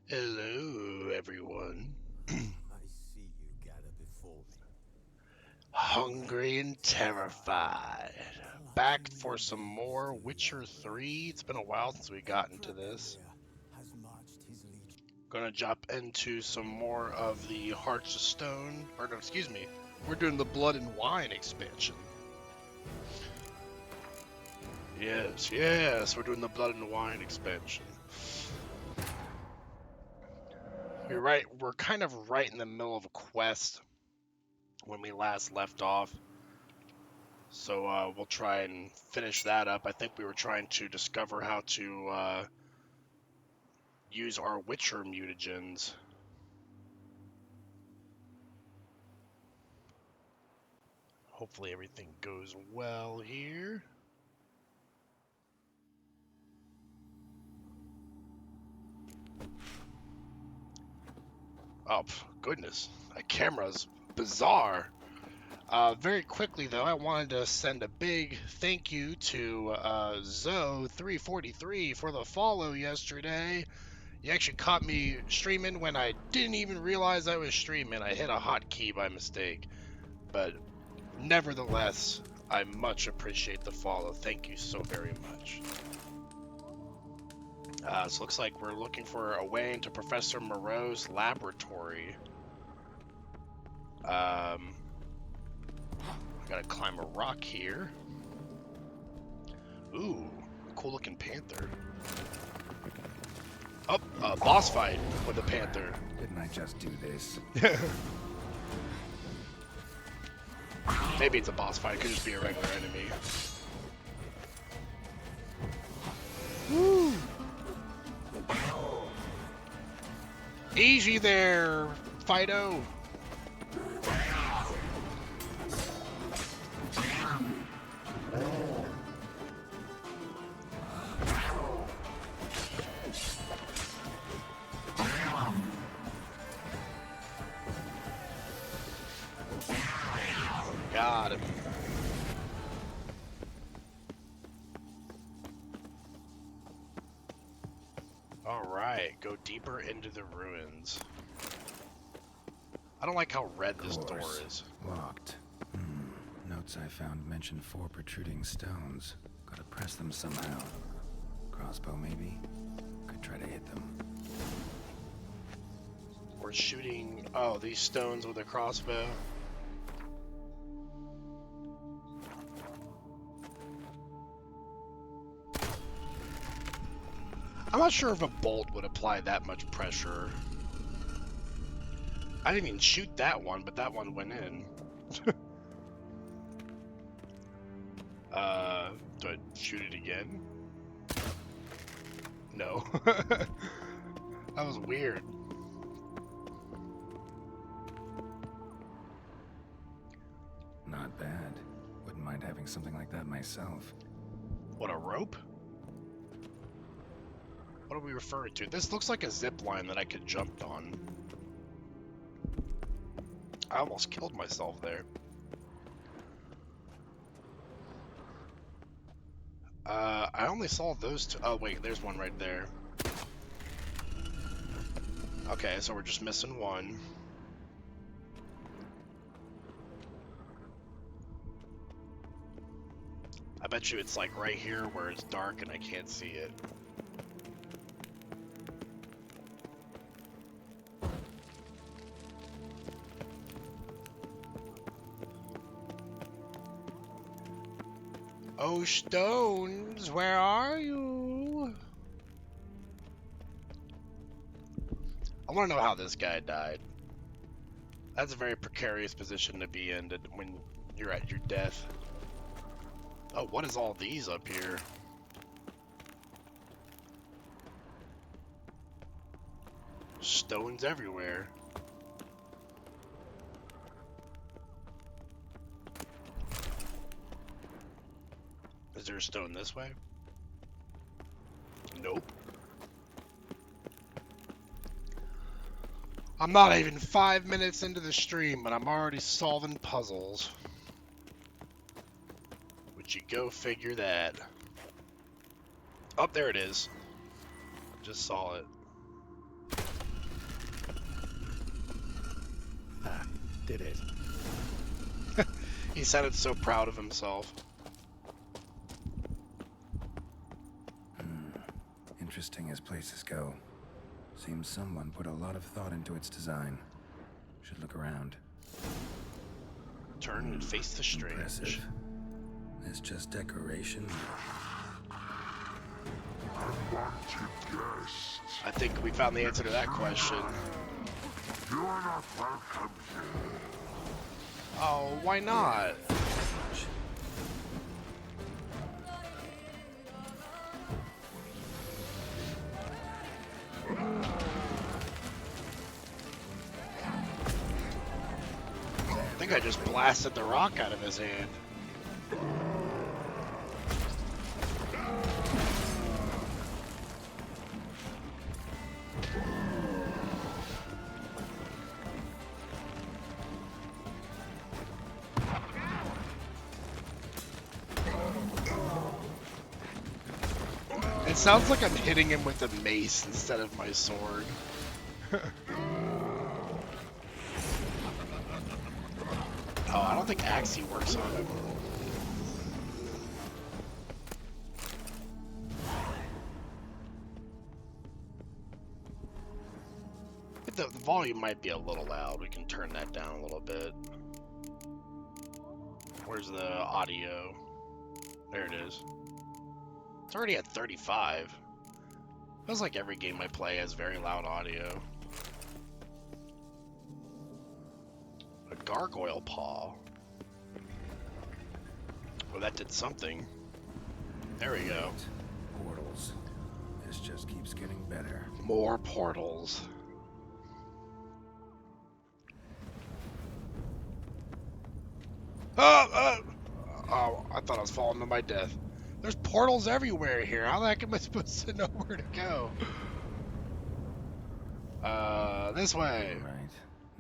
Hello, everyone. I see you gather before me. Hungry and terrified. Back Clutching for your some veins more till you are Witcher 3. It's breathless. been a while since we got into Emperor this. everywhere has marched his legion. Gonna jump into some more of the Hearts of Stone. Or, no, excuse me. We're doing the Blood and Wine expansion. Yes, yes, we're doing the Blood and Wine expansion. We're kind of right in the middle of a quest when we last left off. So we'll try and finish that up. I think we were trying to discover how to use our Witcher mutagens. Hopefully everything goes well here. Oh, goodness. That camera's bizarre. Very quickly, though, I wanted to send a big thank you to Zoe343 for the follow yesterday. You actually caught me streaming when I didn't even realize I was streaming. I hit a hotkey by mistake. But nevertheless, I much appreciate the follow. Thank you so very much. So looks like we're looking for a way into Professor Moreau's laboratory. I gotta climb a rock here. Ooh, cool looking panther. Oh, boss fight with a panther. Didn't I just do this? Maybe it's a boss fight. It could just be a regular enemy. Woo! Easy there, Fido. Got him. Alright, go deeper into the ruins. I don't like how red this door is. Locked. Notes I found mention 4 protruding stones. Gotta press them somehow. Crossbow, maybe? Could try to hit them. We're shooting, oh, these stones with a crossbow. I'm not sure if a bolt would apply that much pressure. I didn't even shoot that one, but that one went in. Do I shoot it again? No. That was weird. Not bad. Wouldn't mind having something like that myself. What, a rope? What are we referring to? This looks like a zip line that I could jump on. I almost killed myself there. I only saw those two. Oh, wait, there's one right there. Okay, so we're just missing one. I bet you it's like right here where it's dark and I can't see it. Oh, stones, where are you? I want to know how this guy died. That's a very precarious position to be in when you're at your death. Oh, what is all these up here? Stones everywhere. Is there a stone this way? Nope. I'm not even 5 minutes into the stream, but I'm already solving puzzles. Would you go figure that? Oh, there it is. Just saw it. Did it. He sounded so proud of himself. Interesting as places go. Seems someone put a lot of thought into its design. Should look around. Turn and face the strange. Impressive. It's just decoration. I think we found the answer to that question. You are not welcome here. Oh, why not? I think I just blasted the rock out of his hand. It sounds like I'm hitting him with a mace instead of my sword. Oh, I don't think Axie works on him. The volume might be a little loud. We can turn that down a little bit. Where's the audio? There it is. It's already at 35. Feels like every game I play has very loud audio. A gargoyle paw. Well, that did something. There we go. Portals. This just keeps getting better. More portals. Oh, I thought I was falling to my death. There's portals everywhere here. How the heck am I supposed to know where to go? This way.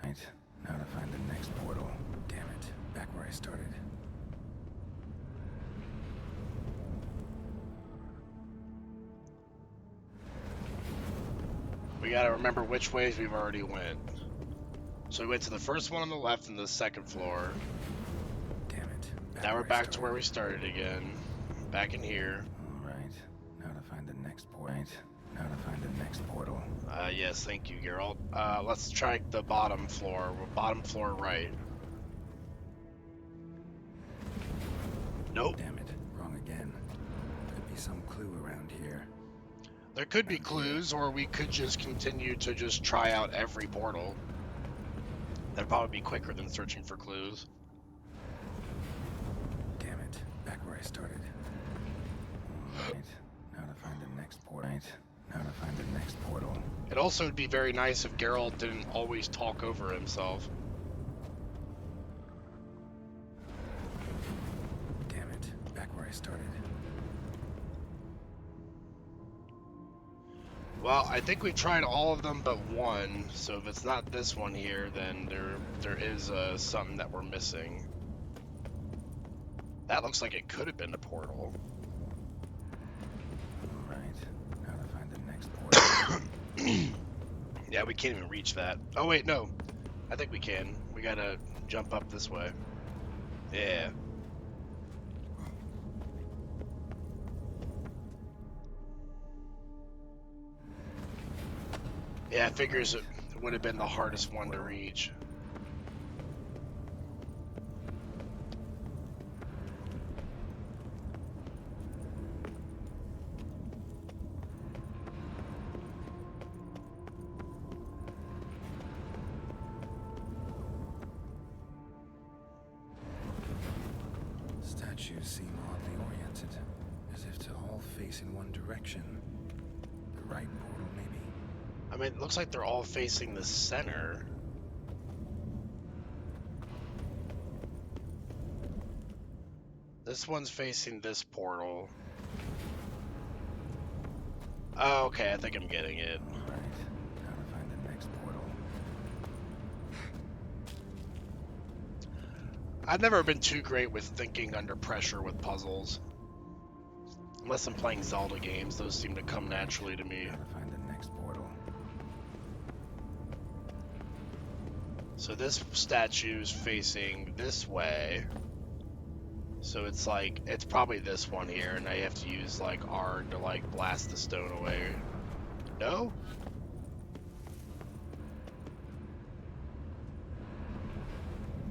Right. Now to find the next portal. Damn it. Back where I started. We gotta remember which ways we've already went. So we went to the first one on the left and the second floor. Damn it. Now we're back to where we started again. Back in here. Alright. Now to find the next portal. Now to find the next portal. Yes, thank you, Geralt. Let's try the bottom floor. Bottom floor right. Nope. Damn it. Wrong again. Could be some clue around here. There could be clues, or we could just continue to just try out every portal. That'd probably be quicker than searching for clues. Damn it. Back where I started. Alright. Now to find the next portal. Now to find the next portal. It also would be very nice if Geralt didn't always talk over himself. Damn it. Back where I started. Well, I think we've tried all of them but one, so if it's not this one here, then there is something that we're missing. That looks like it could have been the portal. Alright. Now to find the next portal. Yeah, we can't even reach that. Oh wait, no. I think we can. We gotta jump up this way. Yeah. Yeah, it figures it would have been the hardest one to reach. Statues seem oddly oriented, as if to all face in one direction. The right portal, maybe? I mean, it looks like they're all facing the center. This one's facing this portal. Oh, okay, I think I'm getting it. Alright. Now to find the next portal. I've never been too great with thinking under pressure with puzzles. Unless I'm playing Zelda games, those seem to come naturally to me. Now to find the next portal. So this statue's facing this way. So it's like, it's probably this one here, and I have to use like R to like blast the stone away. No?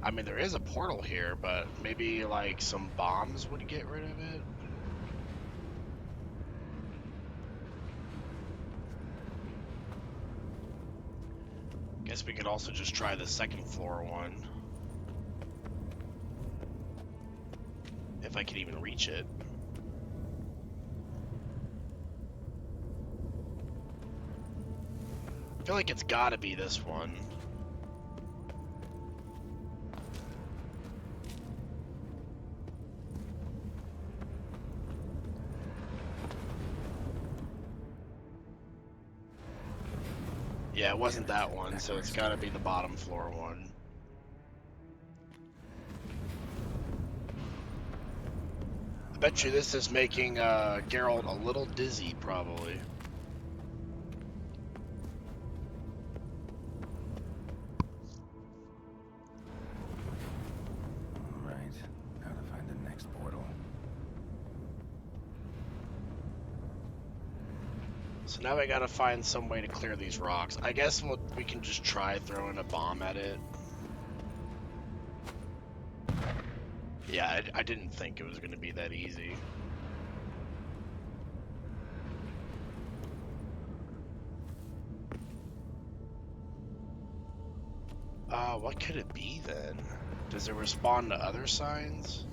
I mean, there is a portal here, but maybe like some bombs would get rid of it. Guess we could also just try the second floor one. If I could even reach it. I feel like it's gotta be this one. Yeah, it wasn't that one, so it's gotta be the bottom floor one. I bet you this is making Geralt a little dizzy, probably. Right. How to find the next portal. So now I gotta find some way to clear these rocks. I guess we can just try throwing a bomb at it. Yeah, I didn't think it was gonna be that easy. What could it be then? Does it respond to other signs?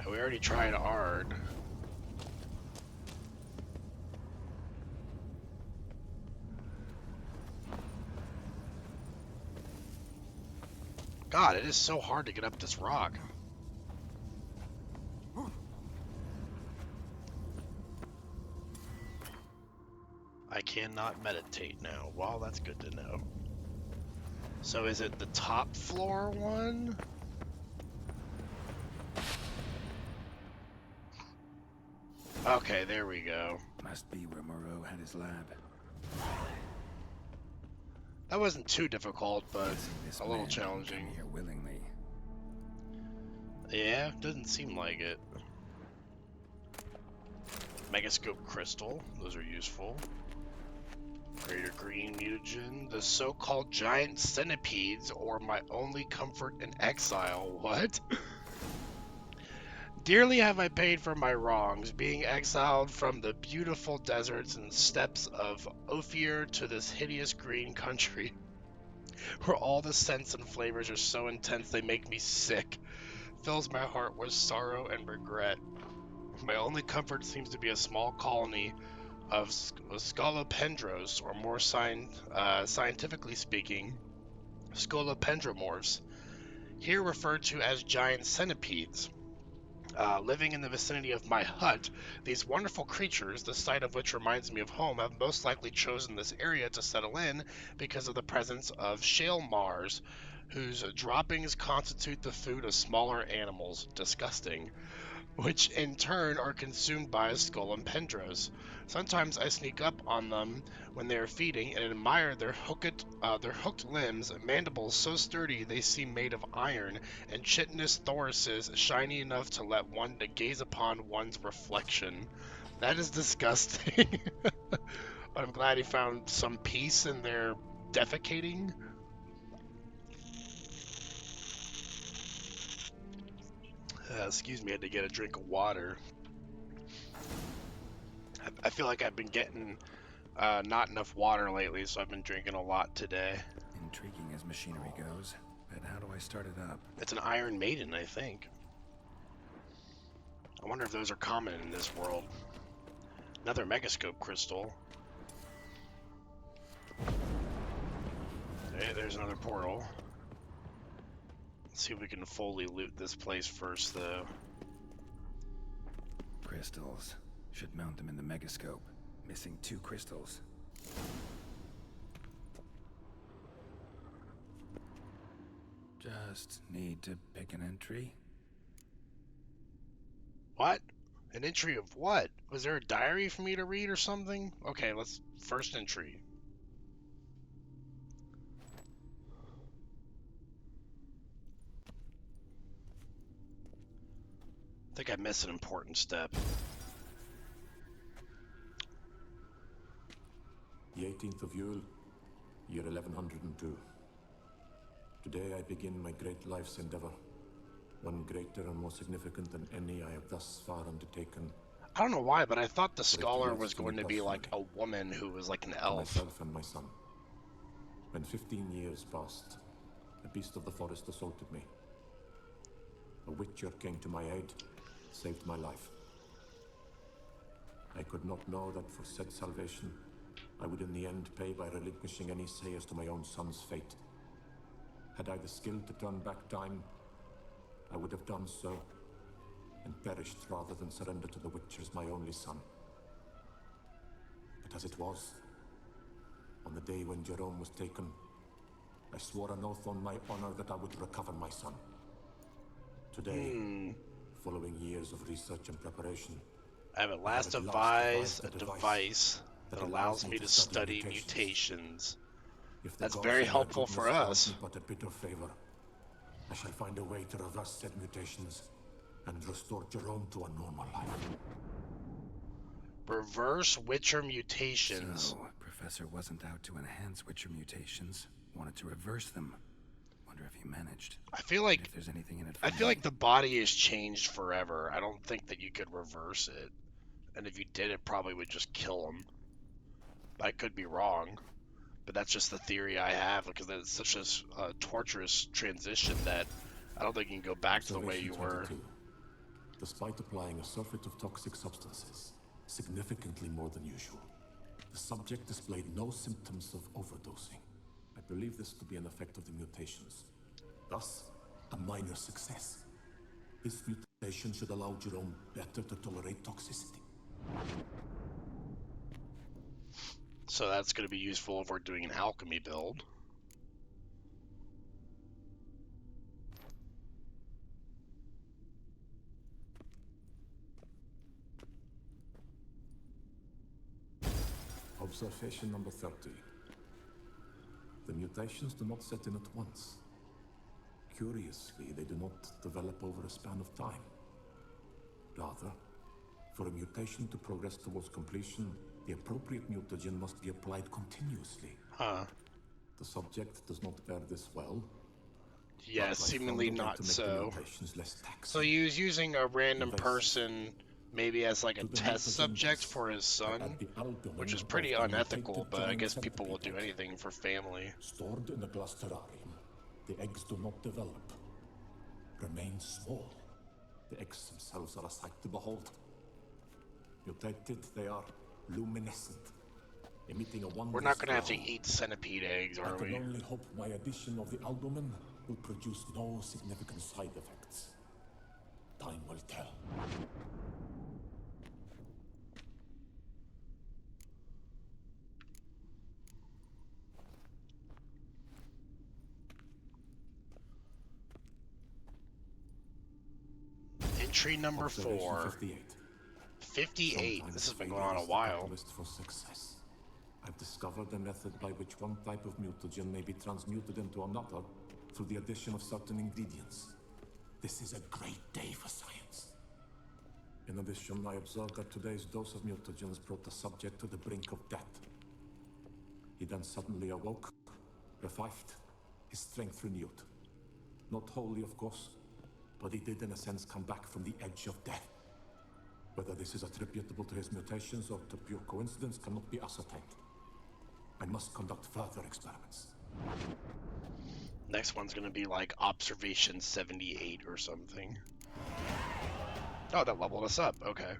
We already tried Ard. God, it is so hard to get up this rock. I cannot meditate now. Well, that's good to know. So is it the top floor one? Okay, there we go. Must be where Moreau had his lab. That wasn't too difficult, but This a little man challenging. came here willingly. Yeah, doesn't seem like it. Megascope crystal, those are useful. Greater green mutagen, the so-called giant centipedes, or my only comfort in exile. What? Dearly have I paid for my wrongs, being exiled from the beautiful deserts and steppes of Ophir to this hideous green country, where all the scents and flavors are so intense they make me sick. Fills my heart with sorrow and regret. My only comfort seems to be a small colony of scolopendros, or more scientifically speaking, scolopendromorphs, here referred to as giant centipedes. Living in the vicinity of my hut, these wonderful creatures, the sight of which reminds me of home, have most likely chosen this area to settle in because of the presence of shale mars, whose droppings constitute the food of smaller animals. Disgusting. Which in turn are consumed by scolopendros. Sometimes I sneak up on them when they are feeding and admire their hooked limbs, mandibles so sturdy they seem made of iron, and chitinous thoraces shiny enough to let one to gaze upon one's reflection. That is disgusting. I'm glad he found some peace in their defecating. Excuse me, I had to get a drink of water. I feel like I've been getting not enough water lately, so I've been drinking a lot today. Intriguing as machinery goes, but how do I start it up? It's an Iron Maiden, I think. I wonder if those are common in this world. Another Megascope crystal. Okay, there's another portal. Let's see if we can fully loot this place first, though. Crystals. Should mount them in the megascope. Missing 2 crystals. Just need to pick an entry. What? An entry of what? Was there a diary for me to read or something? Okay, let's... First entry. I think I missed an important step. The 18th of Yule, year 1102. Today I begin my great life's endeavor, one greater and more significant than any I have thus far undertaken. I don't know why, but I thought the But it scholar relates was to me going to be like a personally. woman who was like an To elf. myself and my son. When 15 years passed, a beast of the forest assaulted me. A witcher came to my aid, saved my life. I could not know that for said salvation, I would in the end pay by relinquishing any say as to my own son's fate. Had I the skill to turn back time, I would have done so, and perished rather than surrender to the Witchers my only son. But as it was, on the day when Jerome was taken, I swore an oath on my honor that I would recover my son. Today, following years of research and preparation, I have at I have last at last devised a devised a device that allows me to study mutations. If the That's gods very in their helpful for goodness us. grant me but a bit of favor, I shall find a way to reverse said mutations and restore Jerome to a normal life. Reverse Witcher mutations. So, Professor wasn't out to enhance Witcher mutations. Wanted to reverse them. Wonder if he managed. I feel And like if there's anything in it for I feel me. like the body is changed forever. I don't think that you could reverse it. And if you did, it probably would just kill him. I could be wrong. But that's just the theory I have, because it's such a torturous transition that I don't think you can go back to the way you were. 22. Despite applying a surfeit of toxic substances, significantly more than usual, the subject displayed no symptoms of overdosing. I believe this to be an effect of the mutations. Thus, a minor success. This mutation should allow Jerome better to tolerate toxicity. So that's going to be useful if we're doing an alchemy build. Observation number 30. The mutations do not set in at once. Curiously, they do not develop over a span of time. Rather, for a mutation to progress towards completion, the appropriate mutagen must be applied continuously. Huh. The subject does not bear this well. Yeah, but I seemingly found a way not to make the so. mutations less taxing. So he was using a random Invasive. person, maybe as like a To the test mutagens subject for his son, at the albumin which is of pretty the unethical, mutated but I giant guess people will do centipede egg. anything for family. Stored in a glass terrarium, the eggs do not develop. Remain small. The eggs themselves are a sight to behold. Mutated, they are luminescent, emitting a wondrous We're not going to have to glow. eat centipede eggs, I are can we? only hope my addition of the albumin will produce no significant side effects. Time will tell. Entry number Observation 4. 58. 58. Sometimes This has been failure going on a is the while. catalyst for success. I've discovered a method by which one type of mutagen may be transmuted into another through the addition of certain ingredients. This is a great day for science. In addition, I observed that today's dose of mutagens brought the subject to the brink of death. He then suddenly awoke, revived, his strength renewed. Not wholly, of course, but he did in a sense come back from the edge of death. Whether this is attributable to his mutations or to pure coincidence cannot be ascertained. I must conduct further experiments. Next one's going to be like Observation 78 or something. Oh, that leveled us up. Okay.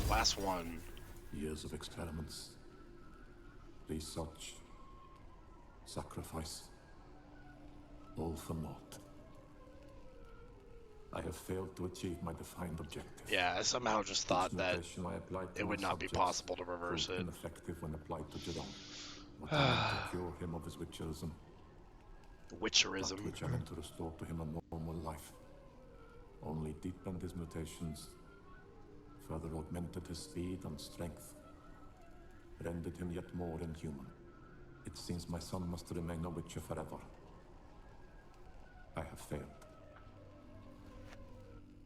Last one. Years of experiments, research, sacrifice, all for naught. I have failed to achieve my defined objective. Yeah, I somehow just thought Each that mutation I applied to it my would not be subjects possible to reverse proved it. ineffective when applied to Geralt. What I meant to cure him of his witcherism, that Witcherism. which I meant to restore to him a normal life, only deepened his mutations, further augmented his speed and strength, rendered him yet more inhuman. It seems my son must remain a witcher forever. I have failed.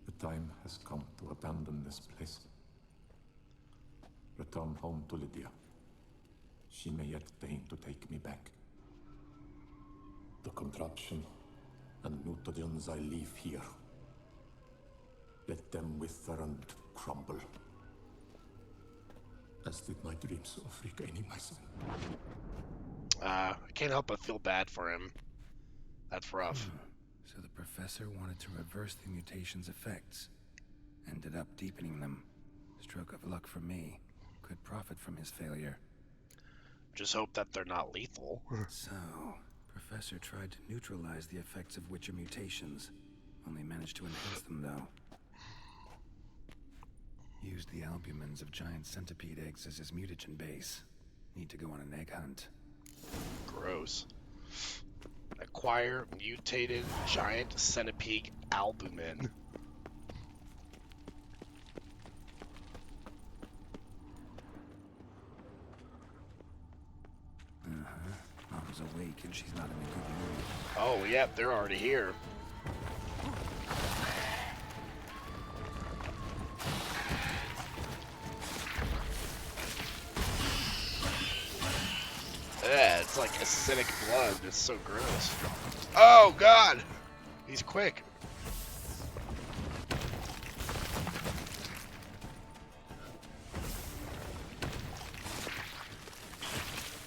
The time has come to abandon this place. Return home to Lydia. She may yet deign to take me back. The contraption and mutagens I leave here. Let them wither and crumble. As did my dreams of regaining my son. I can't help but feel bad for him. That's rough. So the professor wanted to reverse the mutation's effects. Ended up deepening them. Stroke of luck for me. Could profit from his failure. Just hope that they're not lethal. So, Professor tried to neutralize the effects of Witcher mutations. Only managed to enhance them, though. Used the albumins of giant centipede eggs as his mutagen base. Need to go on an egg hunt. Gross. Acquire mutated giant centipede albumin. Mom's awake and she's not in a good mood. Oh, yep, they're already here. Yeah, it's like acidic blood. It's so gross. Oh, God! He's quick.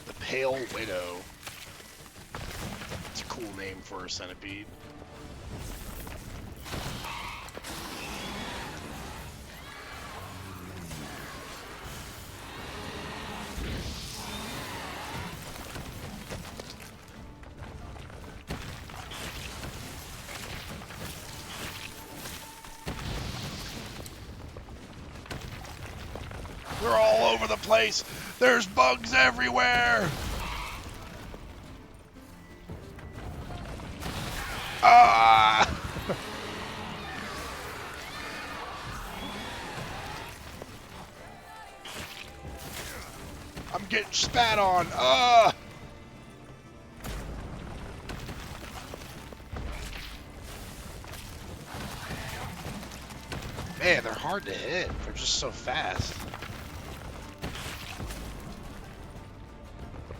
The Pale Widow. It's a cool name for a centipede. They're all over the place. There's bugs everywhere. Ah! I'm getting spat on. Ah! Man, they're hard to hit. They're just so fast.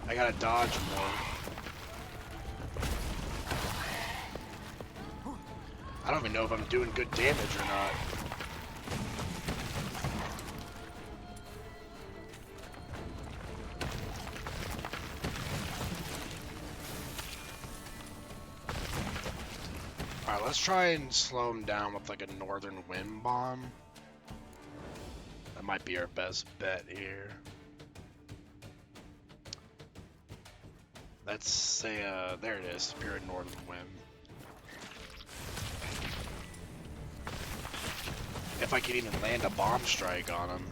I gotta dodge more. I don't even know if I'm doing good damage or not. Alright, let's try and slow him down with like a northern wind bomb. That might be our best bet here. Let's say, there it is, Spirit Northern Wind. If I can even land a bomb strike on them,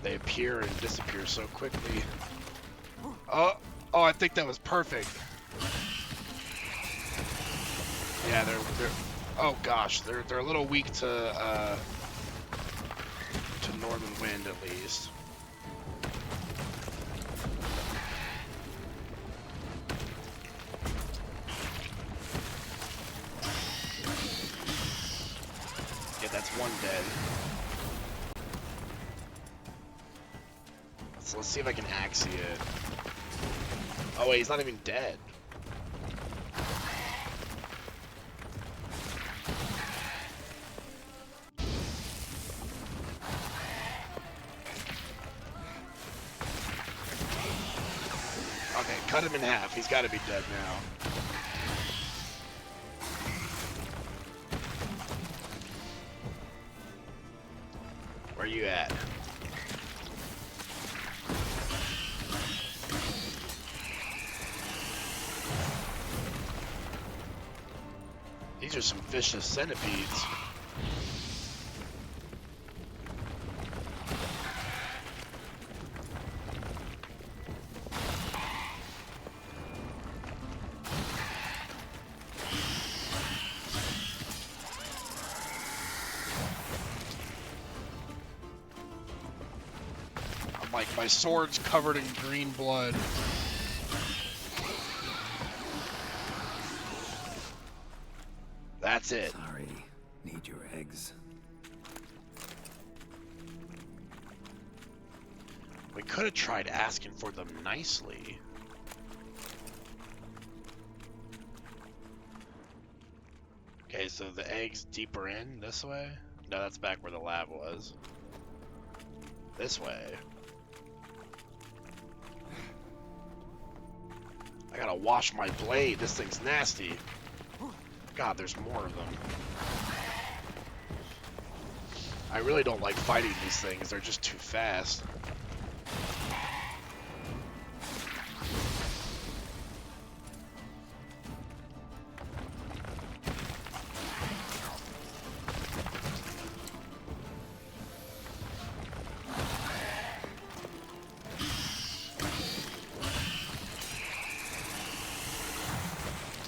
they appear and disappear so quickly. Oh, I think that was perfect. Yeah, they're oh gosh, they're a little weak to Northern Wind at least. That's one dead. So let's see if I can axe it. Oh wait, he's not even dead. Okay, cut him in half. He's got to be dead now. Where you at? These are some vicious centipedes. Like, my sword's covered in green blood. That's it. Sorry. Need your eggs. We could have tried asking for them nicely. Okay, so the egg's deeper in this way? No, that's back where the lab was. This way. I gotta wash my blade. This thing's nasty. God, there's more of them. I really don't like fighting these things. They're just too fast.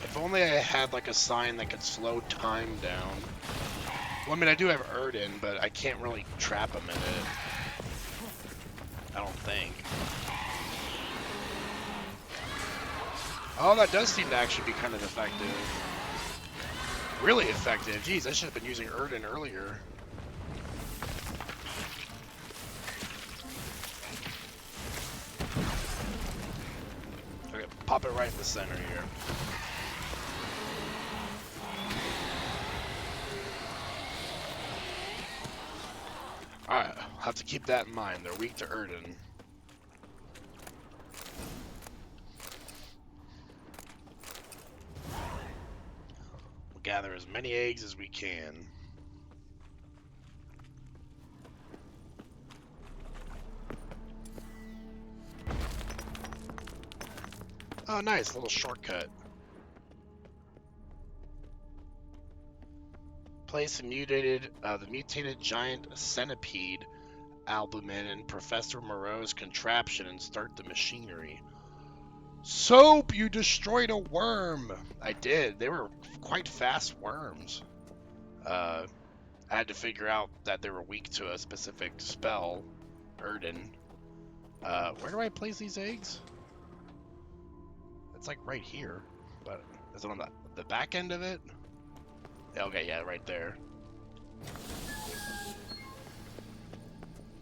If only I had like a sign that could slow time down. Well, I mean, I do have Erden, but I can't really trap him in it. I don't think. Oh, that does seem to actually be kind of effective. Really effective. Jeez, I should have been using Erden earlier. Okay, pop it right in the center here. Alright, I'll have to keep that in mind. They're weak to Erden. We'll gather as many eggs as we can. Oh, nice. A little shortcut. Place the mutated giant centipede albumin in Professor Moreau's contraption and start the machinery. Soap, you destroyed a worm. I did. They were quite fast worms. I had to figure out that they were weak to a specific spell, Erden. Where do I place these eggs? It's like right here, but is it on the back end of it? Okay, yeah, right there.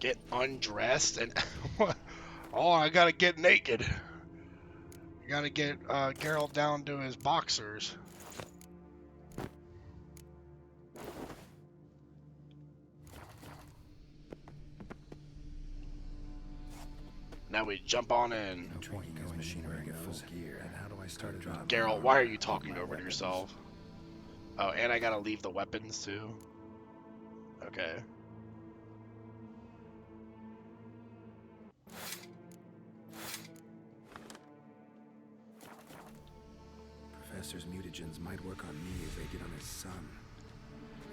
Get undressed and oh, I gotta get naked. I gotta get Geralt down to his boxers. Now we jump on in. No point in going machinery get full gear. And how do I start a job? Geralt, why are you talking over to yourself? Oh, and I gotta leave the weapons too? Okay. Professor's mutagens might work on me if they did on his son.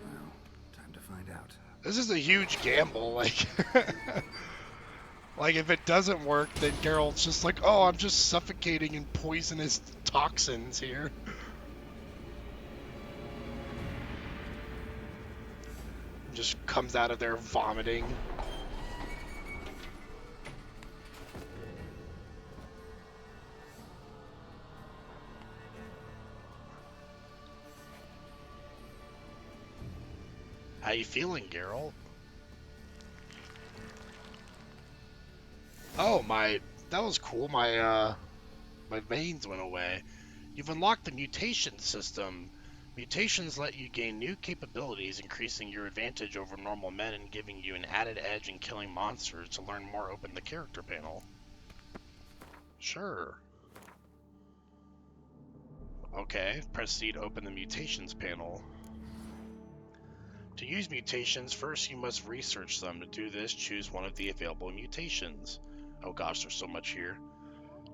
Well, time to find out. This is a huge gamble, like... like, if it doesn't work, then Geralt's just like, oh, I'm just suffocating in poisonous toxins here. Just comes out of there vomiting. How you feeling, Geralt? Oh, that was cool. My veins went away. You've unlocked the mutation system. Mutations let you gain new capabilities, increasing your advantage over normal men and giving you an added edge in killing monsters. To learn more, open the character panel. Sure. Okay, press C to open the mutations panel. To use mutations, first you must research them. To do this, choose one of the available mutations. Oh gosh, there's so much here.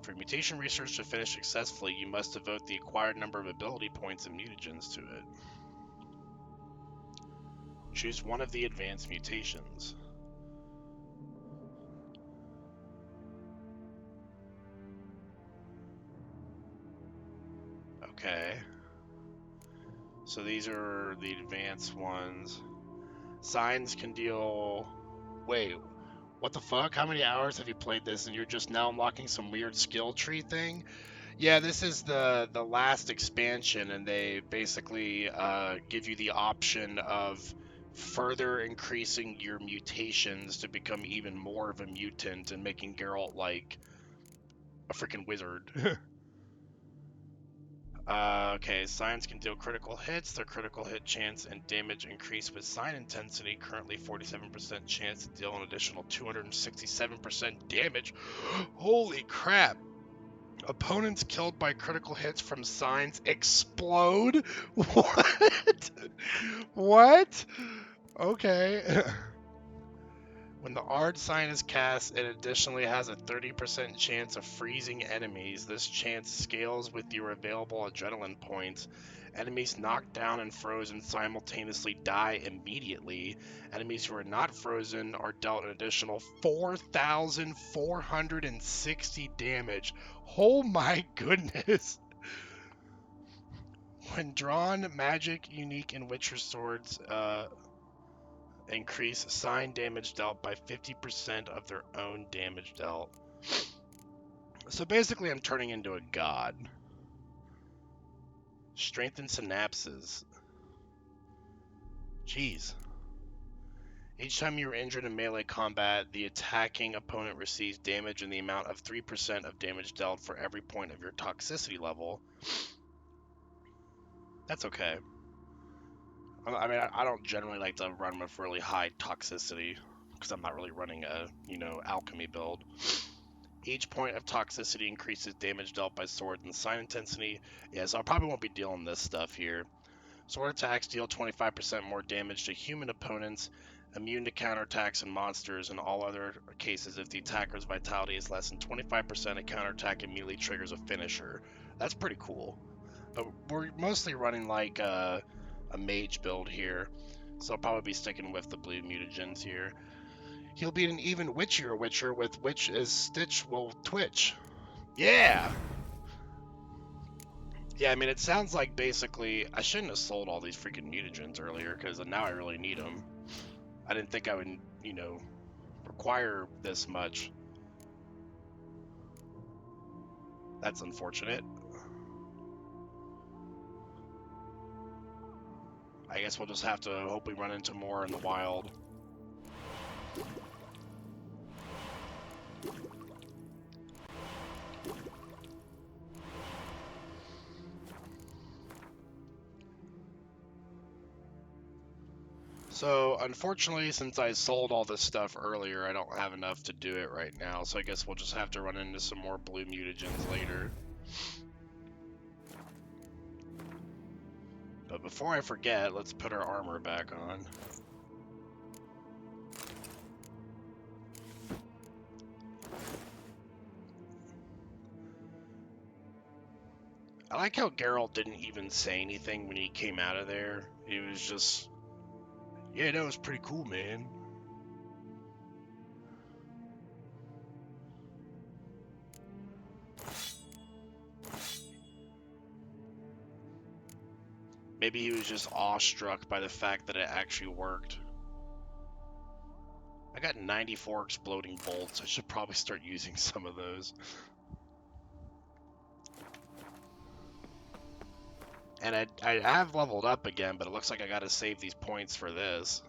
For mutation research to finish successfully, you must devote the acquired number of ability points and mutagens to it. Choose one of the advanced mutations. Okay. So these are the advanced ones. Signs can deal... Wait. What the fuck? How many hours have you played this and you're just now unlocking some weird skill tree thing? Yeah, this is the last expansion, and they basically give you the option of further increasing your mutations to become even more of a mutant and making Geralt like a freaking wizard. Okay, signs can deal critical hits. Their critical hit chance and damage increase with sign intensity. Currently 47% chance to deal an additional 267% damage. Holy crap! Opponents killed by critical hits from signs explode? What? What? Okay. When the Ard sign is cast, it additionally has a 30% chance of freezing enemies. This chance scales with your available adrenaline points. Enemies knocked down and frozen simultaneously die immediately. Enemies who are not frozen are dealt an additional 4,460 damage. Oh my goodness! When drawn, magic, unique, and Witcher swords increase sign damage dealt by 50% of their own damage dealt. So basically, I'm turning into a god. Strengthen synapses. Jeez. Each time you are injured in melee combat, the attacking opponent receives damage in the amount of 3% of damage dealt for every point of your toxicity level. That's okay. I mean, I don't generally like to run with really high toxicity because I'm not really running a, alchemy build. Each point of toxicity increases damage dealt by sword and sign intensity. Yeah, so I probably won't be dealing this stuff here. Sword attacks deal 25% more damage to human opponents, immune to counterattacks and monsters. In all other cases, if the attacker's vitality is less than 25%, a counterattack immediately triggers a finisher. That's pretty cool. But we're mostly running like a mage build here, so I'll probably be sticking with the blue mutagens here. He'll be an even witchier Witcher with which as Stitch will twitch. Yeah! Yeah, I mean, it sounds like basically I shouldn't have sold all these freaking mutagens earlier, because now I really need them. I didn't think I would, require this much. That's unfortunate. I guess we'll just have to hope we run into more in the wild. So, unfortunately, since I sold all this stuff earlier, I don't have enough to do it right now, so I guess we'll just have to run into some more blue mutagens later. But before I forget, let's put our armor back on. I like how Geralt didn't even say anything when he came out of there. He was just, yeah, that was pretty cool, man. Maybe he was just awestruck by the fact that it actually worked. I got 94 exploding bolts. I should probably start using some of those. And I have leveled up again, but it looks like I gotta save these points for this.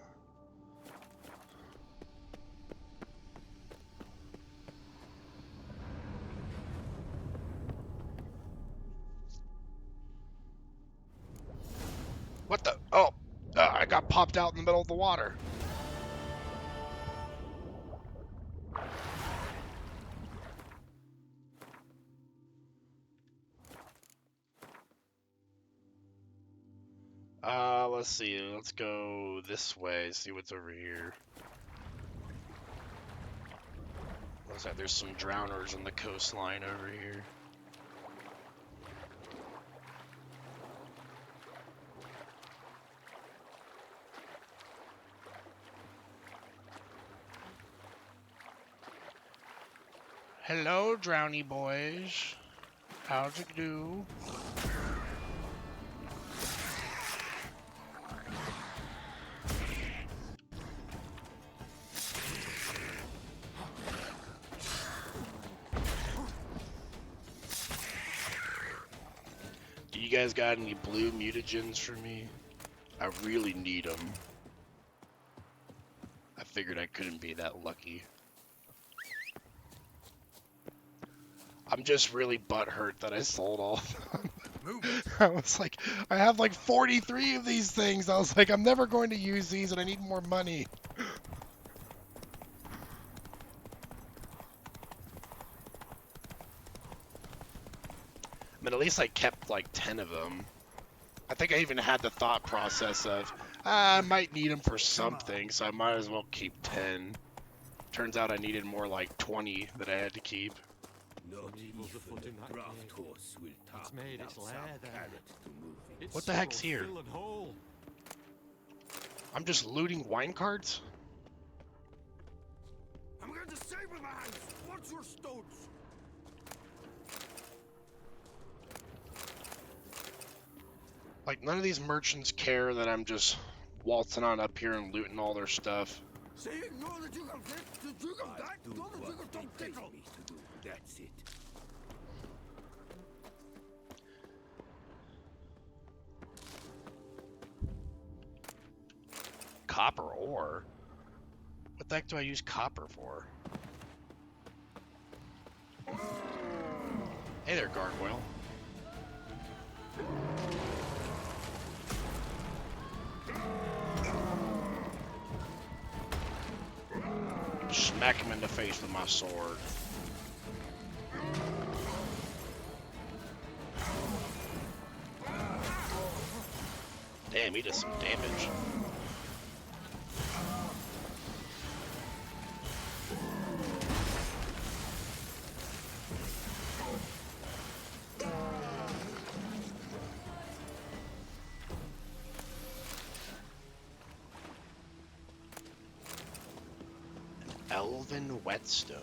What the? Oh, I got popped out in the middle of the water. Let's see. Let's go this way, see what's over here. Looks like there's some drowners on the coastline over here. Hello, drowny boys. How's it do? You guys got any blue mutagens for me? I really need them. I figured I couldn't be that lucky. I'm just really butthurt that I sold all of them. I was like, I have like 43 of these things. I was like, I'm never going to use these and I need more money. I mean, at least I kept like 10 of them. I think I even had the thought process of, I might need them for something, so I might as well keep 10. Turns out I needed more like 20 that I had to keep. It's made its leather. What the heck's here? I'm just looting wine carts? I'm going to save with my hands. What's your stones? Like, none of these merchants care that I'm just waltzing on up here and looting all their stuff. Saying no, the jiggle fit, the jiggle that, no, the jiggle don't tickle. That's it. Copper ore? What the heck do I use copper for? Hey there, gargoyle. Smack him in the face with my sword. Damn, he does some damage. Elven whetstone.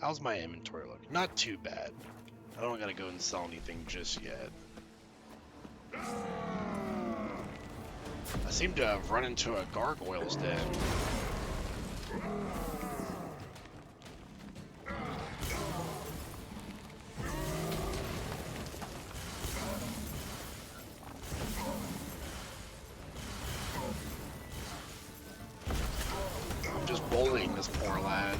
How's my inventory look? Not too bad. I don't gotta go and sell anything just yet. I seem to have run into a gargoyle's den. I'm just bullying this poor lad.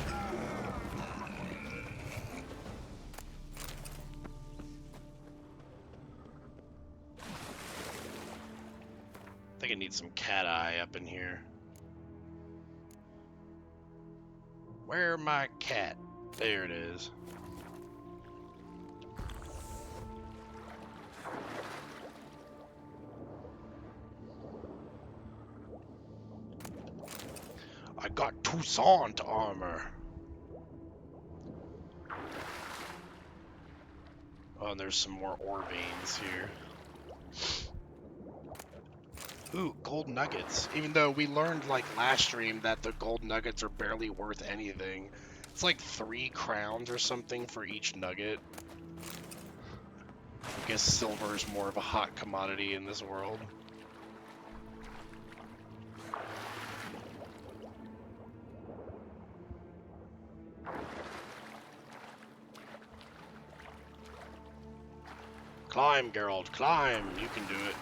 I think I need some cat eye up in here. Where my cat? There it is. I got Toussaint armor. Oh, and there's some more ore veins here. Ooh, gold nuggets. Even though we learned, like, last stream that the gold nuggets are barely worth anything. It's like 3 crowns or something for each nugget. I guess silver is more of a hot commodity in this world. Climb, Geralt, climb! You can do it.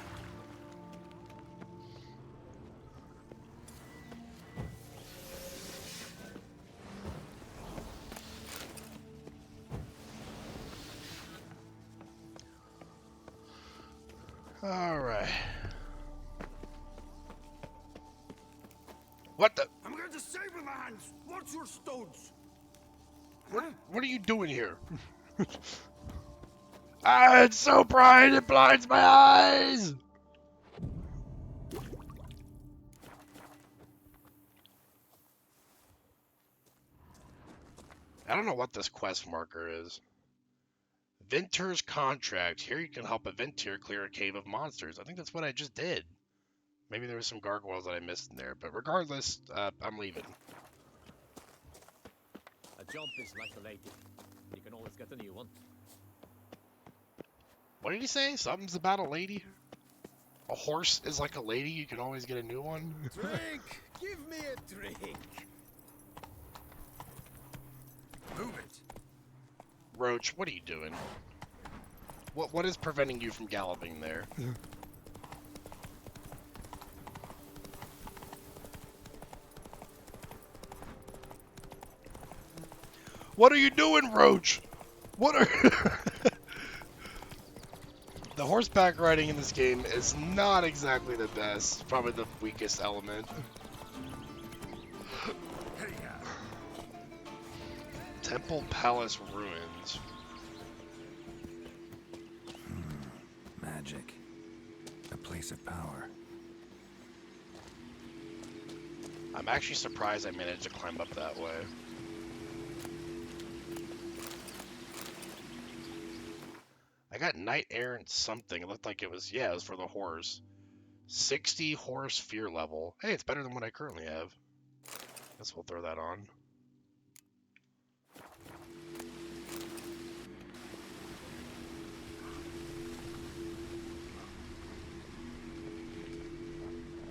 Alright. What the? I'm going to save with my hands. What's your stones? What are you doing here? Ah, it's so bright, it blinds my eyes! I don't know what this quest marker is. Venter's contract. Here you can help a Venter clear a cave of monsters. I think that's what I just did. Maybe there was some gargoyles that I missed in there, but regardless, I'm leaving. A job is like a lady. You can always get a new one. What did he say? Something's about a lady? A horse is like a lady, you can always get a new one? Drink! Give me a drink! Move it. Roach, what are you doing? What is preventing you from galloping there? What are you doing, Roach? What are... The horseback riding in this game is not exactly the best. It's probably the weakest element. Temple Palace Ruins. Magic. A place of power. I'm actually surprised I managed to climb up that way. I got Knight Errant something. It looked like it was, yeah, it was for the horse. 60 horse fear level. Hey, it's better than what I currently have. Guess we'll throw that on.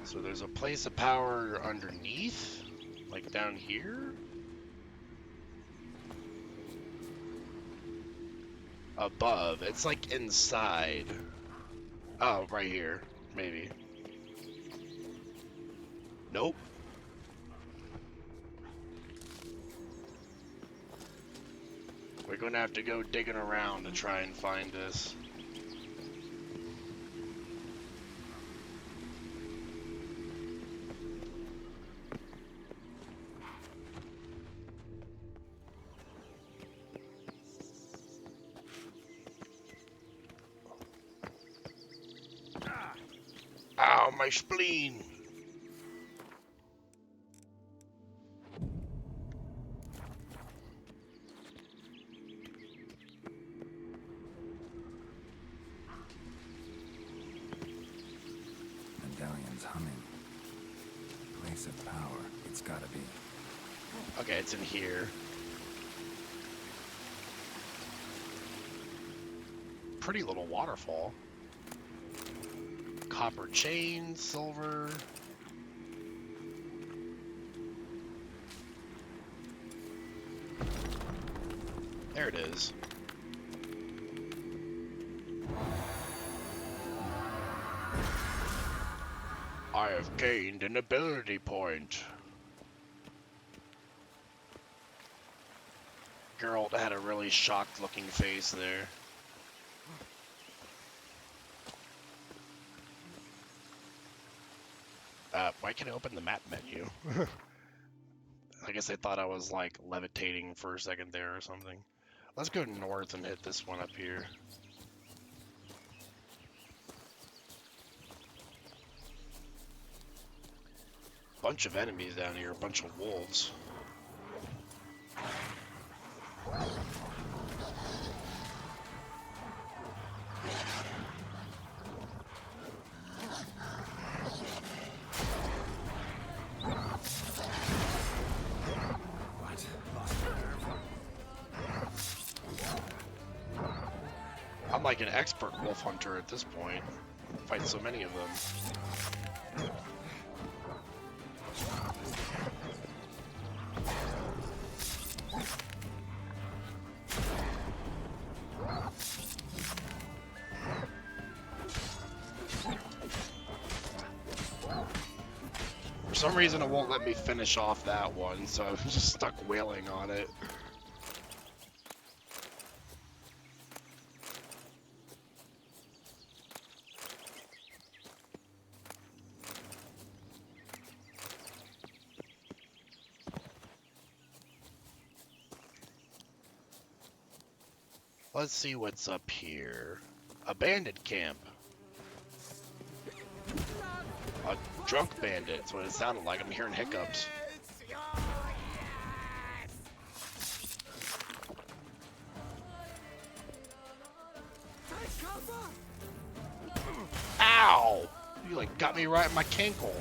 So there's a place of power underneath, like down here. Above, it's like inside. Oh, right here, maybe. Nope. We're gonna have to go digging around to try and find this. Ow, my spleen! Medallion's humming. Place of power. It's gotta be. Okay, it's in here. Pretty little waterfall. Copper chain, silver. There it is. I have gained an ability point. Geralt had a really shocked looking face there. Why can't I open the map menu? I guess they thought I was like levitating for a second there or something. Let's go north and hit this one up here. Bunch of enemies down here, a bunch of wolves. I'm like an expert wolf hunter at this point. Fight so many of them. For some reason it won't let me finish off that one, so I'm just stuck wailing on it. Let's see what's up here. Abandoned camp. A drunk bandit, that's what it sounded like. I'm hearing hiccups. Ow! You like got me right in my kinkle.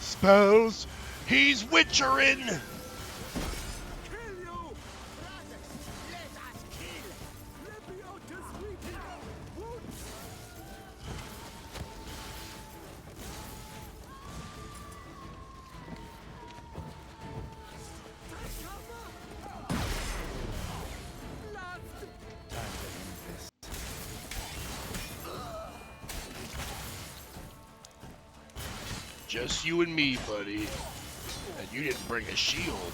Spells. He's witcherin'. Just you and me, buddy. And you didn't bring a shield.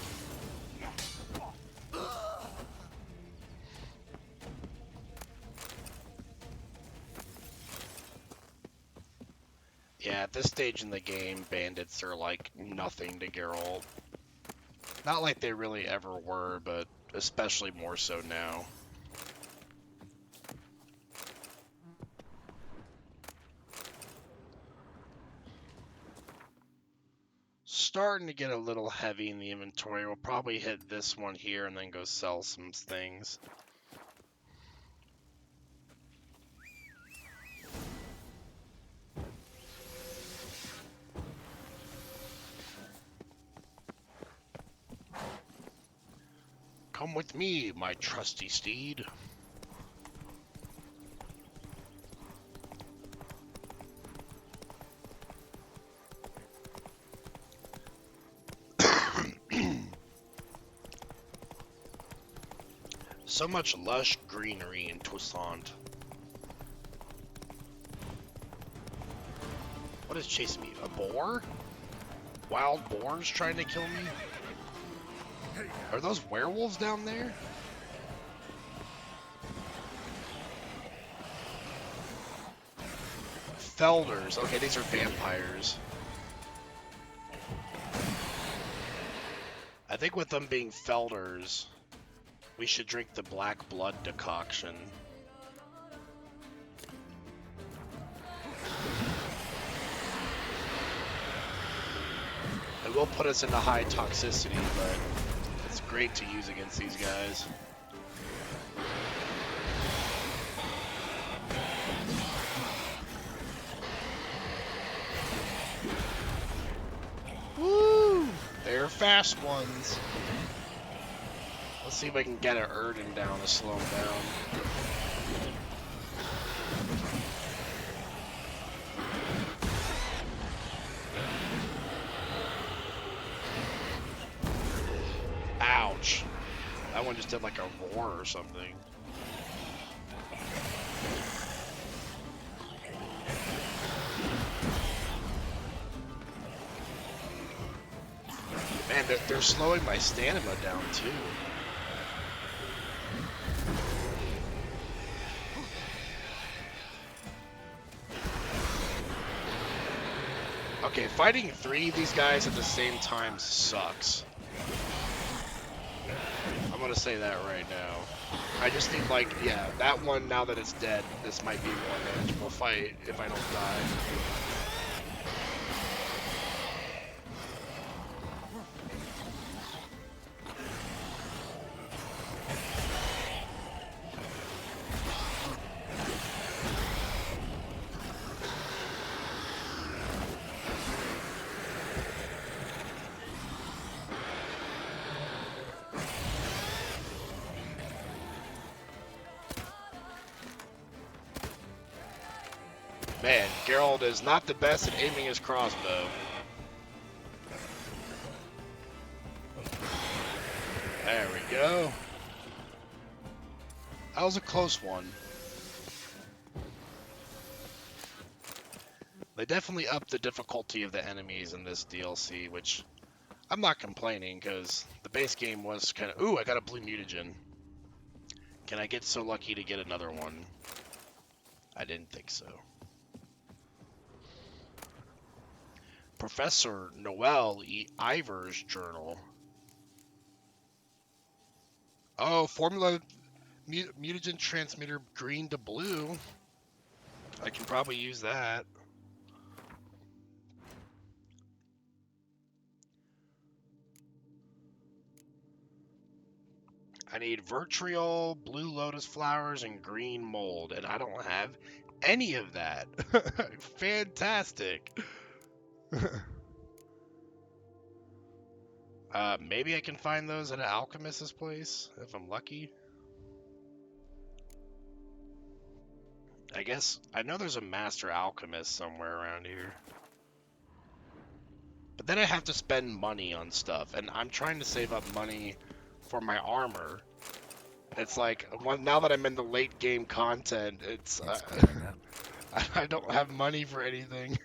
Yeah, at this stage in the game, bandits are like nothing to Geralt. Not like they really ever were, but especially more so now. Starting to get a little heavy in the inventory. We'll probably hit this one here and then go sell some things. Come with me, my trusty steed. So much lush greenery in Toussaint. What is chasing me? A boar? Wild boars trying to kill me? Are those werewolves down there? Felders. Okay, these are vampires. I think with them being Felders, we should drink the black blood decoction. It will put us into high toxicity, but it's great to use against these guys. Woo! They're fast ones. Let's see if I can get an Erden down to slow him down. Ouch. That one just did like a roar or something. Man, they're slowing my stamina down too. Okay, fighting 3 of these guys at the same time sucks. I'm gonna say that right now. I just think, like, yeah, that one, now that it's dead, this might be a more manageable fight if I don't die. Man, Geralt is not the best at aiming his crossbow. There we go. That was a close one. They definitely upped the difficulty of the enemies in this DLC, which I'm not complaining, because the base game was kind of... Ooh, I got a blue mutagen. Can I get so lucky to get another one? I didn't think so. Professor Noel E. Ivor's journal. Oh, formula mutagen transmitter green to blue. I can probably use that. I need vitriol, blue lotus flowers, and green mold, and I don't have any of that. Fantastic. Maybe I can find those at an alchemist's place, if I'm lucky. I guess, I know there's a master alchemist somewhere around here. But then I have to spend money on stuff, and I'm trying to save up money for my armor. It's like, now that I'm in the late game content, it's I don't have money for anything.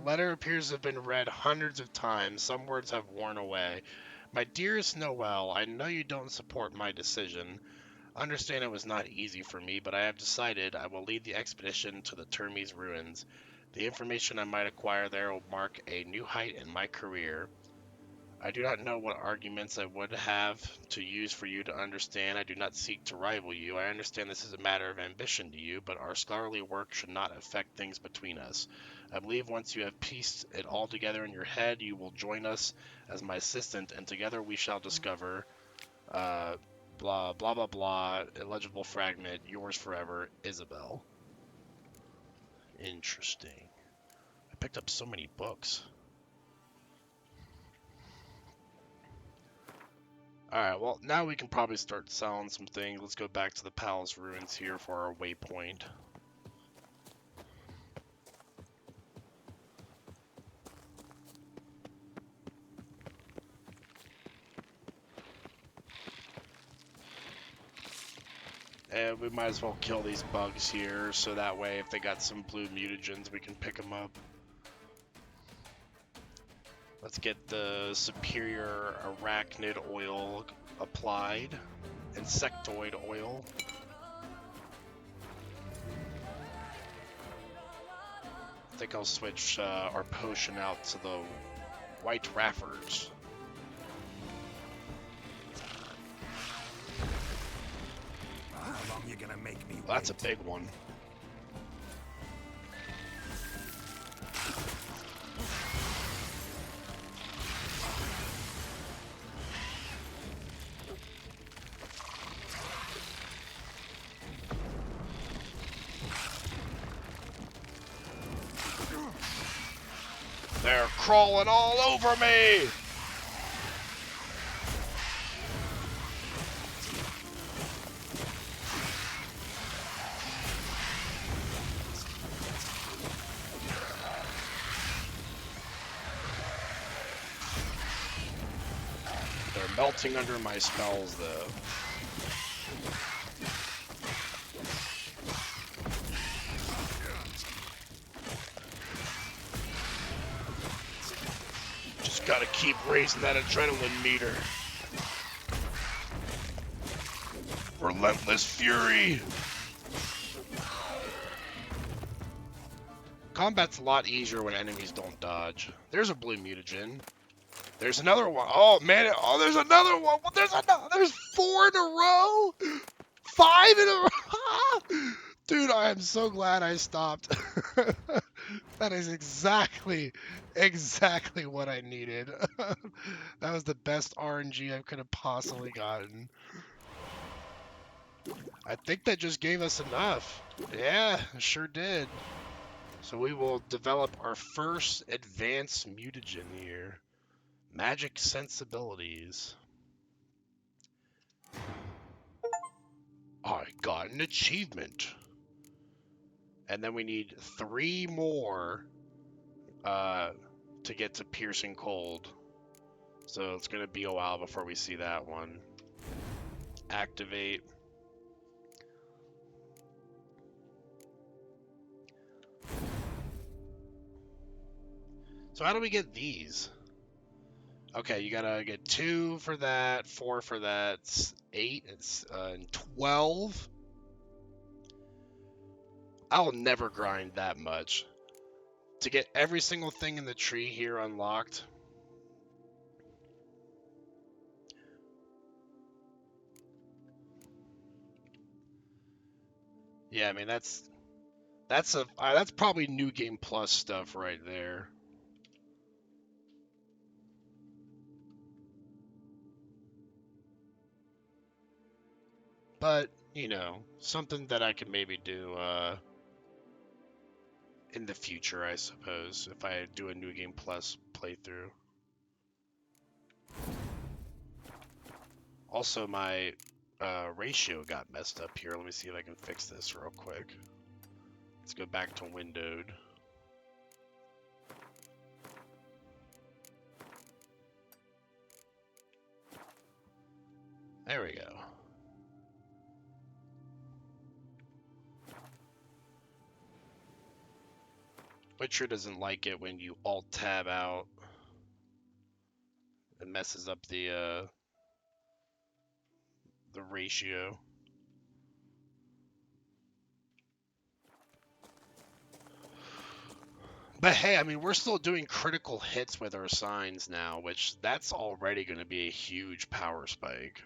Letter appears to have been read hundreds of times. Some words have worn away. My dearest Noel, I know you don't support my decision. Understand it was not easy for me, but I have decided I will lead the expedition to the Termes ruins. The information I might acquire there will mark a new height in my career. I do not know what arguments I would have to use for you to understand. I do not seek to rival you. I understand this is a matter of ambition to you, but our scholarly work should not affect things between us. I believe once you have pieced it all together in your head, you will join us as my assistant, and together we shall discover, blah, blah, blah, blah, illegible fragment, yours forever, Isabel. Interesting. I picked up so many books. Alright, well, now we can probably start selling some things. Let's go back to the palace ruins here for our waypoint. And we might as well kill these bugs here, so that way if they got some blue mutagens, we can pick them up. Let's get the superior arachnid oil applied. Insectoid oil. I think I'll switch our potion out to the white raffers. How long you gonna make me Well, that's a big one. They're crawling all over me! They're melting under my spells, though. Just gotta keep raising that adrenaline meter. Relentless fury! Combat's a lot easier when enemies don't dodge. There's a blue mutagen. There's another one. Oh man! Oh, there's another one. There's another. There's 4 in a row. 5 in a row. Dude, I am so glad I stopped. That is exactly what I needed. That was the best RNG I could have possibly gotten. I think that just gave us enough. Yeah, it sure did. So we will develop our first advanced mutagen here. Magic sensibilities. I got an achievement. And then we need 3 more to get to piercing cold. So it's going to be a while before we see that one. Activate. So how do we get these? Okay, you gotta get 2 for that, 4 for that, 8, and 12. I'll never grind that much. To get every single thing in the tree here unlocked. Yeah, I mean that's probably New Game Plus stuff right there. But, you know, something that I could maybe do in the future, I suppose, if I do a New Game Plus playthrough. Also, my ratio got messed up here. Let me see if I can fix this real quick. Let's go back to windowed. There we go. Witcher doesn't like it when you alt tab out. It messes up the ratio. But hey, I mean, we're still doing critical hits with our signs now, which that's already going to be a huge power spike.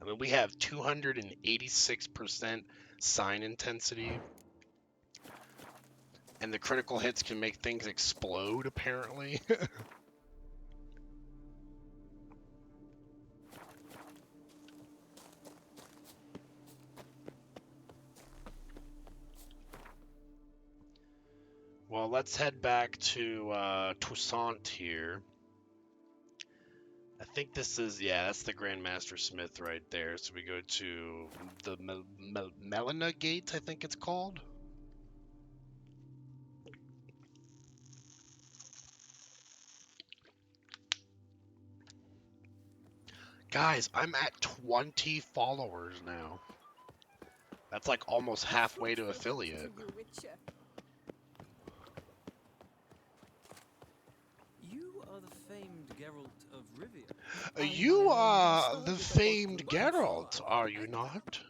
I mean, we have 286% sign intensity. And the critical hits can make things explode, apparently. Well, let's head back to Toussaint here. I think this is, yeah, that's the Grandmaster Smith right there. So we go to the Melina Gate, I think it's called. Guys, I'm at 20 followers now. That's like almost halfway to affiliate. You are the famed Geralt of Rivia. You are the famed Geralt, are you not?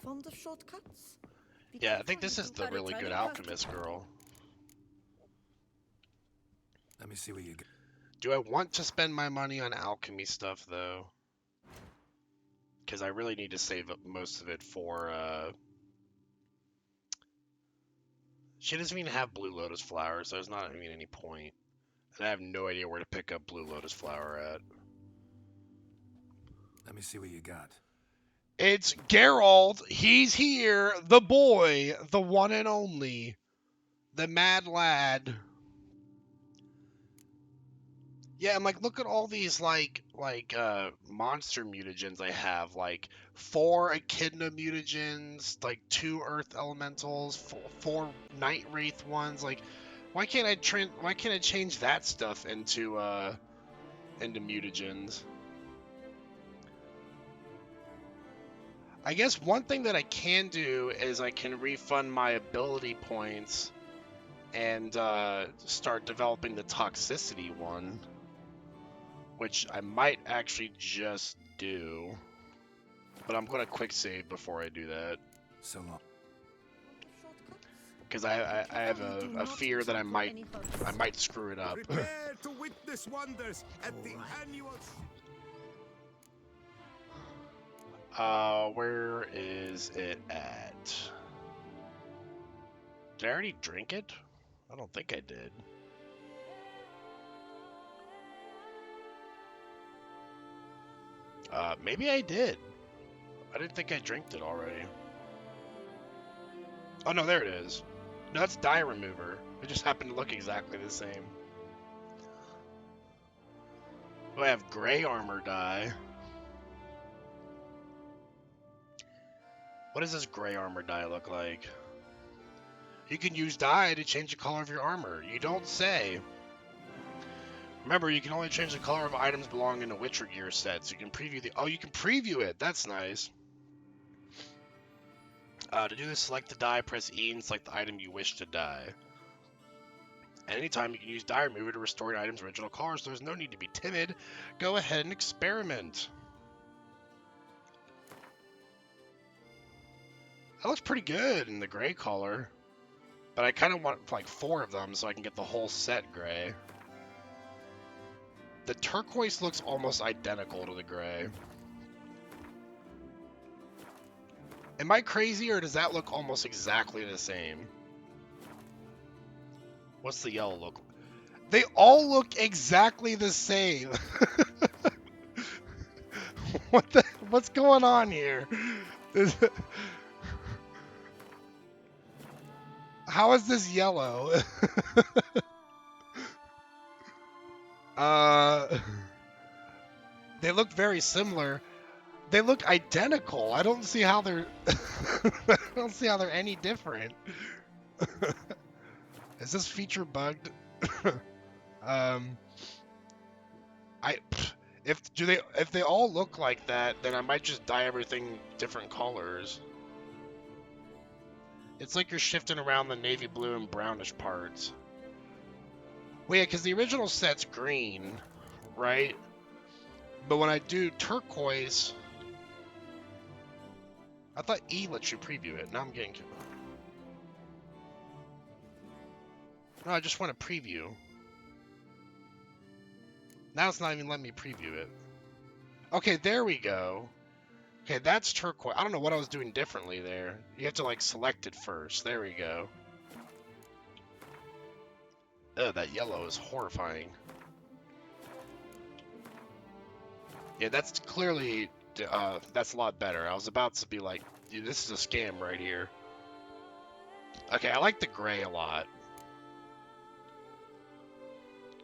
Fond of shortcuts? Yeah, I think this is the really good alchemist girl. Let me see what you got. Do I want to spend my money on alchemy stuff, though? Because I really need to save up most of it for, She doesn't even have Blue Lotus Flower, so there's not even any point. And I have no idea where to pick up Blue Lotus Flower at. Let me see what you got. It's Geralt. He's here. The boy. The one and only. The mad lad. Yeah, I'm like, look at all these, like, monster mutagens I have. Like, 4 Echidna mutagens, like, 2 Earth Elementals, 4 Night Wraith ones. Like, why can't I change that stuff into mutagens? I guess one thing that I can do is I can refund my ability points and start developing the toxicity one, which I might actually just do. But I'm going to quick save before I do that. So long. Because I have a fear that I might screw it up. Prepare to witness wonders at the annual. Where is it at? Did I already drink it? I don't think I did. Maybe I did. I didn't think I drank it already. Oh no, there it is. No, that's dye remover. It just happened to look exactly the same. Oh, I have gray armor dye. What does this gray armor dye look like? You can use dye to change the color of your armor. You don't say. Remember, you can only change the color of items belonging to Witcher gear sets. You can preview the... Oh, you can preview it. That's nice. To do this, select the dye, press E, and select the item you wish to dye. At any time, you can use dye remover to restore an item's original color, so there's no need to be timid. Go ahead and experiment. That looks pretty good in the gray color. But I kind of want like 4 of them so I can get the whole set gray. The turquoise looks almost identical to the gray. Am I crazy, or does that look almost exactly the same? What's the yellow look? They all look exactly the same. What's going on here? How is this yellow? They look very similar. They look identical. I don't see how they're I don't see how they're any different. Is this feature bugged? If they all look like that, then I might just dye everything different colors. It's like you're shifting around the navy blue and brownish parts. Well, yeah, because the original set's green, right? But when I do turquoise, I thought E lets you preview it. Now I'm getting... No, I just want to preview. Now it's not even letting me preview it. Okay, there we go. Okay, that's turquoise. I don't know what I was doing differently there. You have to, like, select it first. There we go. Ugh, that yellow is horrifying. Yeah, that's clearly... that's a lot better. I was about to be like, dude, this is a scam right here. Okay, I like the gray a lot.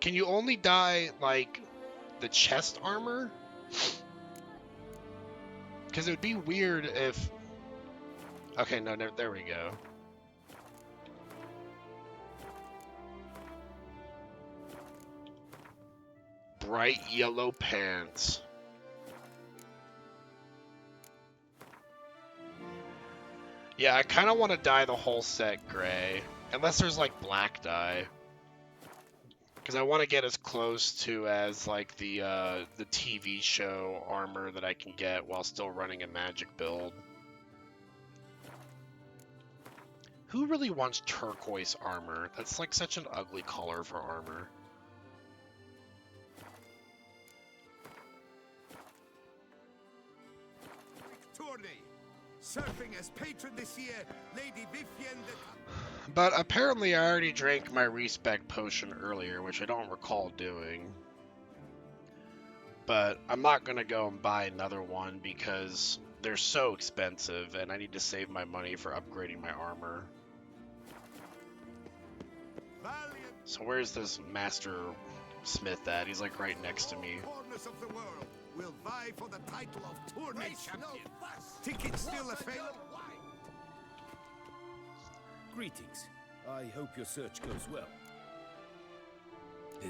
Can you only dye, like, the chest armor? Because it would be weird if... Okay, no, there we go. Bright yellow pants. Yeah, I kind of want to dye the whole set gray. Unless there's, like, black dye. Because I want to get as close to as, like, the TV show armor that I can get while still running a magic build. Who really wants turquoise armor? That's, like, such an ugly color for armor. Tourney. Surfing as patron this year, Lady Vivienne the... But apparently I already drank my respec potion earlier, which I don't recall doing. But I'm not going to go and buy another one because they're so expensive and I need to save my money for upgrading my armor. Valiant So where's this master smith at? He's like right next to me. corners of the world will vie for the title of tourney champion. Tickets still available. Greetings. I hope your search goes well.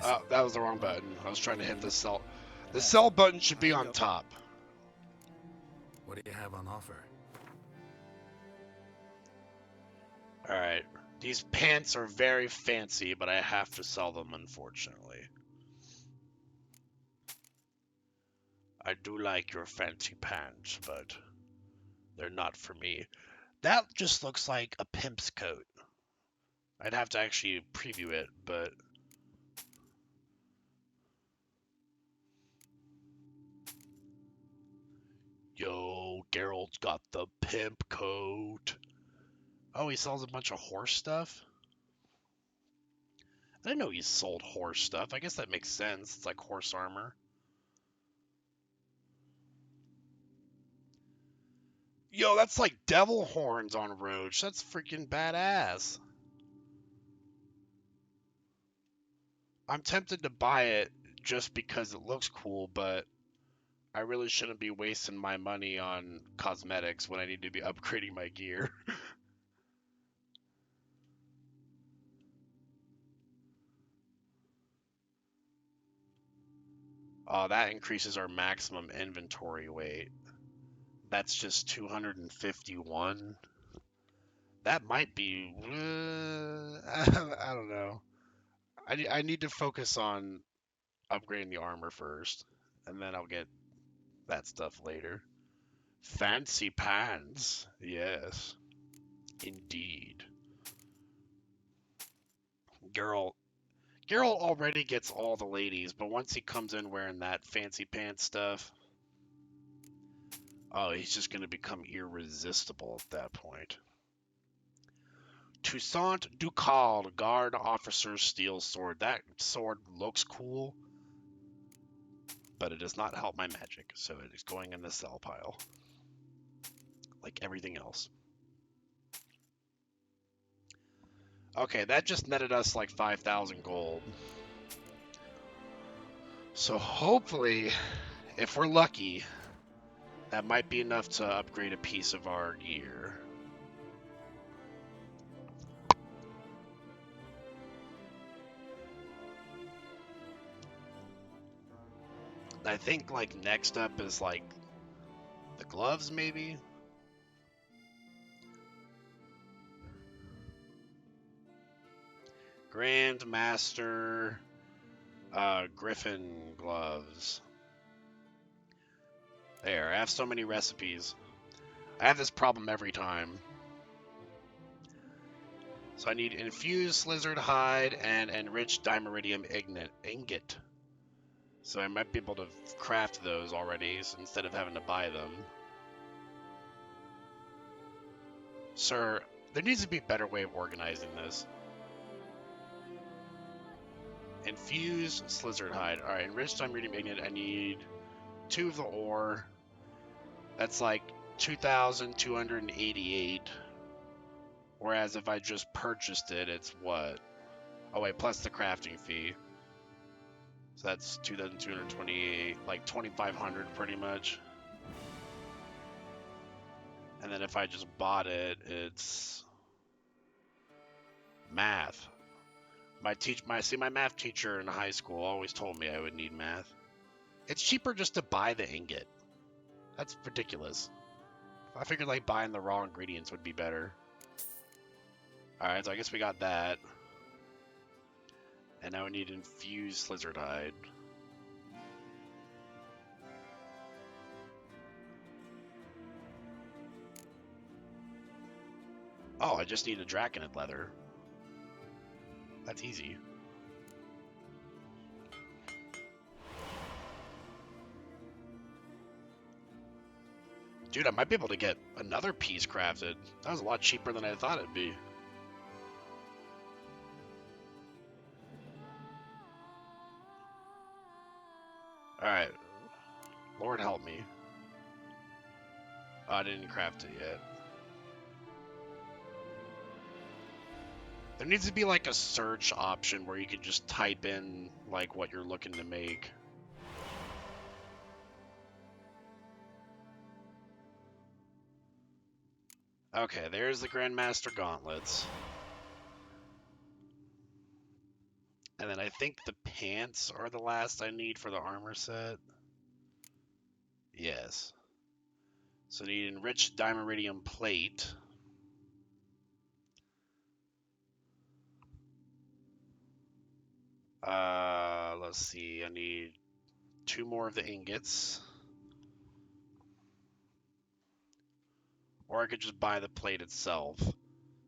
Oh, that was the wrong button. I was trying to hit the sell. The sell button should be on top. What do you have on offer? Alright. These pants are very fancy, but I have to sell them, unfortunately. I do like your fancy pants, but they're not for me. That just looks like a pimp's coat. I'd have to actually preview it, but... Yo, Geralt's got the pimp coat. Oh, he sells a bunch of horse stuff? I didn't know he sold horse stuff. I guess that makes sense. It's like horse armor. Yo, that's like devil horns on Roach. That's freaking badass. I'm tempted to buy it just because it looks cool, but I really shouldn't be wasting my money on cosmetics when I need to be upgrading my gear. Oh, that increases our maximum inventory weight. That's just 251. That might be... I don't know. I need to focus on upgrading the armor first, and then I'll get that stuff later. Fancy pants. Yes. Indeed. Geralt already gets all the ladies, but once he comes in wearing that fancy pants stuff, oh, he's just going to become irresistible at that point. Toussaint Ducal, Guard Officer's Steel Sword. That sword looks cool, but it does not help my magic, so it is going in the sell pile. Like everything else. Okay, that just netted us like 5,000 gold. So hopefully, if we're lucky, that might be enough to upgrade a piece of our gear. I think like next up is like the gloves maybe. Grandmaster Griffin gloves. There, I have so many recipes. I have this problem every time. So I need infused lizard hide and enriched dimeridium ingot. So I might be able to craft those already instead of having to buy them. Sir, there needs to be a better way of organizing this. Infused lizard hide. Alright, enriched dimeridium ingot. I need 2 of the ore. That's like 2,288. Whereas if I just purchased it, it's what? Oh wait, plus the crafting fee. So that's 2,228, like 2,500 pretty much. And then if I just bought it, it's math. My math teacher in high school always told me I would need math. It's cheaper just to buy the ingot. That's ridiculous. I figured like buying the raw ingredients would be better. Alright, so I guess we got that. And now we need infused lizard hide. Oh, I just need a draconid leather. That's easy. Dude, I might be able to get another piece crafted. That was a lot cheaper than I thought it'd be. Alright. Lord help me. Oh, I didn't craft it yet. There needs to be like a search option where you could just type in like what you're looking to make. Okay, there's the Grandmaster gauntlets. And then I think the pants are the last I need for the armor set. Yes. So I need enriched dimeridium plate. Let's see. I need 2 more of the ingots. Or I could just buy the plate itself.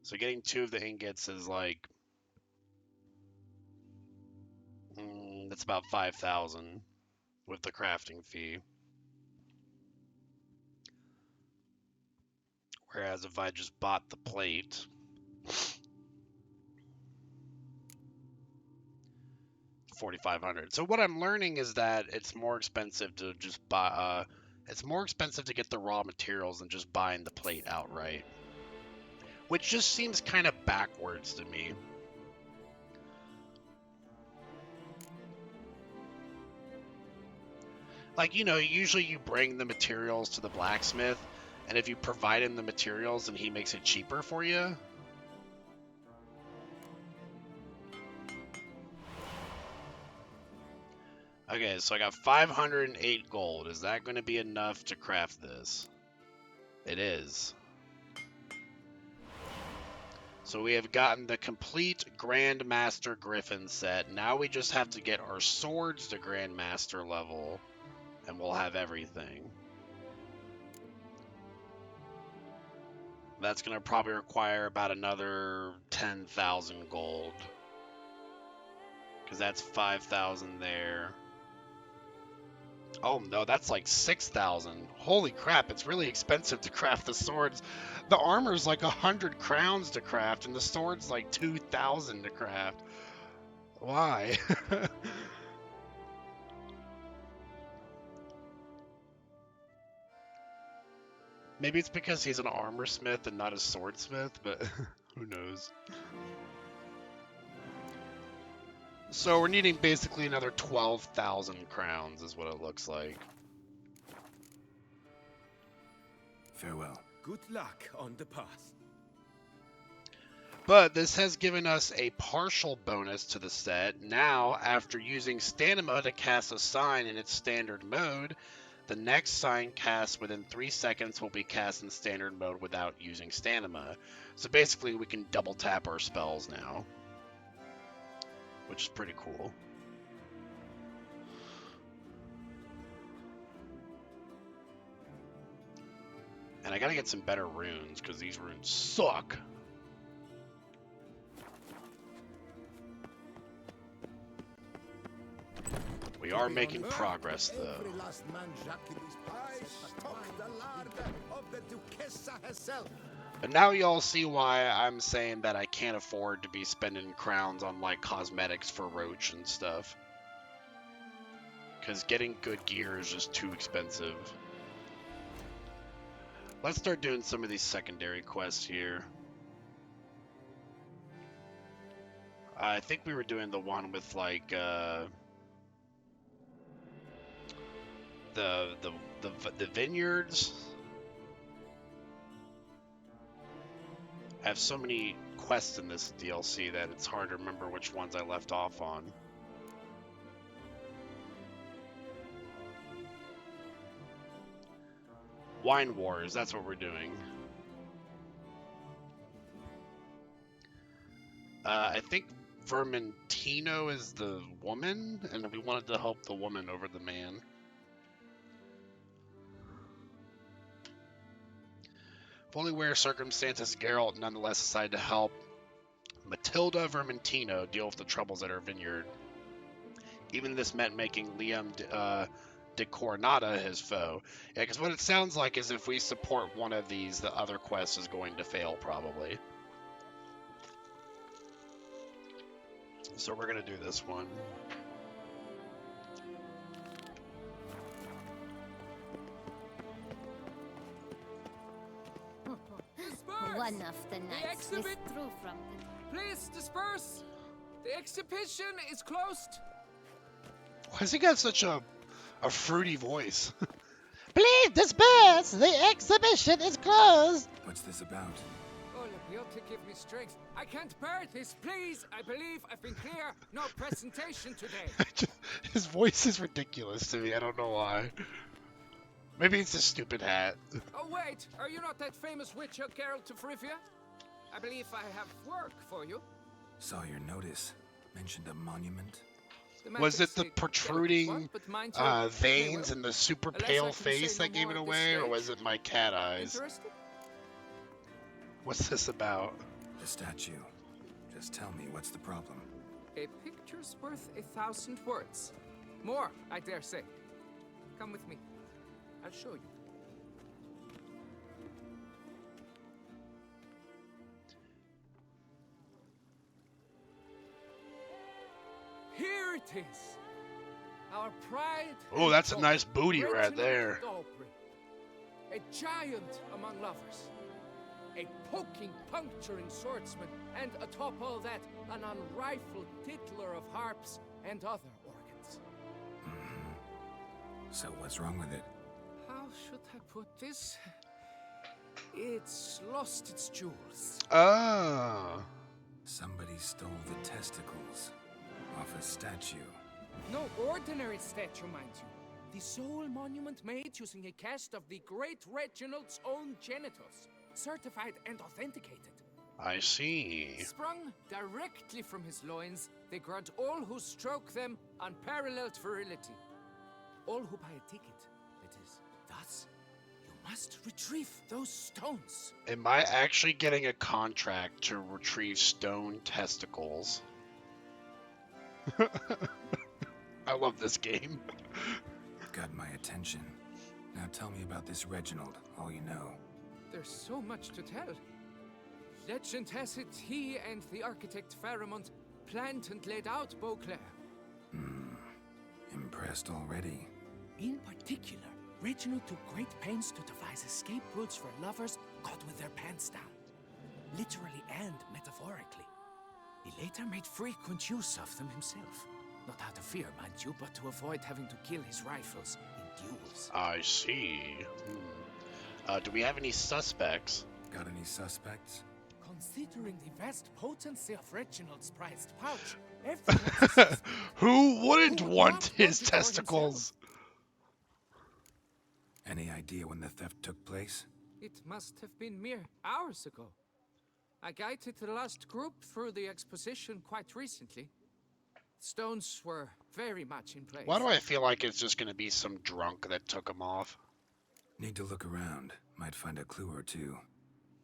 So getting 2 of the ingots is like... that's about 5,000 with the crafting fee. Whereas if I just bought the plate... 4,500. So what I'm learning is that it's more expensive to just buy... it's more expensive to get the raw materials than just buying the plate outright. Which just seems kind of backwards to me. Like, you know, usually you bring the materials to the blacksmith, and if you provide him the materials, then he makes it cheaper for you. Okay, so I got 508 gold. Is that going to be enough to craft this? It is. So we have gotten the complete Grandmaster Griffin set. Now we just have to get our swords to Grandmaster level, and we'll have everything. That's going to probably require about another 10,000 gold. Because that's 5,000 there. Oh no, that's like 6,000. Holy crap, it's really expensive to craft the swords. The armor's like 100 crowns to craft, and the sword's like 2,000 to craft. Why? Maybe it's because he's an armor smith and not a swordsmith, but who knows. So we're needing basically another 12,000 crowns is what it looks like. Farewell. Good luck on the path. But this has given us a partial bonus to the set. Now, after using Stamina to cast a sign in its standard mode, the next sign cast within 3 seconds will be cast in standard mode without using Stamina. So basically we can double tap our spells now. which is pretty cool. And I gotta get some better runes, because these runes suck. We are making progress, though. Every last man Jacques in these parts took the lard of the Duchessa herself. But now y'all see why I'm saying that I can't afford to be spending crowns on, like, cosmetics for Roach and stuff. Because getting good gear is just too expensive. Let's start doing some of these secondary quests here. I think we were doing the one with, like, the vineyards. I have so many quests in this DLC that it's hard to remember which ones I left off on. Wine Wars, that's what we're doing. I think Vermentino is the woman, and we wanted to help the woman over the man. Fully aware of circumstances, Geralt nonetheless decided to help Matilda Vermentino deal with the troubles at her vineyard. Even this meant making Liam de Coronata his foe. Yeah, because what it sounds like is if we support one of these, the other quest is going to fail, probably. So we're going to do this one. One of the nights exhibit- withdrew from the... Please disperse. The exhibition is closed. Why has he got such a fruity voice? Please disperse! The exhibition is closed! What's this about? Oh, Lepiota, give me strength. I can't bear this, please. I believe I've been clear. No presentation today. His voice is ridiculous to me. I don't know why. Maybe it's a stupid hat. Oh, wait. Are you not that famous witch, Geralt of Rivia? I believe I have work for you. Saw your notice. Mentioned a monument. The Was it the majesty- protruding What? But mind you, veins well, and the super unless I pale can say face no that gave more it at this away, or stage. was it my cat eyes? Interested? What's this about? The statue. Just tell me, what's the problem? A picture's worth 1,000 words. More, I dare say. Come with me. I'll show you. Here it is. Our pride. Oh, and that's a joy. nice booty right Reginald there. Aubrey. A giant among lovers. A poking, puncturing swordsman. And atop all that, an unrifled tittler of harps and other organs. So what's wrong with it? How should I put this? It's lost its jewels. Ah. Somebody stole the testicles off a statue. No ordinary statue, mind you. The sole monument made using a cast of the great Reginald's own genitals. Certified and authenticated. I see. Sprung directly from his loins, they grant all who stroke them unparalleled virility. All who buy a ticket, that is. Thus, you must retrieve those stones. Am I actually getting a contract to retrieve stone testicles? I love this game. Got my attention. Now tell me about this Reginald, all you know. There's so much to tell. Legend has it he and the architect Faramond planned and laid out Beauclair. Impressed already. In particular, Reginald took great pains to devise escape routes for lovers caught with their pants down. Literally and metaphorically. He later made frequent use of them himself. Not out of fear, mind you, but to avoid having to kill his rifles in duels. I see. Do we have any suspects? Got any suspects? Considering the vast potency of Reginald's prized pouch, everyone's a suspect. Who wouldn't Who would want not his want it for testicles? Any idea when the theft took place? It must have been mere hours ago. I guided the last group through the exposition quite recently. Stones were very much in place. Why do I feel like it's just gonna be some drunk that took them off? Need to look around. Might find a clue or two.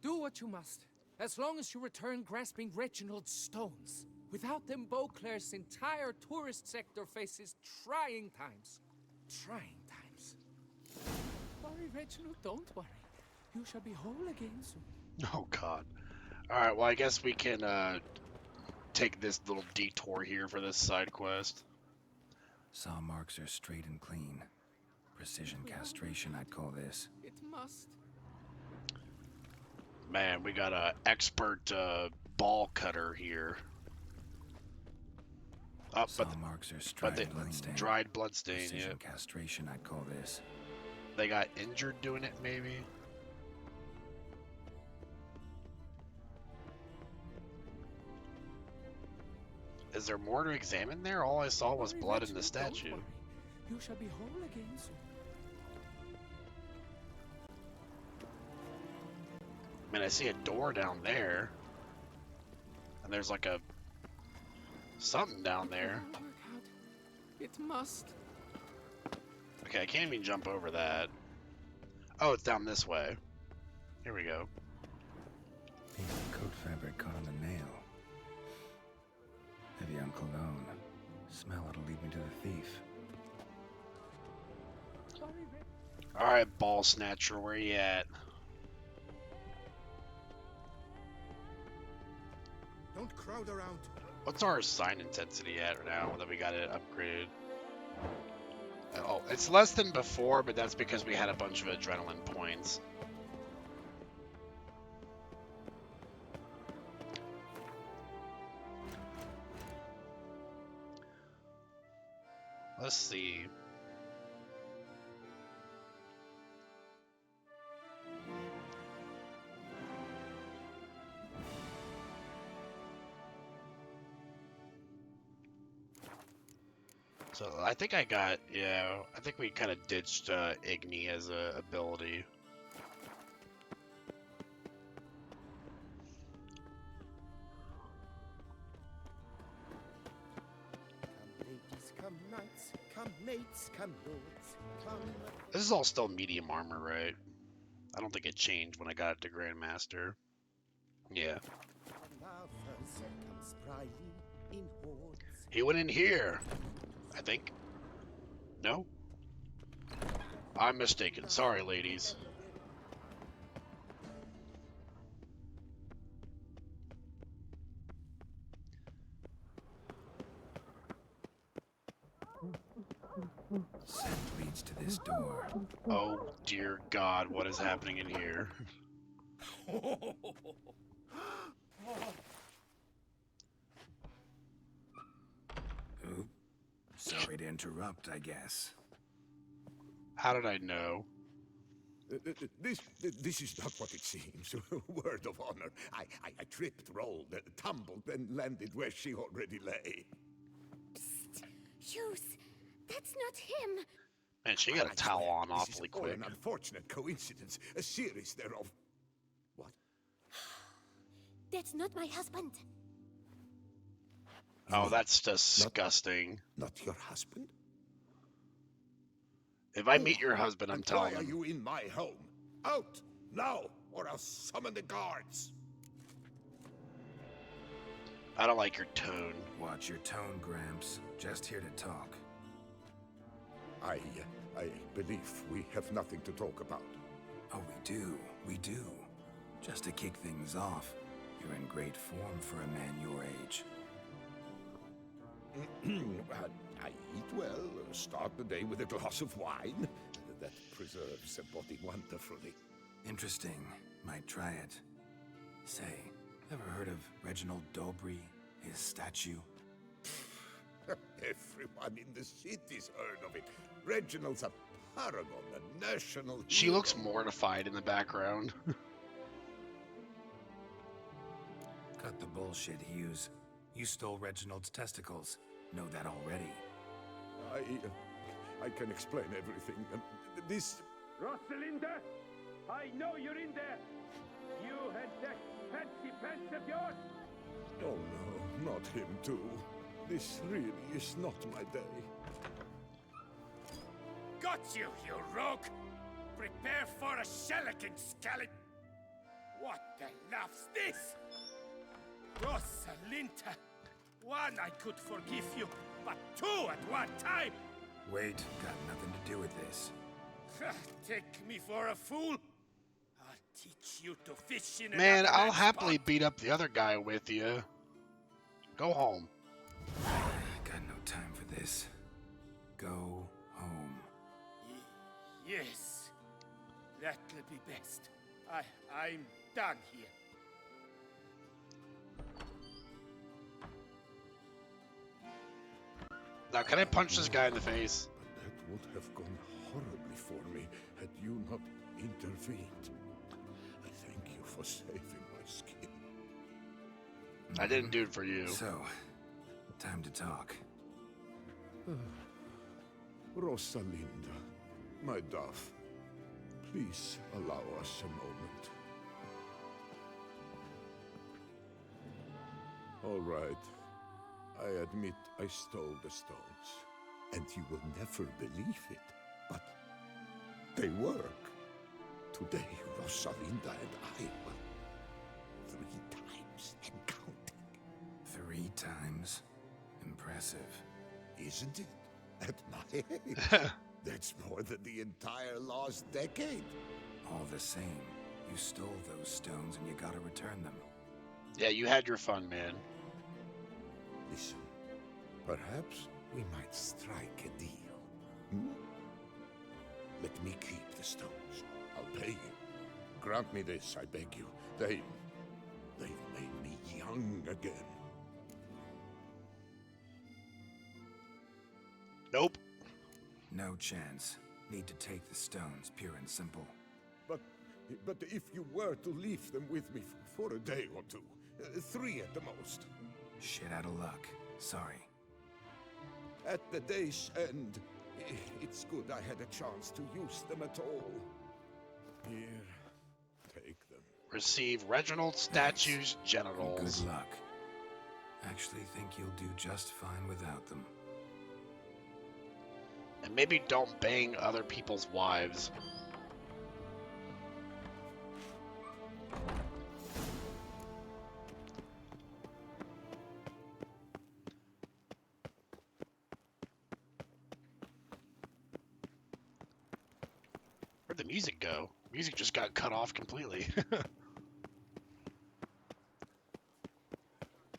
Do what you must, as long as you return grasping Reginald's stones. Without them, Beauclair's entire tourist sector faces trying times. Trying times. Worry, Reginald, don't worry. You shall be whole again soon. Oh God. All right. Well, I guess we can take this little detour here for this side quest. Saw marks are straight and clean. Precision castration, I'd call this. It must. Man, we got a expert ball cutter here. Saw marks are straight bloodstain. Dried bloodstain. Precision Yeah. castration, I'd call this. They got injured doing it, maybe. Is there more to examine there? All I saw was blood in the statue. You shall be whole again soon. I mean, I see a door down there. And there's like a... something down there. It must. Okay, I can't even jump over that. Oh, it's down this way. Here we go. Piece of coat fabric caught on the nail. Heavy on cologne. Smell it'll lead me to the thief. Alright, ball snatcher, where you at? Don't crowd around. What's our sign intensity at now that we got it upgraded? Oh, it's less than before, but that's because we had a bunch of adrenaline points. Let's see. So I think I got, yeah, I think we kind of ditched Igni as a ability. Come knights, come mates, come lords, come... This is all still medium armor, right? I don't think it changed when I got it to Grandmaster. Yeah. He went in here, I think. No? I'm mistaken. Sorry, ladies. Scent leads to this door. Oh, dear God, what is happening in here? Oop. Sorry to interrupt, I guess. How did I know? This is not what it seems. Word of honor. I tripped, rolled, tumbled, and landed where she already lay. Psst. Hughes, that's not him. Man, she got a towel on awfully This is all quick. an unfortunate coincidence. A series thereof. What? That's not my husband. Oh, that's disgusting. Not your husband? If I meet your husband, I'm telling Why are him. you in my home? Out! Now! Or I'll summon the guards! I don't like your tone. Watch your tone, Gramps. Just here to talk. I believe we have nothing to talk about. Oh, we do. Just to kick things off, you're in great form for a man your age. I eat well, start the day with a glass of wine. That preserves the body wonderfully. Interesting. Might try it. Say, ever heard of Reginald Dobry, his statue? Everyone in the city's heard of it. Reginald's a paragon, a national She hero. looks mortified in the background. Cut the bullshit, Hughes. You stole Reginald's testicles. Know that already. I can explain everything. This... Rosalinda, I know you're in there. You and that fancy pants of yours. Oh no, not him too. This really is not my day. Got you, you rogue! Prepare for a shellacking, scallop! What the laugh's this? Rosalinda! One I could forgive you, but two at one time! Wait, got nothing to do with this. Take me for a fool? I'll teach you to fish in Man, an I'll avalanche happily pot. beat up the other guy with you. Go home. Got no time for this. Go home. Yes, that'll be best. I'm done here. Now, can I punch this guy in the face? But that would have gone horribly for me had you not intervened. I thank you for saving my skin. I didn't do it for you. So, time to talk. Rosalinda, my dove, please allow us a moment. All right. I admit I stole the stones, and you will never believe it, but they work. Today, Rosalinda and I will 3 times and counting. 3 times? Impressive. Isn't it? At my age. That's more than the entire last decade. All the same, you stole those stones and you gotta return them. Yeah, you had your fun, man. Listen, perhaps we might strike a deal. Hmm? Let me keep the stones. I'll pay you. Grant me this, I beg you. They've made me young again. Nope. No chance. Need to take the stones, pure and simple. But if you were to leave them with me for a day or two, 3 at the most. Shit out of luck. Sorry. At the day's end, it's good I had a chance to use them at all. Here, take them. Receive Reginald Statue's genitals. Good luck. Actually think you'll do just fine without them. And maybe don't bang other people's wives. Where'd the music go? Music just got cut off completely.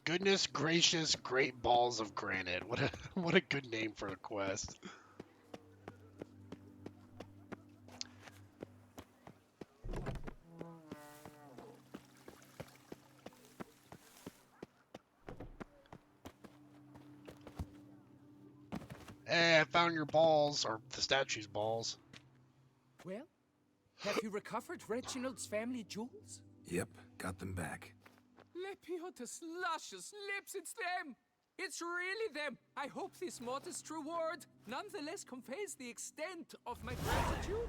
Goodness gracious, great balls of granite. What a good name for a quest. Hey, I found your balls, or the statue's balls. Well, have you recovered Reginald's family jewels? Yep, got them back. Lepiotus luscious lips, it's them! It's really them! I hope this modest reward nonetheless conveys the extent of my gratitude.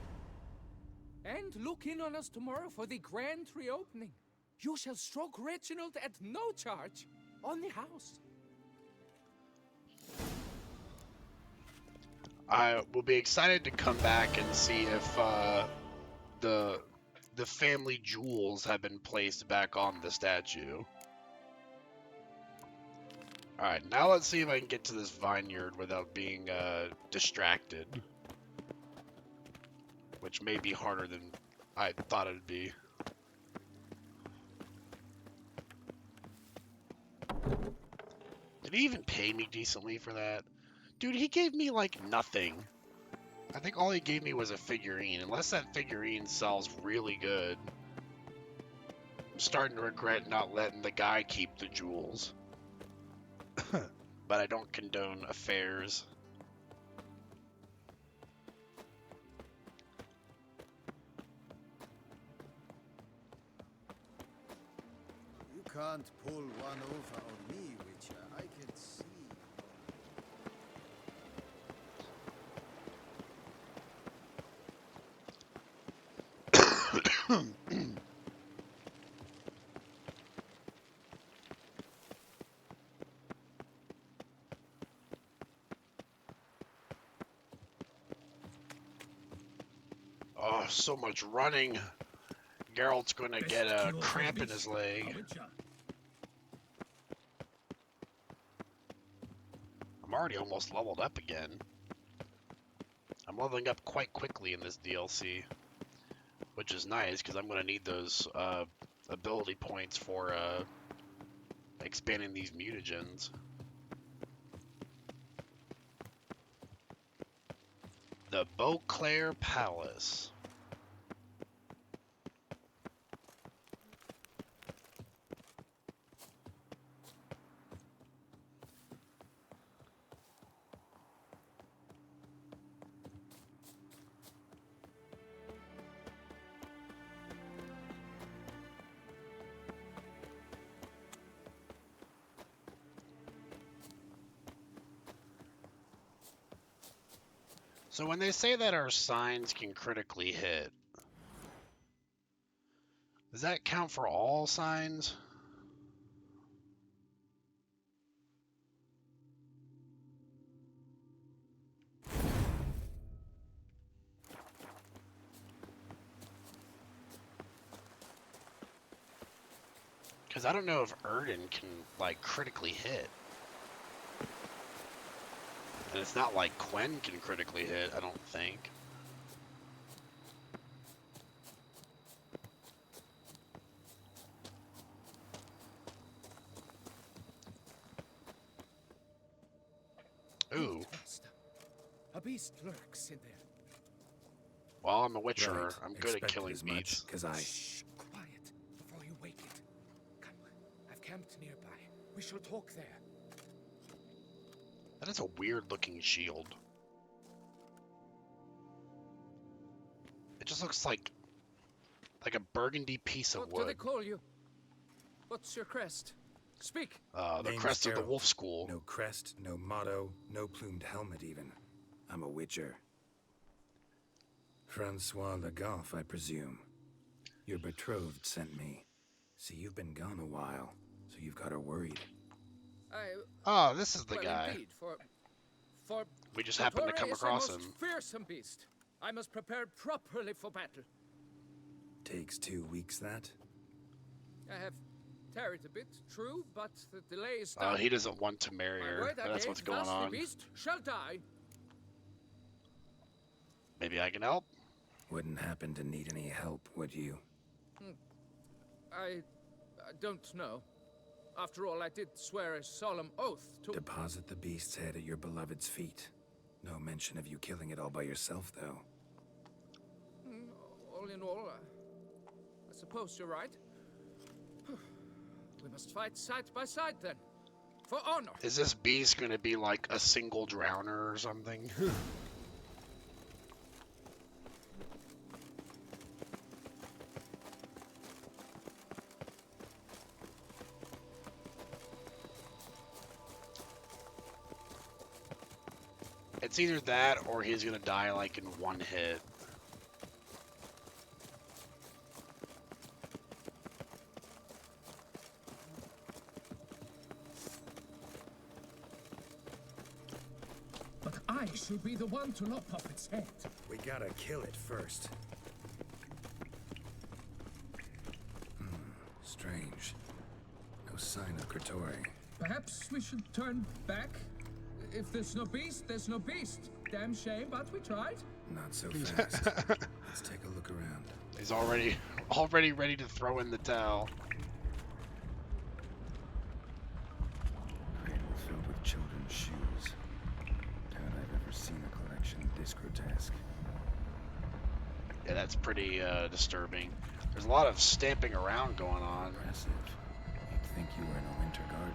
And look in on us tomorrow for the grand reopening. You shall stroke Reginald at no charge on the house. I will be excited to come back and see if the family jewels have been placed back on the statue. Alright, now let's see if I can get to this vineyard without being distracted. Which may be harder than I thought it'd be. Did he even pay me decently for that? Dude, he gave me, like, nothing. I think all he gave me was a figurine. Unless that figurine sells really good. I'm starting to regret not letting the guy keep the jewels. But I don't condone affairs. You can't pull one over on me, Witcher. I can see. Oh, so much running. Geralt's gonna get a cramp in his leg. I'm already almost leveled up again. I'm leveling up quite quickly in this DLC, which is nice because I'm gonna need those ability points for expanding these mutagens. The Beauclair Palace. So when they say that our signs can critically hit, does that count for all signs? Because I don't know if Erden can, like, critically hit. And it's not like Quen can critically hit, I don't think. Ooh. A beast lurks in there. Well, I'm a Witcher. Right. I'm good at Expected killing as much, beasts. 'cause I... Shh, quiet, before you wake it. Come, I've camped nearby. We shall talk there. That is a weird-looking shield. It just looks like a burgundy piece of What do they wood. call you? What's your crest? Speak. The Name's crest of the Geralt. Wolf School. No crest, no motto, no plumed helmet even. I'm a witcher. Francois Le Goff, I presume. Your betrothed sent me. See, you've been gone a while, so you've got her worried. Oh, this is the well, guy. Indeed, for We just happened to come Torre is a across most him. fearsome beast. I must prepare properly for battle. Takes 2 weeks, that? I have tarried a bit, true, but the delay is Oh, done. he doesn't want to marry My her. word I That's gave, what's going thus on. the beast shall die. Maybe I can help? Wouldn't happen to need any help, would you? I don't know. After all, I did swear a solemn oath to... Deposit the beast's head at your beloved's feet. No mention of you killing it all by yourself, though. All in all, I suppose you're right. We must fight side by side then. For honor. Is this beast going to be like a single drowner or something? It's either that or he's going to die like in one hit. But I should be the one to lop off its head. We gotta kill it first. Strange. No sign of Kratori. Perhaps we should turn back? If there's no beast, there's no beast. Damn shame, but we tried. Not so fast. Let's take a look around. He's already ready to throw in the towel. Cradle filled with children's shoes. Doubt I've ever seen a collection this grotesque. Yeah, that's pretty disturbing. There's a lot of stamping around going on. Impressive. You'd think you were in a winter garden.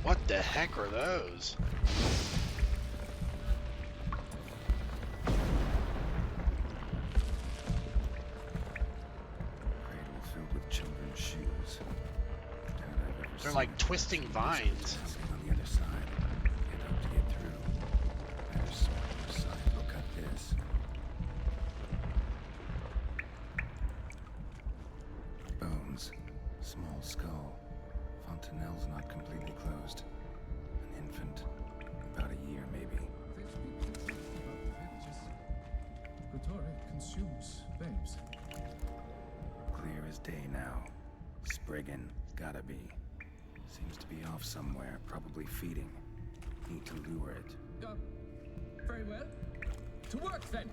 What the heck are those? Cradle filled with children's shoes. Doubt I've ever They're seen like a twisting vines. on the other side. Can't hope to get through. Better smaller side. We'll cut this. Bones. Small skull. Fontanelle's not completely closed. An infant. About consumes babes. Clear as day now. Spriggan, gotta be. Seems to be off somewhere, probably feeding. Need to lure it. Very well. To work then.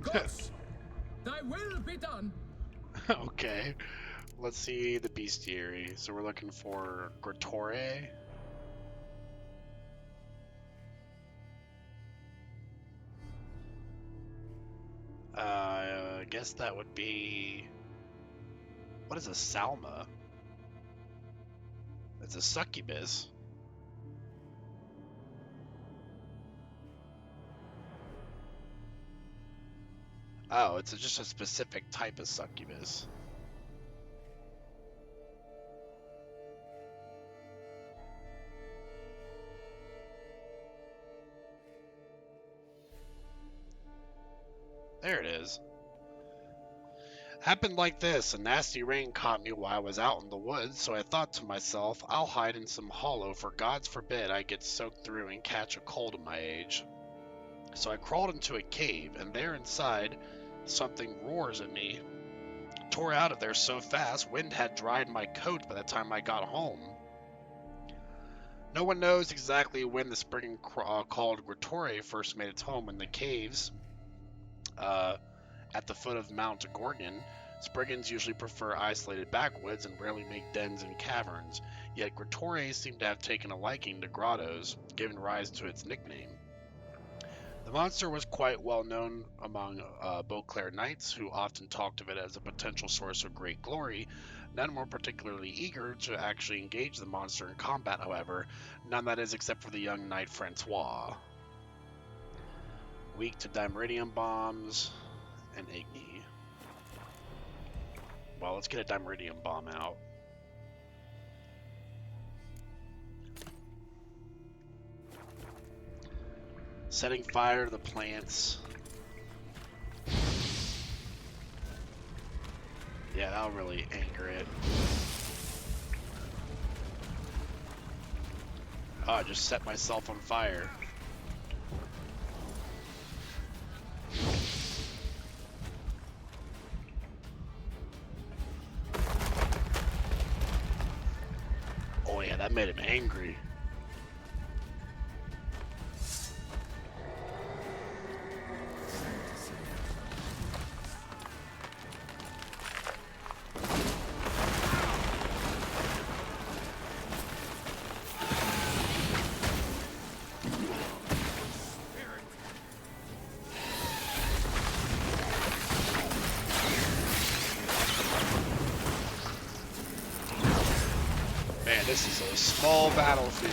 Gods, thy will be done. Okay. Let's see the bestiary. So we're looking for Grotore. I guess that would be... What is a Salma? It's a succubus. Oh, it's just a specific type of succubus. There it is. Happened like this. A nasty rain caught me while I was out in the woods, so I thought to myself, I'll hide in some hollow, for God's forbid I get soaked through and catch a cold at my age. So I crawled into a cave, and there inside, something roars at me. Tore out of there so fast, wind had dried my coat by the time I got home. No one knows exactly when the spriggan called Grotore first made its home in the caves. At the foot of Mount Gorgon, Spriggans usually prefer isolated backwoods and rarely make dens in caverns, yet Grotore seemed to have taken a liking to grottos, giving rise to its nickname. The monster was quite well known among Beauclair knights, who often talked of it as a potential source of great glory. None were particularly eager to actually engage the monster in combat, however, none that is except for the young knight Francois. Weak to dimeridium bombs and Igni. Well, let's get a dimeridium bomb out. Setting fire to the plants. Yeah, that'll really anger it. Oh, I just set myself on fire. Oh yeah, that made him angry. Man, this is a small battlefield.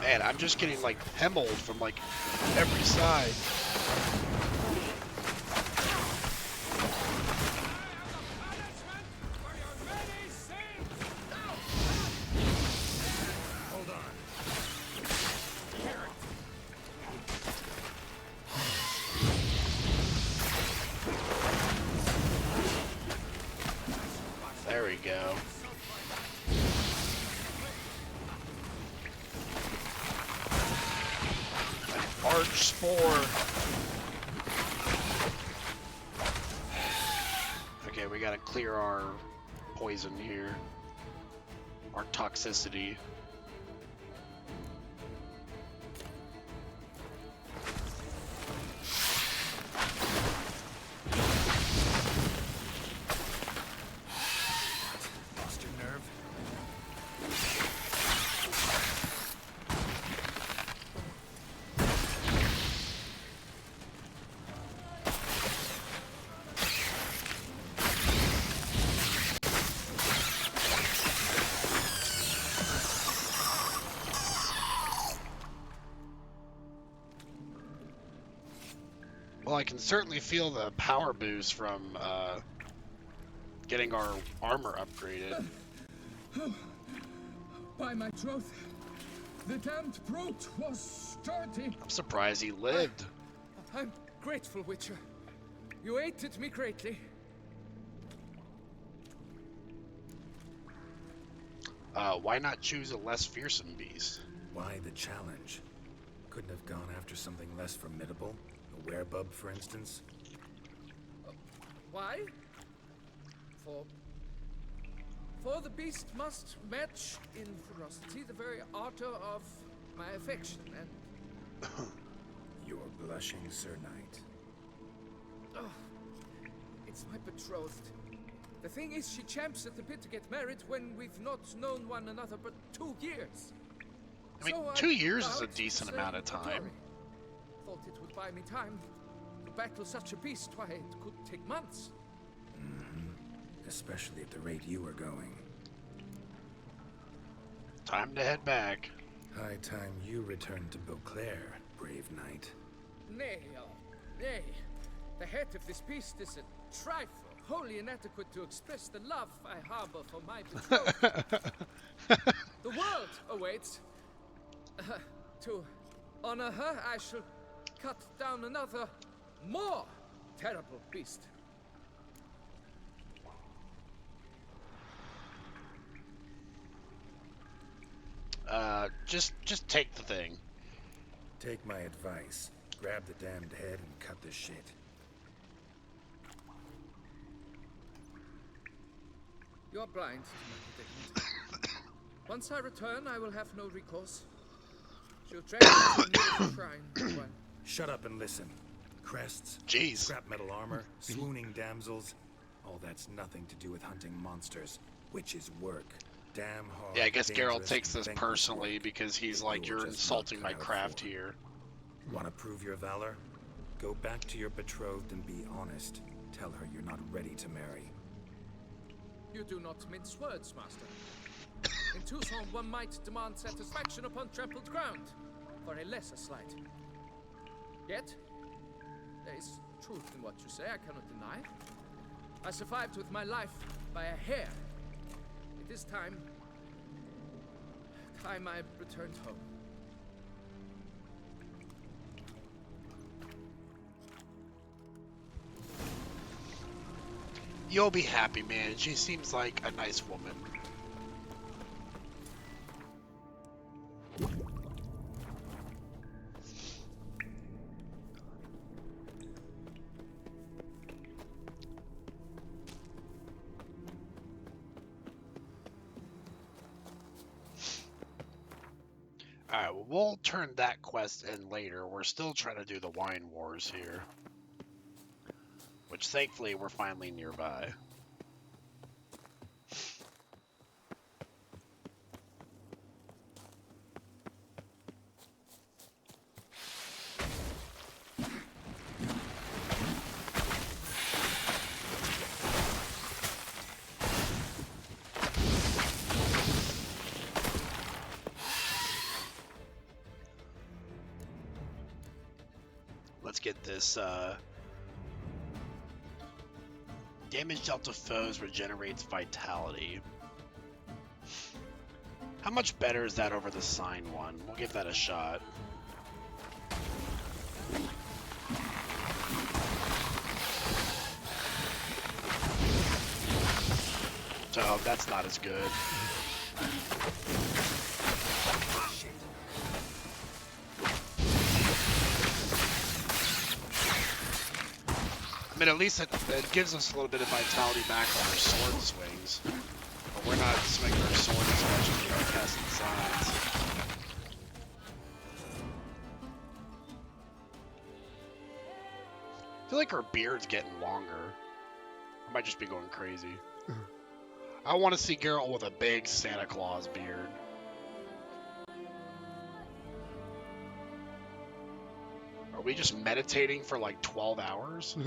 Man, I'm just getting like pummeled from like every side. Hold on. There we go. Arch Spore. Okay, we gotta clear our poison here. Our toxicity. Lost your nerve? Well, I can certainly feel the power boost from getting our armor upgraded. By my troth, the damned brute was sturdy. I'm surprised he lived. I'm grateful, Witcher. You aided me greatly. Why not choose a less fearsome beast? Why the challenge? Couldn't have gone after something less formidable? A werebub, for instance? Why? For the beast must match in ferocity the very ardor of my affection, and... You're blushing, Sir Knight. Oh, it's my betrothed. The thing is, she champs at the bit to get married when we've not known one another but 2 years. I mean, So 2 years is vowed a to decent say amount of time. Tory. Thought it would buy me time to battle such a beast. Why, it could take months. Especially at the rate you were going. Time to head back. High time you returned to Beauclair, brave knight. Nay, nay. The head of this beast is a trifle, wholly inadequate to express the love I harbor for my betrothed. The world awaits. To honor her, I shall cut down another, more terrible beast. Just take the thing. Take my advice. Grab the damned head and cut the shit. You're blind to my predicament. Once I return, I will have no recourse. She'll drag me to a nearest shrine. Well, Shut up and listen. Crests, Jeez. scrap metal armor, swooning damsels. All that's nothing to do with hunting monsters, which is work. Damn hard. Yeah, I guess Geralt dangerous, takes this thankless personally work because he's that like, you're you're just insulting not my cut out craft for. here. Want to prove your valor? Go back to your betrothed and be honest. Tell her you're not ready to marry. you do not mince words, master. In Tucson, one might demand satisfaction upon trampled ground for a lesser slight. Yet, there is truth in what you say, I cannot deny. I survived with my life by a hair. It is time I returned home. You'll be happy, man. She seems like a nice woman. Alright, well, we'll turn that quest in later. We're still trying to do the wine wars here. Which, thankfully, we're finally nearby. Let's get this, damage dealt to foes regenerates vitality. How much better is that over the sign one? We'll give that a shot. So that's not as good. I mean, at least it gives us a little bit of vitality back on our sword swings. But we're not swinging our sword as much as we are casting signs. I feel like our beard's getting longer. I might just be going crazy. I want to see Geralt with a big Santa Claus beard. Are we just meditating for like 12 hours?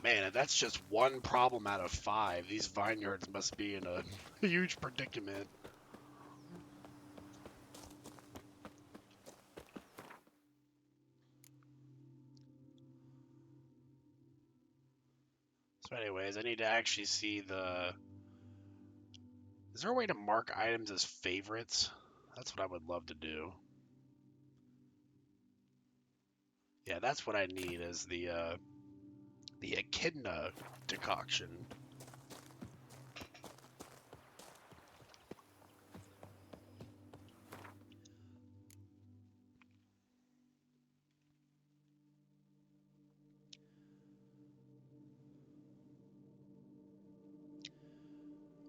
Man, if that's just one problem out of 5, these vineyards must be in a huge predicament. So anyways, I need to actually see the... Is there a way to mark items as favorites? That's what I would love to do. Yeah, that's what I need, is the echidna decoction.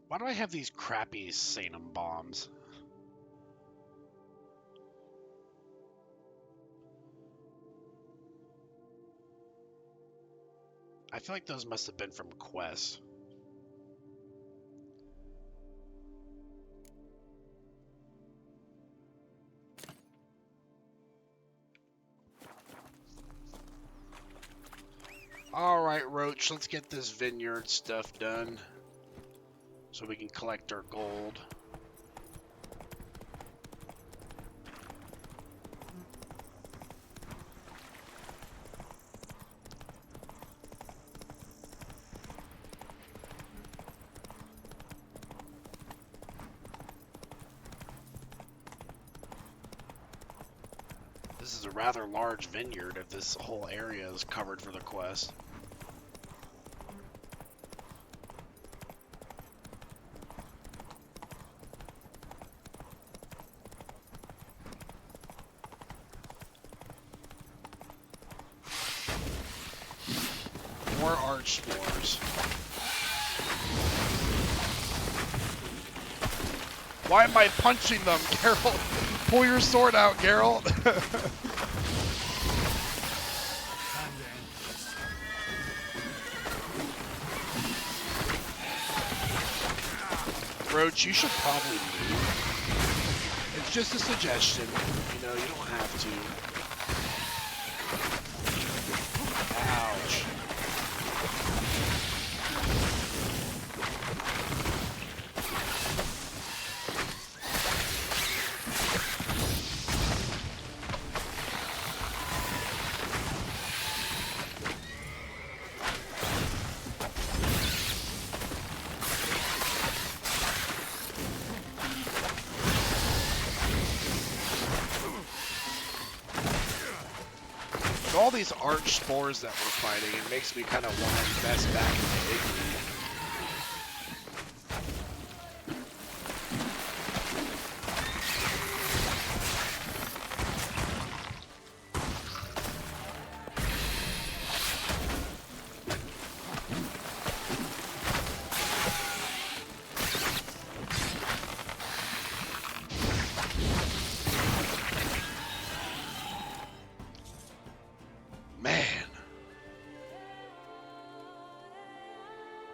Why do I have these crappy Sanum bombs? I feel like those must have been from quests. Alright, Roach, let's get this vineyard stuff done so we can collect our gold. This is a rather large vineyard if this whole area is covered for the quest. More arch spores. Why am I punching them, Geralt? Pull your sword out, Geralt. Roach, you should probably move. It's just a suggestion. You know, you don't have to. Ouch. All these arch spores that we're fighting, it makes me kind of want to invest back in the igloo.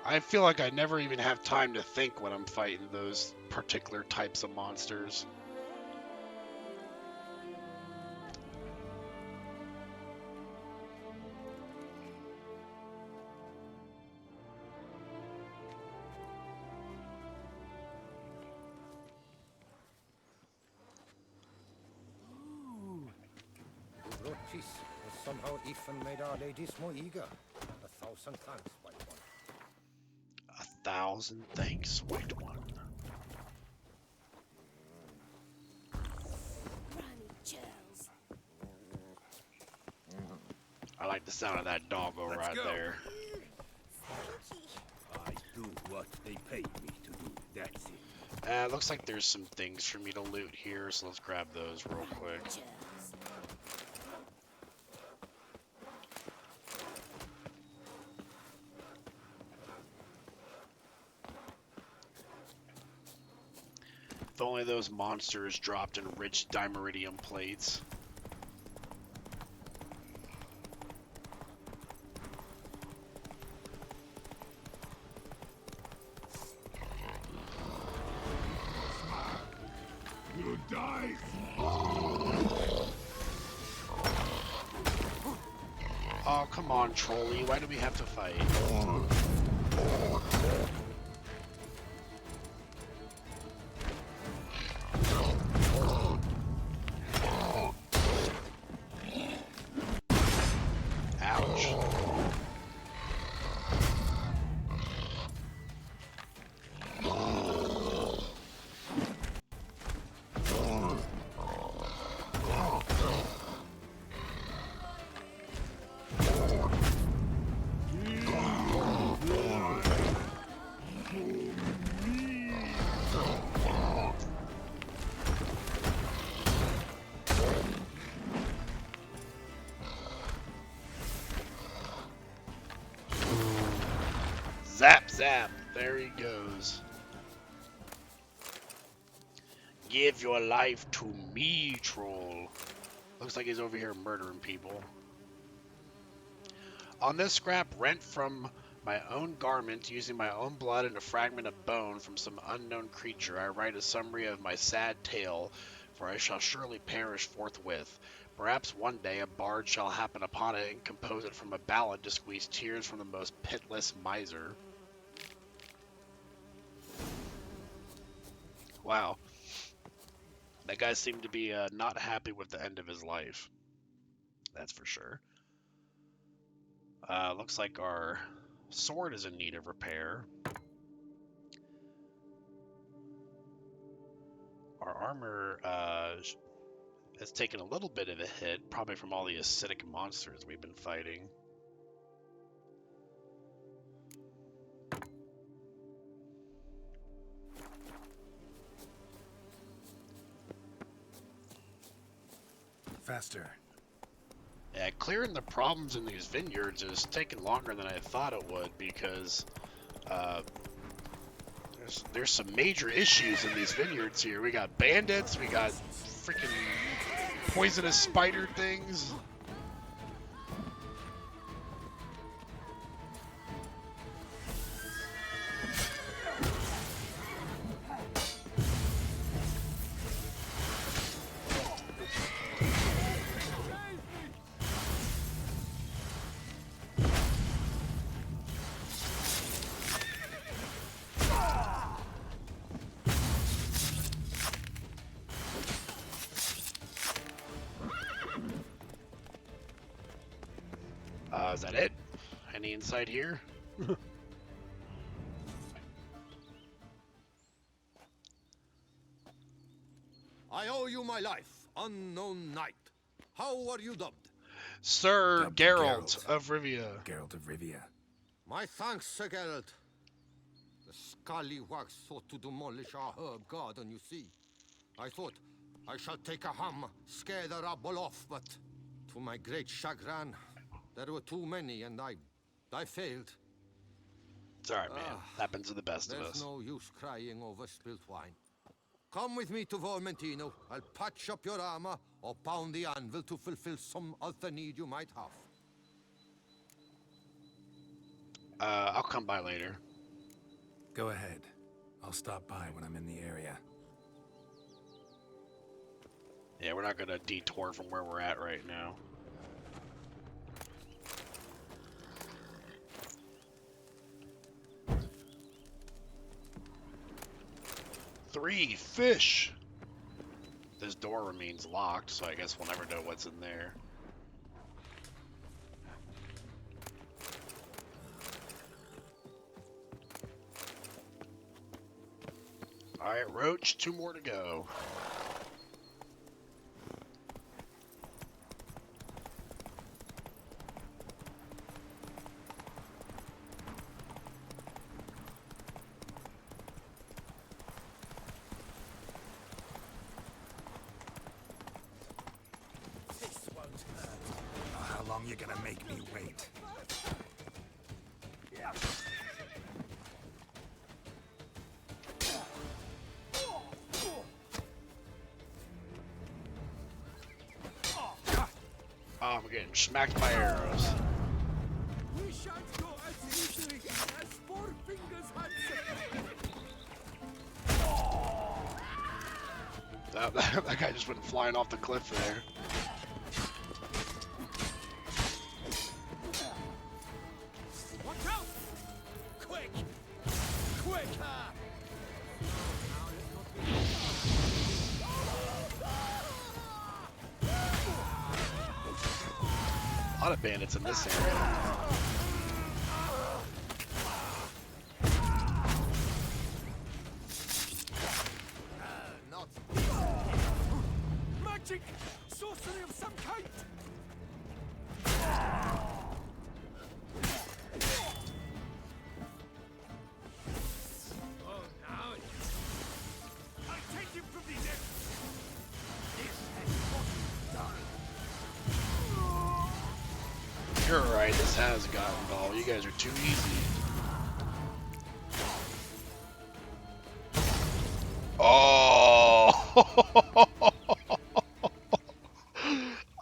I feel like I never even have time to think when I'm fighting those particular types of monsters. Rochis has somehow even made our ladies more eager. 1,000 thanks, White One. 1,000 thanks, White One. I like the sound of that doggo right there. I do what they pay me to do, that's it. Looks like there's some things for me to loot here, so let's grab those real quick. If only those monsters dropped in rich dimeridium plates. You die! Oh, come on, Trolley. Why do we have to fight? Ouch. Zap, zap. There he goes. Give your life to me, troll. Looks like he's over here murdering people. On this scrap rent from my own garment, using my own blood and a fragment of bone from some unknown creature, I write a summary of my sad tale, for I shall surely perish forthwith. Perhaps one day a bard shall happen upon it and compose it from a ballad to squeeze tears from the most pitiless miser. Wow. That guy seemed to be not happy with the end of his life. That's for sure. Looks like our sword is in need of repair. Our armor has taken a little bit of a hit, probably from all the acidic monsters we've been fighting. Faster. Yeah, clearing the problems in these vineyards is taking longer than I thought it would because there's some major issues in these vineyards here. We got bandits, we got freaking poisonous spider things. Is that it? Any insight here? I owe you my life, unknown knight. How are you dubbed? Sir Dubbed Geralt of Rivia. Geralt of Rivia. My thanks, Sir Geralt. The scallywags sought to demolish our herb garden, you see. I thought, I shall take a hammer, scare the rabble off, but to my great chagrin, there were too many, and I failed. It's alright, man. Happens to the best of us. There's no use crying over spilt wine. Come with me to Vermentino. I'll patch up your armor or pound the anvil to fulfill some other need you might have. I'll come by later. Go ahead. I'll stop by when I'm in the area. Yeah, we're not gonna detour from where we're at right now. Three fish! This door remains locked, so I guess we'll never know what's in there. Alright, Roach, 2 more to go. How long you gonna make me wait? Oh, I'm getting smacked by arrows. We shan't go as easily as Four Fingers Hansen. That guy just went flying off the cliff there. A lot of bandits in this area. Not Magic! Sorcery of some kind! Oh, now I'll take him from the neck. This has You're right, this has gotten dull. You guys are too easy. Oh!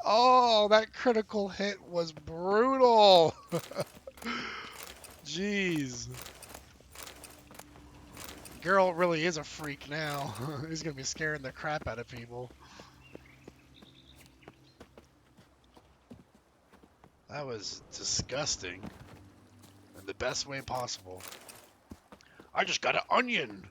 Oh, that critical hit was brutal. Jeez. Geralt really is a freak now. He's gonna be scaring the crap out of people. That was disgusting. In the best way possible. I just got an onion!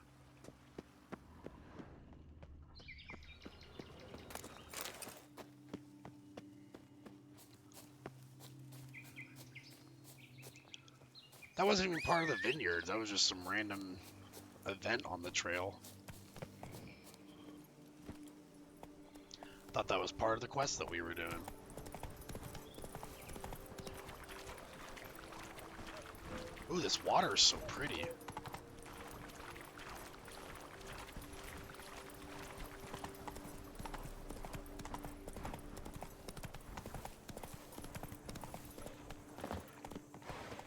That wasn't even part of the vineyards. That was just some random event on the trail. Thought that was part of the quest that we were doing. Ooh, this water is so pretty.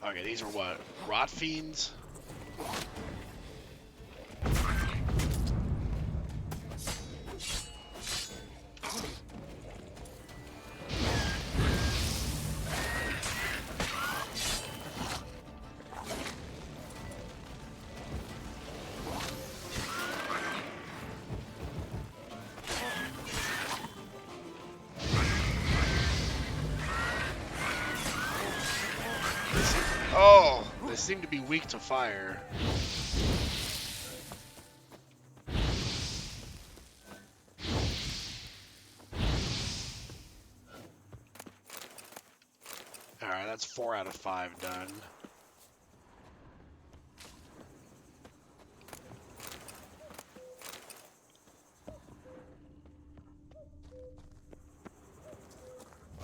Okay, these are what? Rot fiends? Oh, they seem to be weak to fire. Alright, that's 4 out of 5 done.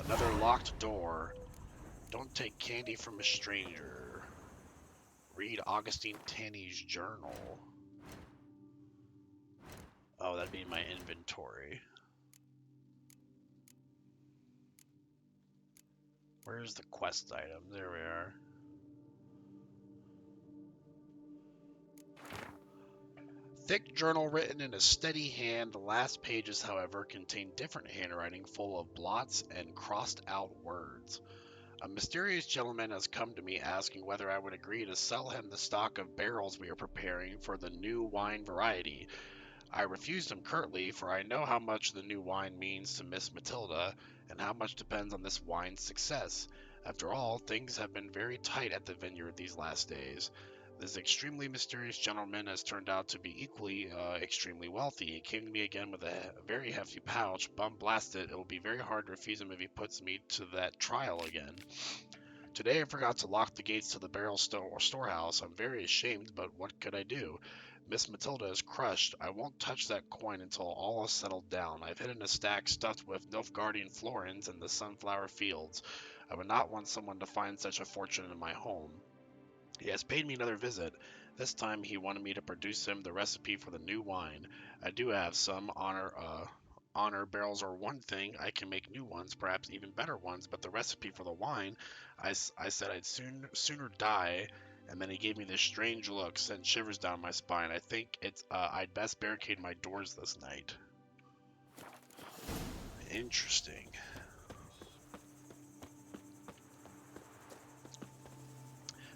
Another locked door. Don't take candy from a stranger. Read Augustine Tanny's journal. Oh, that'd be my inventory. Where's the quest item? There we are. Thick journal written in a steady hand. The last pages, however, contain different handwriting full of blots and crossed out words. A mysterious gentleman has come to me asking whether I would agree to sell him the stock of barrels we are preparing for the new wine variety. I refused him curtly, for I know how much the new wine means to Miss Matilda, and how much depends on this wine's success. After all, things have been very tight at the vineyard these last days. This extremely mysterious gentleman has turned out to be equally extremely wealthy. He came to me again with a very hefty pouch. Bum blast it, it will be very hard to refuse him if he puts me to that trial again. Today I forgot to lock the gates to the barrel storehouse. I'm very ashamed, but what could I do? Miss Matilda is crushed. I won't touch that coin until all is settled down. I've hidden a stack stuffed with Nilfgaardian florins in the sunflower fields. I would not want someone to find such a fortune in my home. He has paid me another visit. This time he wanted me to produce him the recipe for the new wine. I do have some honor barrels are one thing. I can make new ones, perhaps even better ones, but the recipe for the wine, I said I'd sooner die. And then he gave me this strange look, sent shivers down my spine. I think I'd best barricade my doors this night. Interesting.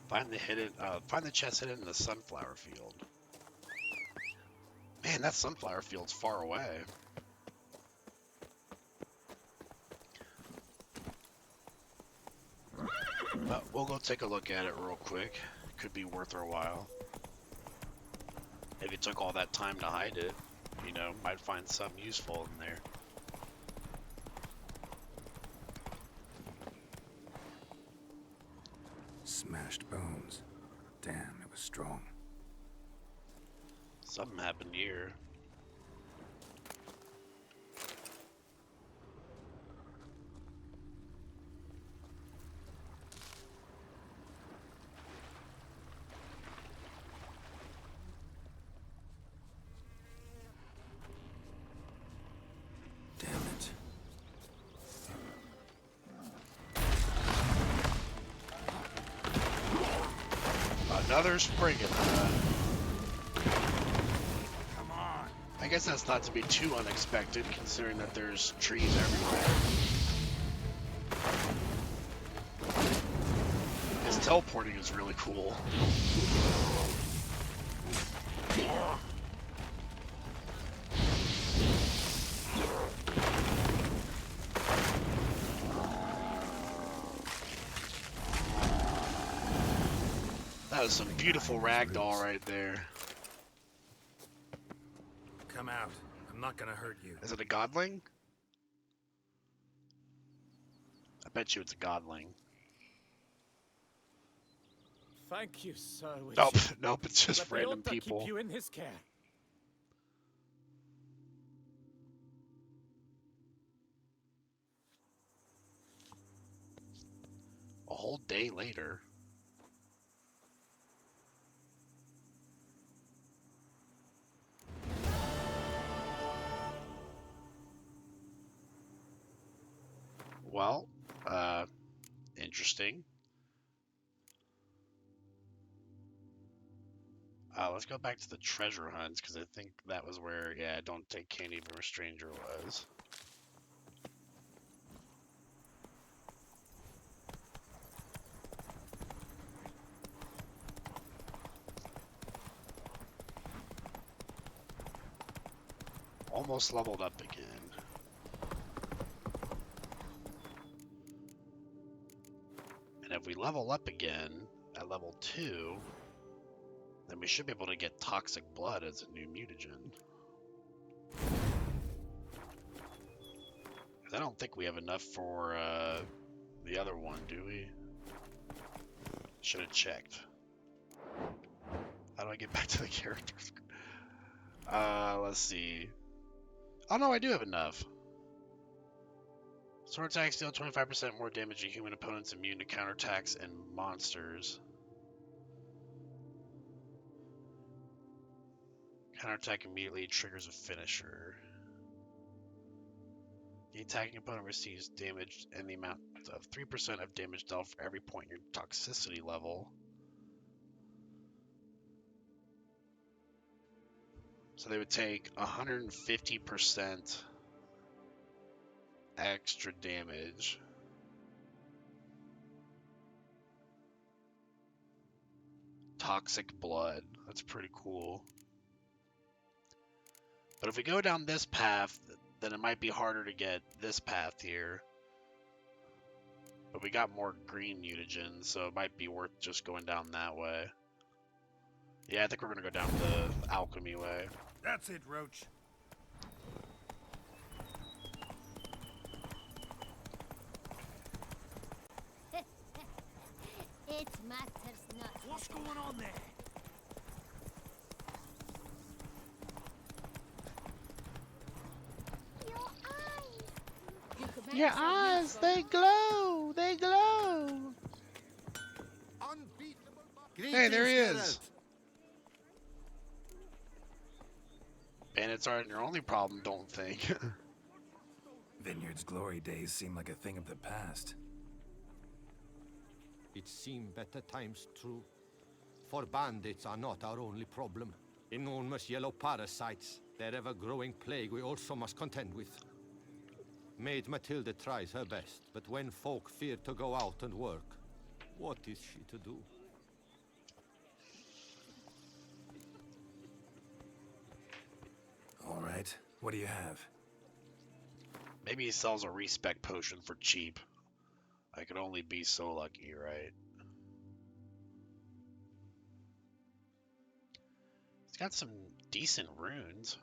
Find the chest hidden in the sunflower field. Man, that sunflower field's far away. But we'll go take a look at it real quick. Could be worth our while. If it took all that time to hide it, you know, might find something useful in there. smashed bones. Damn, it was strong. Something happened here. Damn it. Another Spriggan. Come on. I guess that's not to be too unexpected, considering that there's trees everywhere. His teleporting is really cool. That was some beautiful ragdoll right there. Come out. I'm not gonna hurt you. Is it a godling? I bet you it's a godling. Thank you, Sir Witcher. Nope, nope, it's just Let the random Altar people. keep you in his care. A whole day later. Well, interesting. Let's go back to the treasure hunts, because I think that was where, yeah, don't take candy from a stranger was. Almost leveled up again. And if we level up again at level 2, then we should be able to get toxic blood as a new mutagen. 'Cause I don't think we have enough for the other one, do we? Should have checked. How do I get back to the characters? Let's see. Oh no, I do have enough. Sword attacks deal 25% more damage to human opponents immune to counterattacks and monsters. Counterattack immediately triggers a finisher. The attacking opponent receives damage in the amount of 3% of damage dealt for every point in your toxicity level. So they would take 150% extra damage. Toxic blood. That's pretty cool. But if we go down this path, then it might be harder to get this path here. But we got more green mutagens, so it might be worth just going down that way. Yeah, I think we're gonna go down the alchemy way. That's it, Roach. It matters not. What's going on there? Your eyes. You could Your manage some eyes, useful- they glow! They glow! Hey, there he is! Bandits aren't your only problem, don't think. Vineyard's glory days seem like a thing of the past. It seem better times true. For bandits are not our only problem. Enormous yellow parasites, their ever-growing plague we also must contend with. Maid Matilda tries her best, but when folk fear to go out and work, what is she to do? All right, what do you have? Maybe he sells a respec potion for cheap. I could only be so lucky, right? It's got some decent runes.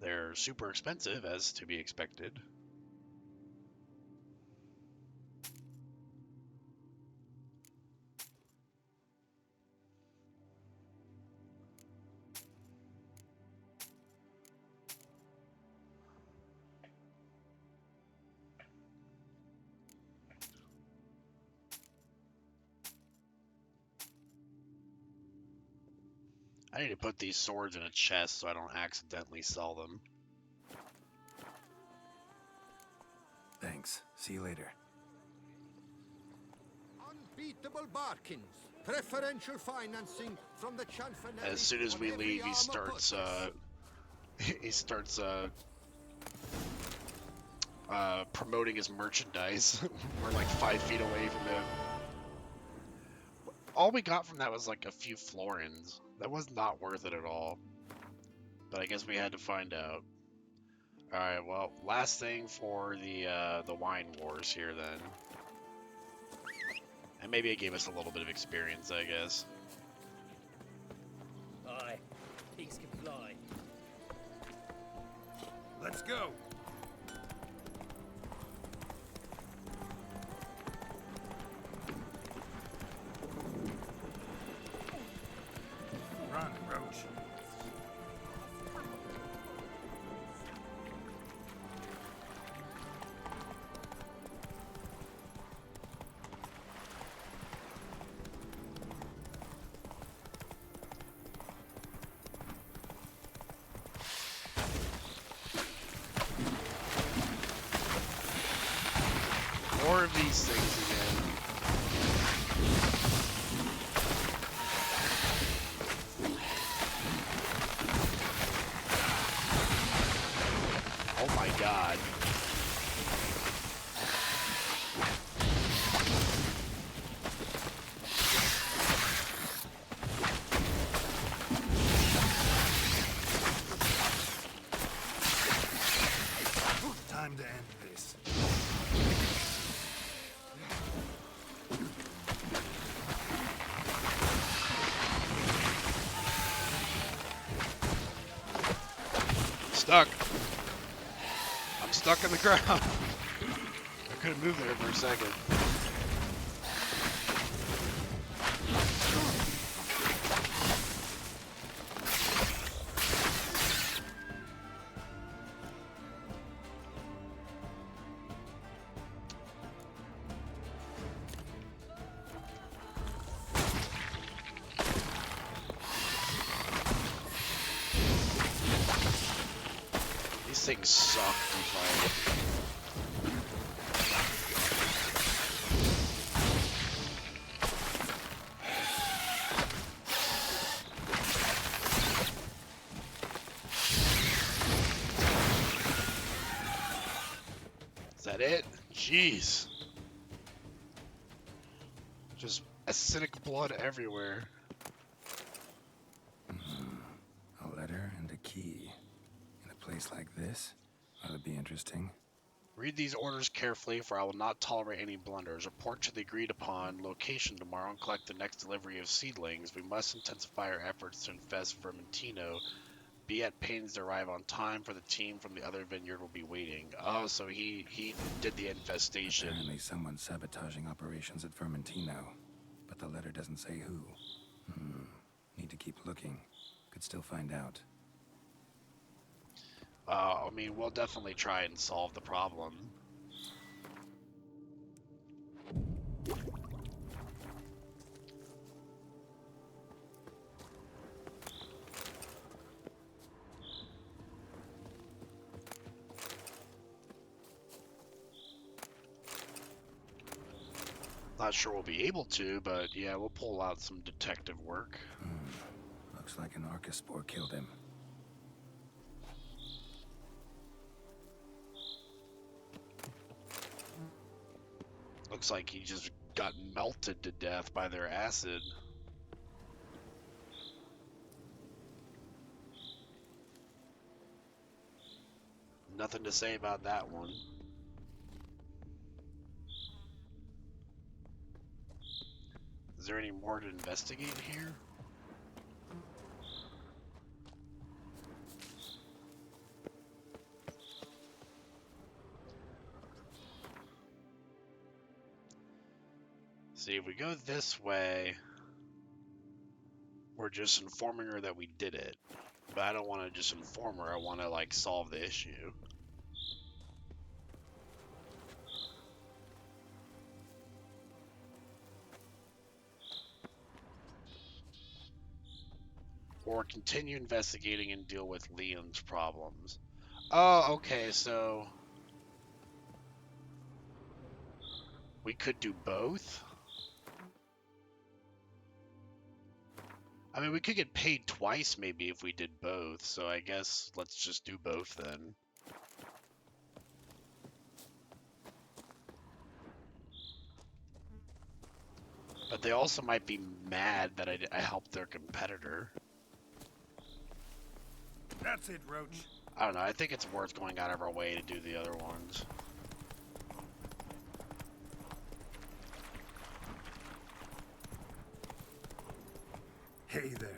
They're super expensive, as to be expected. I need to put these swords in a chest so I don't accidentally sell them. Thanks. See you later. Unbeatable bargains. Preferential financing from the Chanfanelli. As soon as we on every leave, he armor starts promoting his merchandise. We're like 5 feet away from him. All we got from that was like a few florins. That was not worth it at all. But I guess we had to find out. Alright, well, last thing for the wine wars here then. And maybe it gave us a little bit of experience, I guess. Aye, pigs can fly. Let's go. Run, Roach. More of these things again. Oh my god. Time to end this. Stuck. I'm stuck in the ground. I couldn't move there for a second. These things suck to fight. Is that it? Jeez. Just acidic blood everywhere. A letter and a key. In a place like this, that would be interesting. Read these orders carefully, for I will not tolerate any blunders. Report to the agreed upon location tomorrow and collect the next delivery of seedlings. We must intensify our efforts to infest Vermentino. Be at pains to arrive on time, for the team from the other vineyard will be waiting. Oh, so he did the infestation. Apparently someone's sabotaging operations at Vermentino. But the letter doesn't say who. Need to keep looking. Could still find out. I mean, we'll definitely try and solve the problem. Not sure we'll be able to, but yeah, we'll pull out some detective work. Looks like an Archospore killed him. Looks like he just got melted to death by their acid. Nothing to say about that one. Is there any more to investigate here? See, if we go this way, we're just informing her that we did it. But I don't want to just inform her, I want to, like, solve the issue. or continue investigating and deal with Liam's problems. Oh, okay, so we could do both? I mean, we could get paid twice maybe if we did both, so I guess let's just do both then. But they also might be mad that I helped their competitor. That's it, Roach. I don't know, I think it's worth going out of our way to do the other ones. Hey there.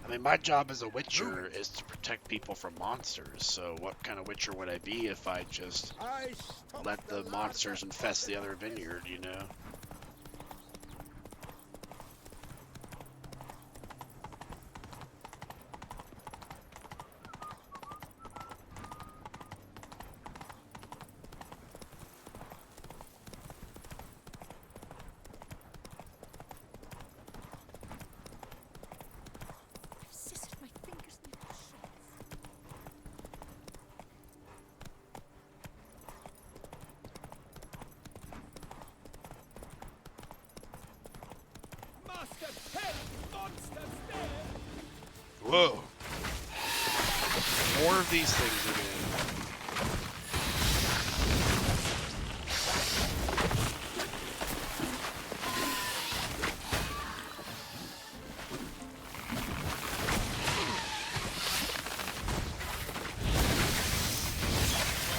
I mean, my job as a witcher is to protect people from monsters, so what kind of witcher would I be if I just let the monsters infest the other vineyard, you know? Whoa. More of these things again.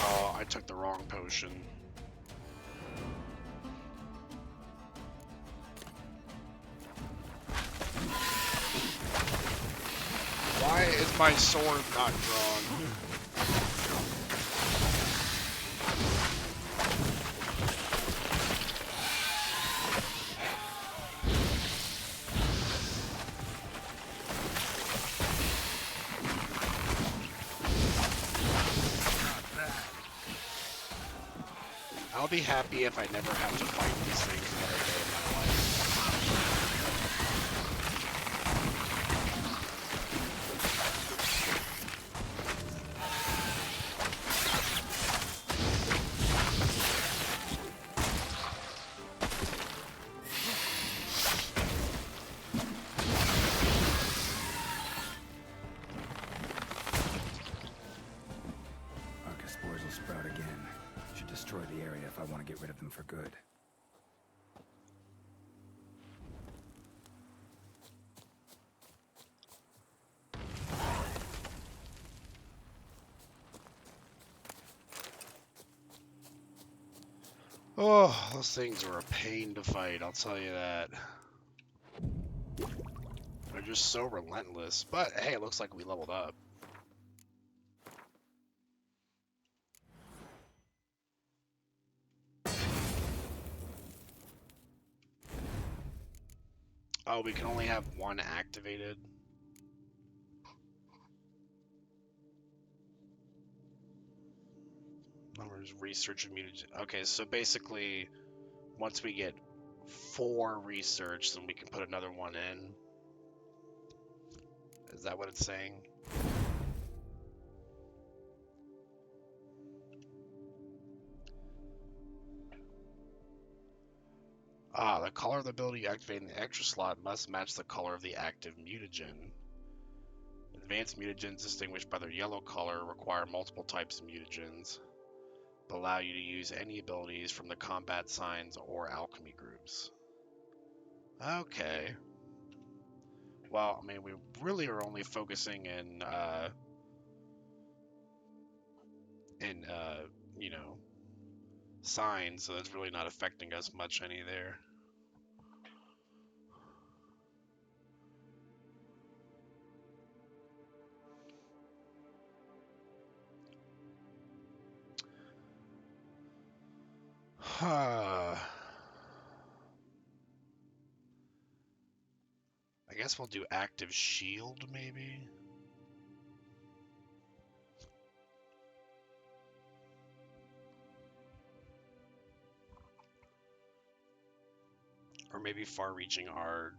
Oh, I took the wrong potion. Why is my sword not drawn? I'll be happy if I never have to fight these things another day in my life. Spores will sprout again. Should destroy the area if I want to get rid of them for good. Oh, those things are a pain to fight, I'll tell you that. They're just so relentless. But hey, it looks like we leveled up. Oh, we can only have one activated. Numbers, research, and mutagen. Okay, so basically, once we get 4 research, then we can put another one in. Is that what it's saying? Ah, the color of the ability activating the extra slot must match the color of the active mutagen. Advanced mutagens distinguished by their yellow color require multiple types of mutagens, but allow you to use any abilities from the combat signs or alchemy groups. Okay. Well, I mean, we really are only focusing in, you know, signs, so that's really not affecting us much any there. I I guess we'll do active shield, maybe? Or maybe far-reaching art.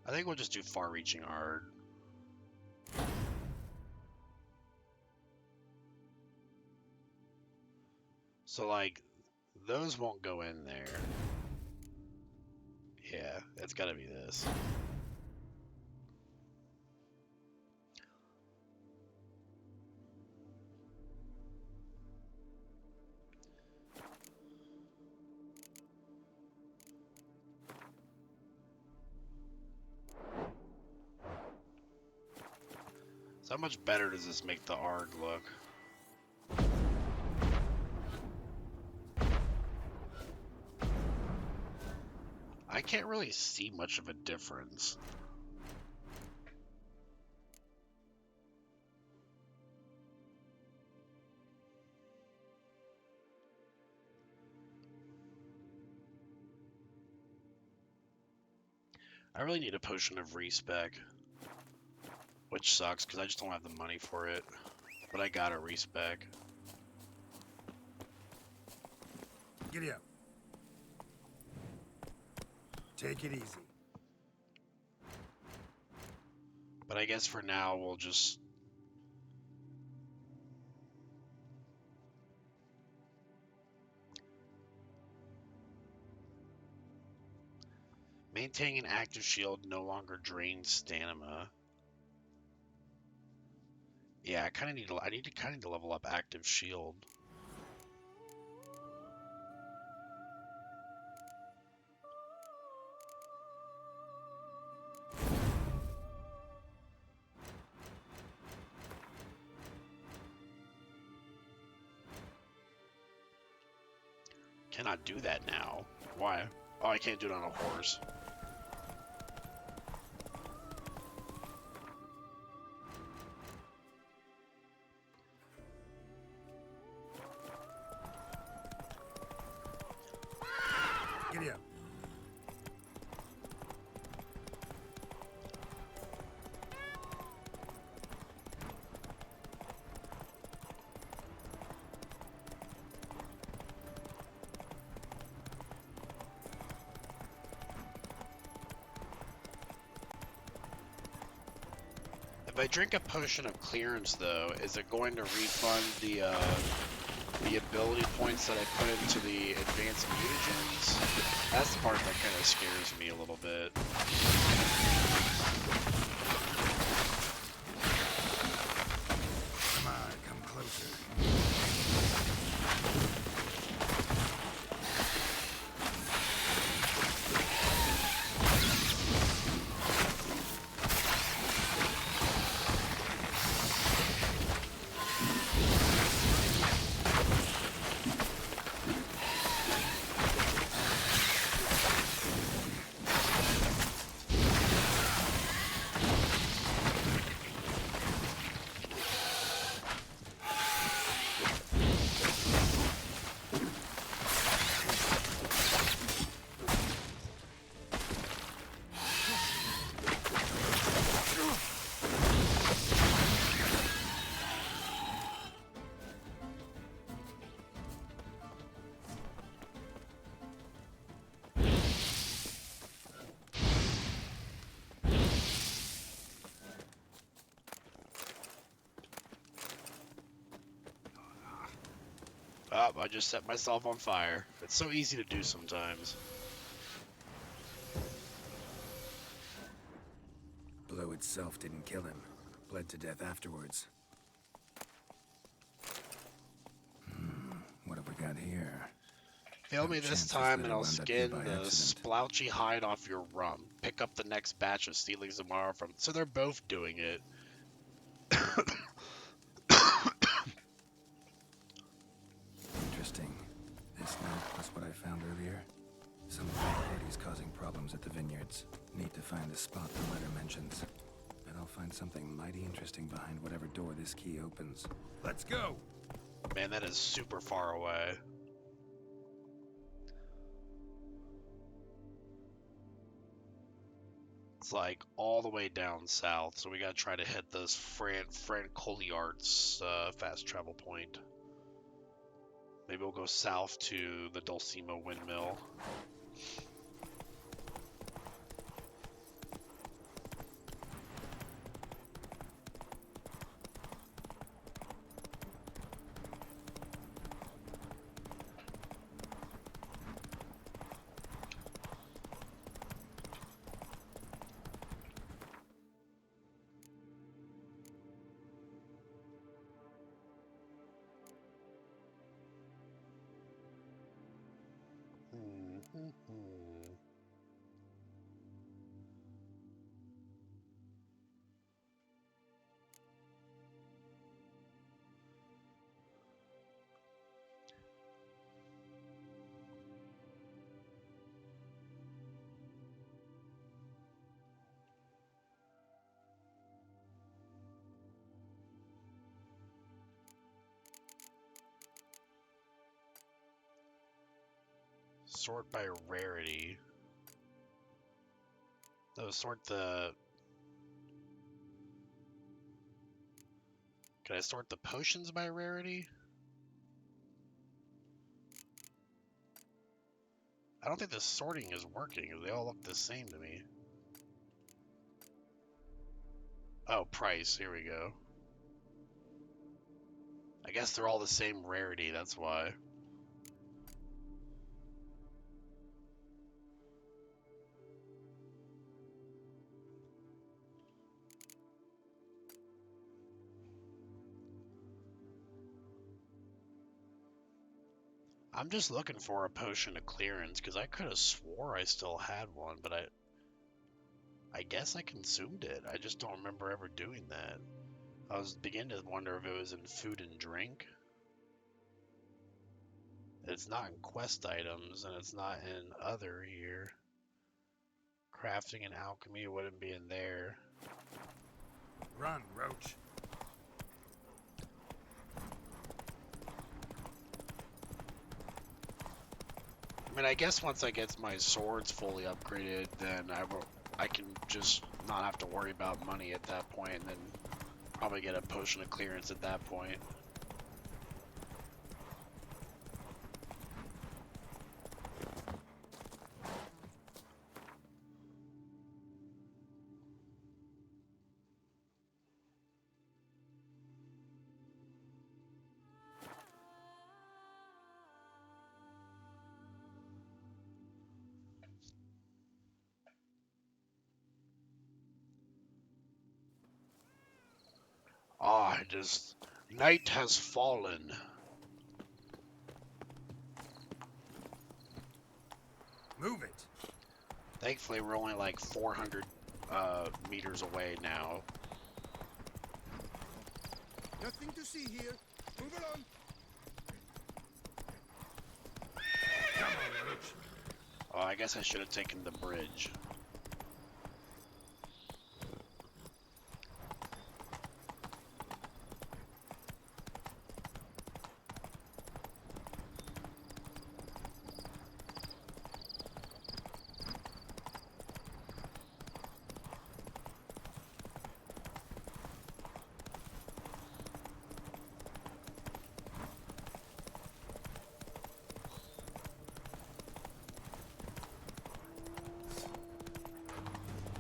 I think we'll just do far-reaching art. So, like, those won't go in there. Yeah, it's gotta be this. So how much better does this make the ARG look? I can't really see much of a difference. I really need a potion of respec, which sucks because I just don't have the money for it. But I got a respec. Giddy up. Take it easy. But I guess for now we'll just... Maintaining an active shield no longer drains stamina. Yeah, I need to level up active shield. Cannot do that now. Why? Oh, I can't do it on a horse. Giddy up. If I drink a potion of clearance, though, is it going to refund the ability points that I put into the advanced mutagens? That's the part that kind of scares me a little bit. Come on, come closer. Oh, I just set myself on fire. It's so easy to do sometimes. Blow itself didn't kill him. Bled to death afterwards. What have we got here? Fail me this time and I'll Chances that skin it'll wound up here by the accident. splouchy hide off your rum. Pick up the next batch of seedlings tomorrow from... So they're both doing it. Interesting. This note plus what I found earlier. Some third parties causing problems at the vineyards. Need to find the spot the letter mentions. And I'll find something mighty interesting behind whatever door this key opens. Let's go. Man, that is super far away. It's like all the way down south, so we gotta try to hit this Fran Colliart's fast travel point. Maybe we'll go south to the Dulcima windmill. Sort by rarity. No, sort the... Can I sort the potions by rarity? I don't think the sorting is working. They all look the same to me. Oh, price. Here we go. I guess they're all the same rarity, that's why. I'm just looking for a potion of clearance, because I could have swore I still had one, but I guess I consumed it. I just don't remember ever doing that. I was beginning to wonder if it was in food and drink. It's not in quest items, and it's not in other here. Crafting and alchemy wouldn't be in there. Run, Roach. I mean, I guess once I get my swords fully upgraded, then I can just not have to worry about money at that point, and then probably get a potion of clearance at that point. Ah, just... Night has fallen. Move it. Thankfully, we're only like 400 meters away now. Nothing to see here. Move along. Come on, Roach. Oh, I guess I should have taken the bridge.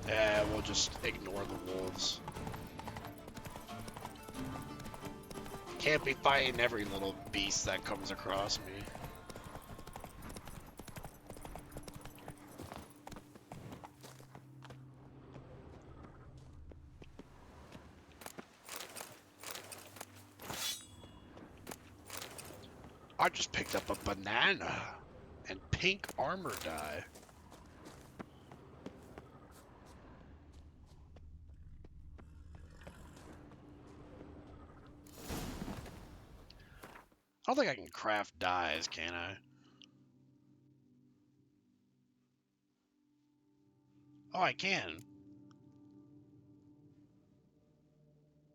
Yeah, we'll just ignore the wolves. Can't be fighting every little beast that comes across me. I just picked up a banana and pink armor dye. I don't think I can craft dyes, can I? Oh, I can.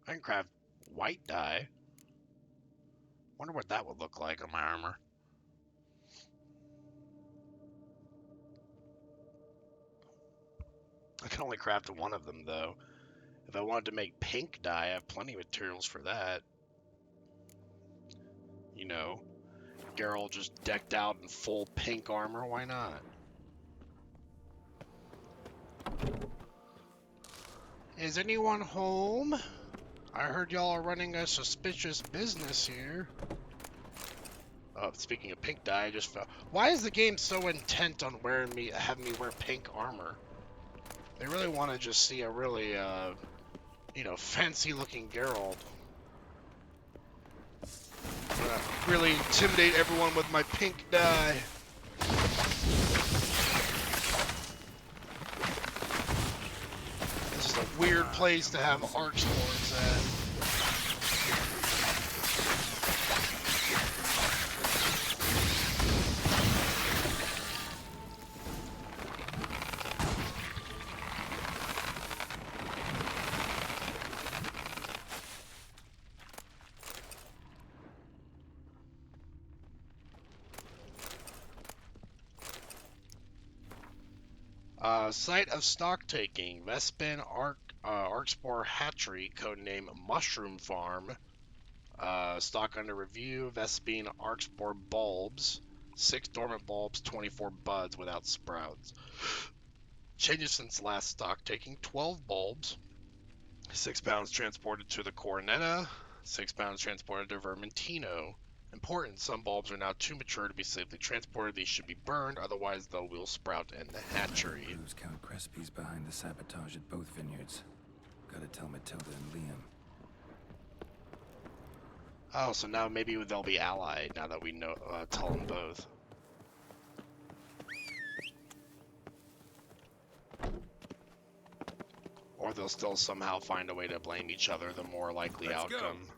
I can craft white dye. Wonder what that would look like on my armor. I can only craft one of them, though. If I wanted to make pink dye, I have plenty of materials for that. You know, Geralt just decked out in full pink armor, why not? Is anyone home? I heard y'all are running a suspicious business here. Oh, speaking of pink dye, I just fell. Why is the game so intent on having me wear pink armor? They really want to just see a really, you know, fancy-looking Geralt. I'm gonna really intimidate everyone with my pink dye. This is a weird place to have Archspores at. Site of stock taking, Vespin Archspore Hatchery, codename Mushroom Farm. Stock under review, Vespine Archspore bulbs, 6 dormant bulbs, 24 buds without sprouts. Changes since last stock taking, 12 bulbs, 6 pounds transported to the Coronetta, 6 pounds transported to Vermentino. Important, some bulbs are now too mature to be safely transported. These should be burned, otherwise they will sprout in the hatchery. Clues Count Crespi's behind the sabotage at both vineyards. Gotta tell Matilda and Liam. Oh, so now maybe they'll be allied now that we know tell them both. Or they'll still somehow find a way to blame each other, the more likely outcome. Go.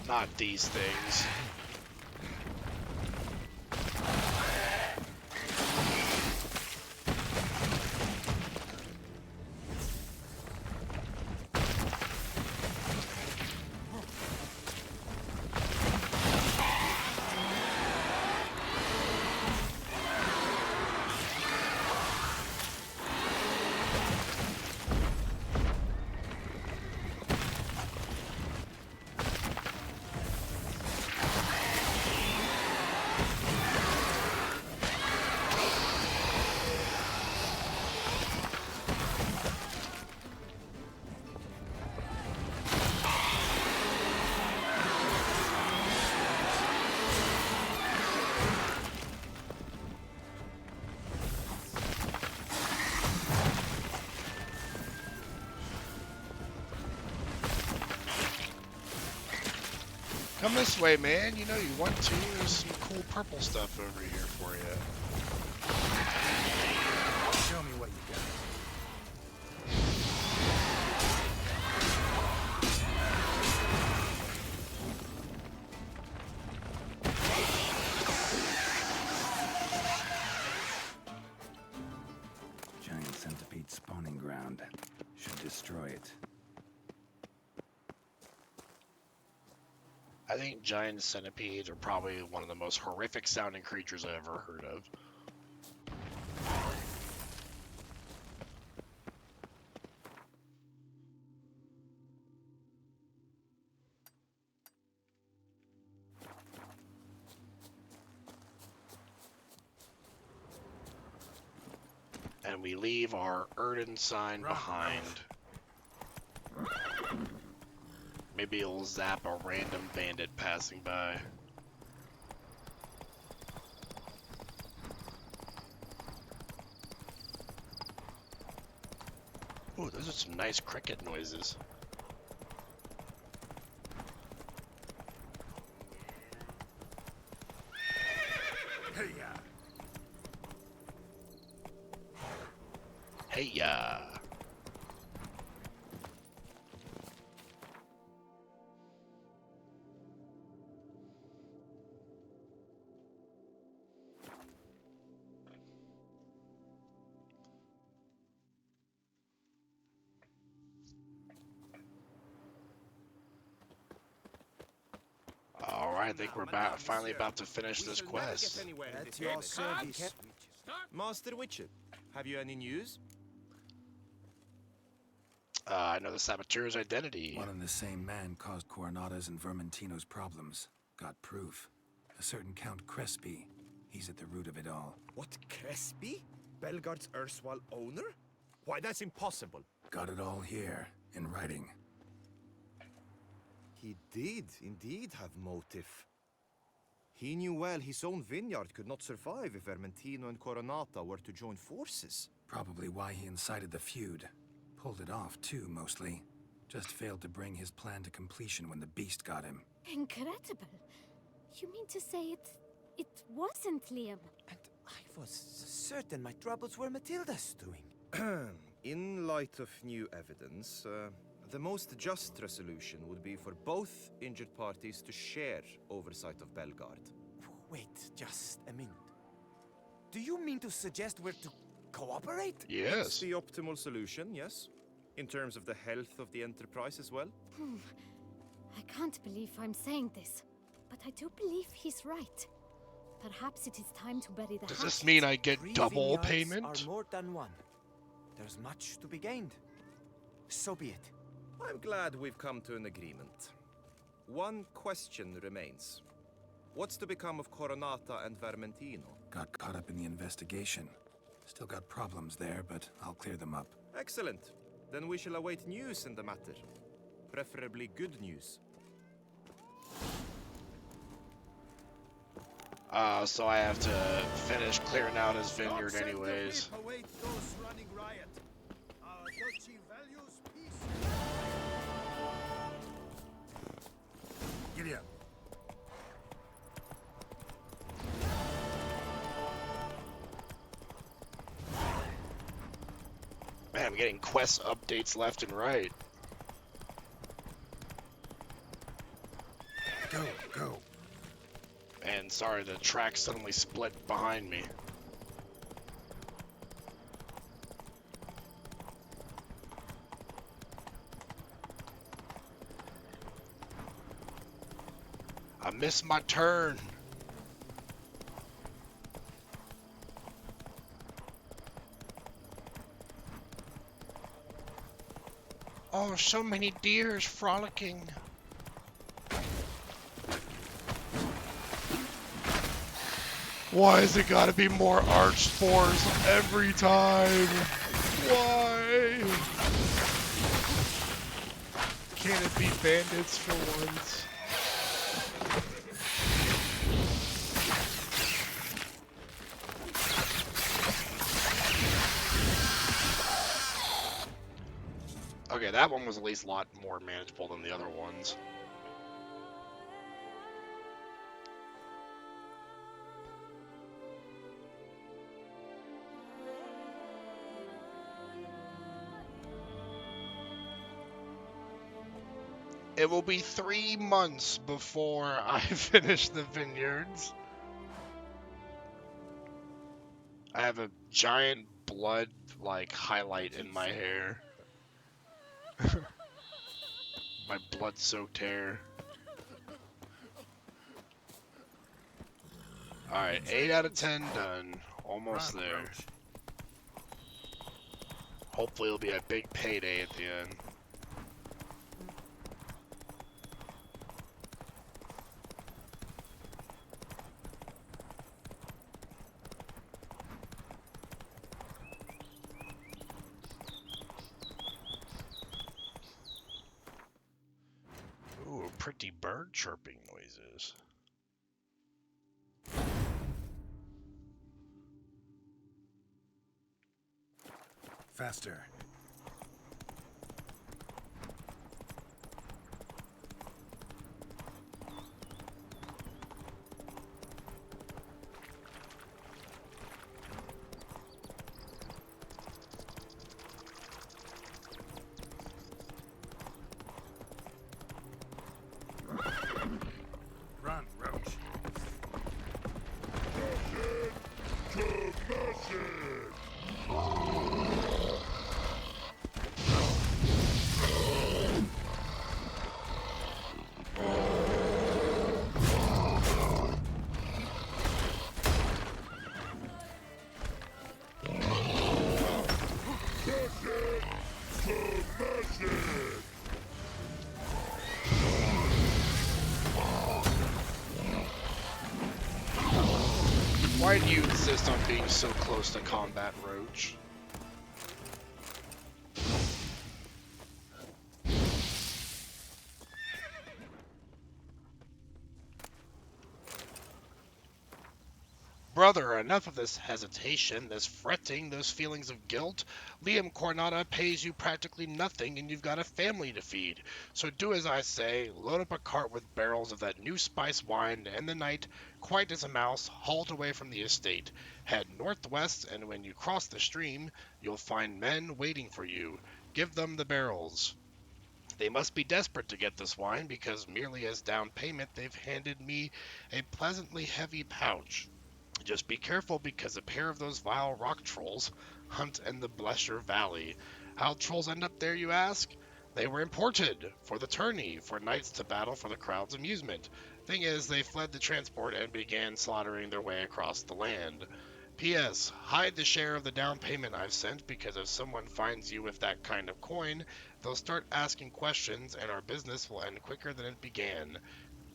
Not these things. Come this way, man. You know you want to. There's some cool purple stuff over here for you. Show me what you got. Giant centipede spawning ground. Should destroy it. I think giant centipedes are probably one of the most horrific sounding creatures I've ever heard of. And we leave our Erden sign behind. Maybe it'll zap a random bandit passing by. Ooh, those are some nice cricket noises. Hey-ya! Hey-ya! Alright, I think we're finally about to finish this quest. At your service. Master Witcher, have you any news? I know the Saboteur's identity. One and the same man caused Coronata's and Vermentino's problems. Got proof. A certain Count Crespi. He's at the root of it all. What, Crespi? Belgard's erstwhile owner? Why, that's impossible. Got it all here, in writing. He did indeed have motive. He knew well his own vineyard could not survive if Vermentino and Coronata were to join forces. Probably why he incited the feud. Pulled it off, too, mostly. Just failed to bring his plan to completion when the beast got him. Incredible. You mean to say it wasn't Liam? And I was certain my troubles were Matilda's doing. In light of new evidence, the most just resolution would be for both injured parties to share oversight of Belgard. Wait just a minute. Do you mean to suggest we're to cooperate? Yes. It's the optimal solution, yes. In terms of the health of the Enterprise as well. I can't believe I'm saying this, but I do believe he's right. Perhaps it is time to bury the Does hatchet. this mean I get Three double vineyards payment? are more than one. There's much to be gained. So be it. I'm glad we've come to an agreement. One question remains. What's to become of Coronata and Vermentino? Got caught up in the investigation. Still got problems there, but I'll clear them up. Excellent. Then we shall await news in the matter. Preferably good news. So I have to finish clearing out his vineyard anyways. Await those running riot. Our duchy values peace. Giddy up. Man, I'm getting quest updates left and right. Go, go. And sorry, the track suddenly split behind me. I missed my turn. Oh, so many deers frolicking. Why has it gotta be more arch spores every time? Why? Can't it be bandits for once? Okay, that one was at least a lot more manageable than the other ones. It will be 3 months before I finish the vineyards. I have a giant blood, like, highlight in my hair. My blood-soaked hair. Alright, 8 out of 10 done. Almost there. Hopefully it'll be a big payday at the end. Ooh, pretty bird chirping noises. Faster. Why do you insist on being so close to combat, Roach? Brother, enough of this hesitation, this fretting, those feelings of guilt. Liam Cornata pays you practically nothing and you've got a family to feed. So do as I say, load up a cart with barrels of that new spice wine, and the night, quiet as a mouse, halt away from the estate. Head northwest, and when you cross the stream, you'll find men waiting for you. Give them the barrels. They must be desperate to get this wine, because merely as down payment they've handed me a pleasantly heavy pouch. Just be careful, because a pair of those vile rock trolls hunt in the Blesher Valley. How trolls end up there, you ask? They were imported for the tourney, for knights to battle for the crowd's amusement. Thing is, they fled the transport and began slaughtering their way across the land. P.S. Hide the share of the down payment I've sent, because if someone finds you with that kind of coin, they'll start asking questions and our business will end quicker than it began.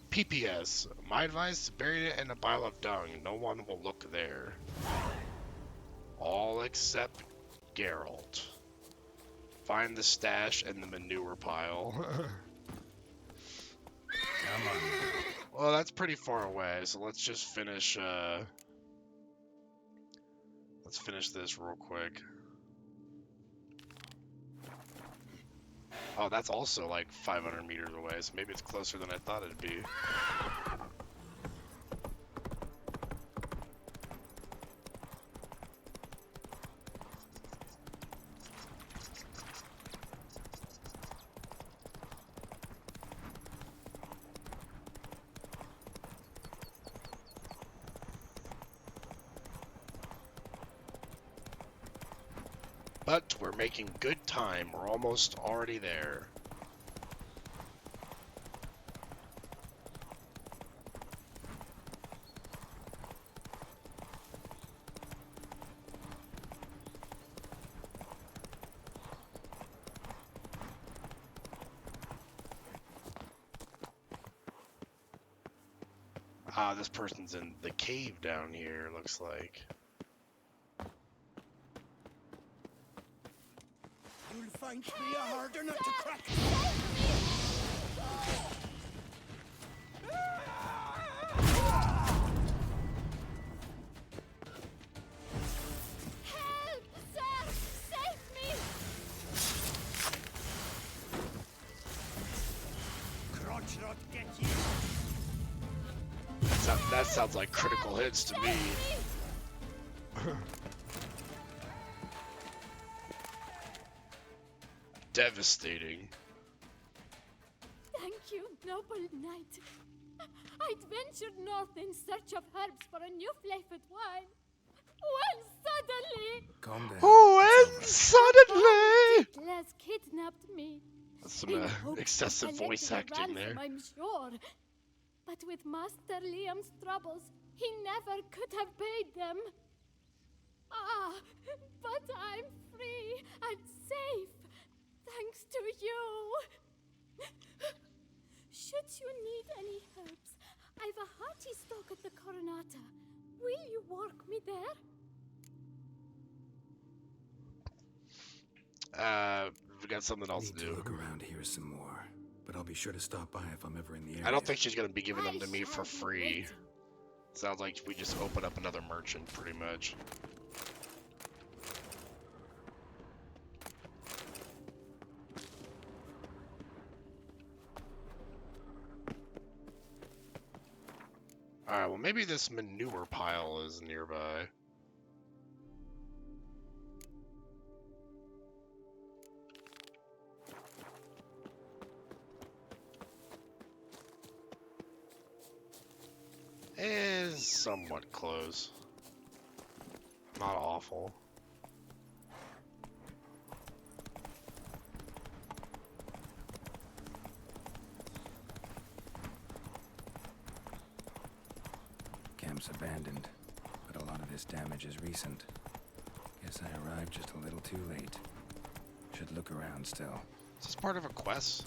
P.P.S. My advice, bury it in a pile of dung. No one will look there. All except Geralt. Find the stash in the manure pile. Come on. Well, that's pretty far away, so let's just finish, let's finish this real quick. Oh, that's also like 500 meters away, so maybe it's closer than I thought it'd be. But we're making good time. We're almost already there. Ah, this person's in the cave down here, looks like. You'll find me a harder nut to crack. Help, sir! Save me! Crotch rot get you! That sounds like critical hits to me. Devastating. Thank you, noble knight. I'd ventured north in search of herbs for a new flavored wine. When suddenly... Calm down. Oh, and suddenly... Les kidnapped me. That's some excessive voice acting there. I'm sure. But with Master Liam's troubles, he never could have paid them. Ah, but I'm free and safe, thanks to you. Should you need any herbs, I've a hearty stock at the Coronata. Will you walk me there? We got something else to do. Look around here some more, but I'll be sure to stop by if I'm ever in the area. I don't think she's gonna be giving them to me for free. Sounds like we just open up another merchant, pretty much. Alright, well maybe this manure pile is nearby. Is somewhat close. Not awful. Camp's abandoned, but a lot of this damage is recent. Guess I arrived just a little too late. Should look around still. Is this part of a quest?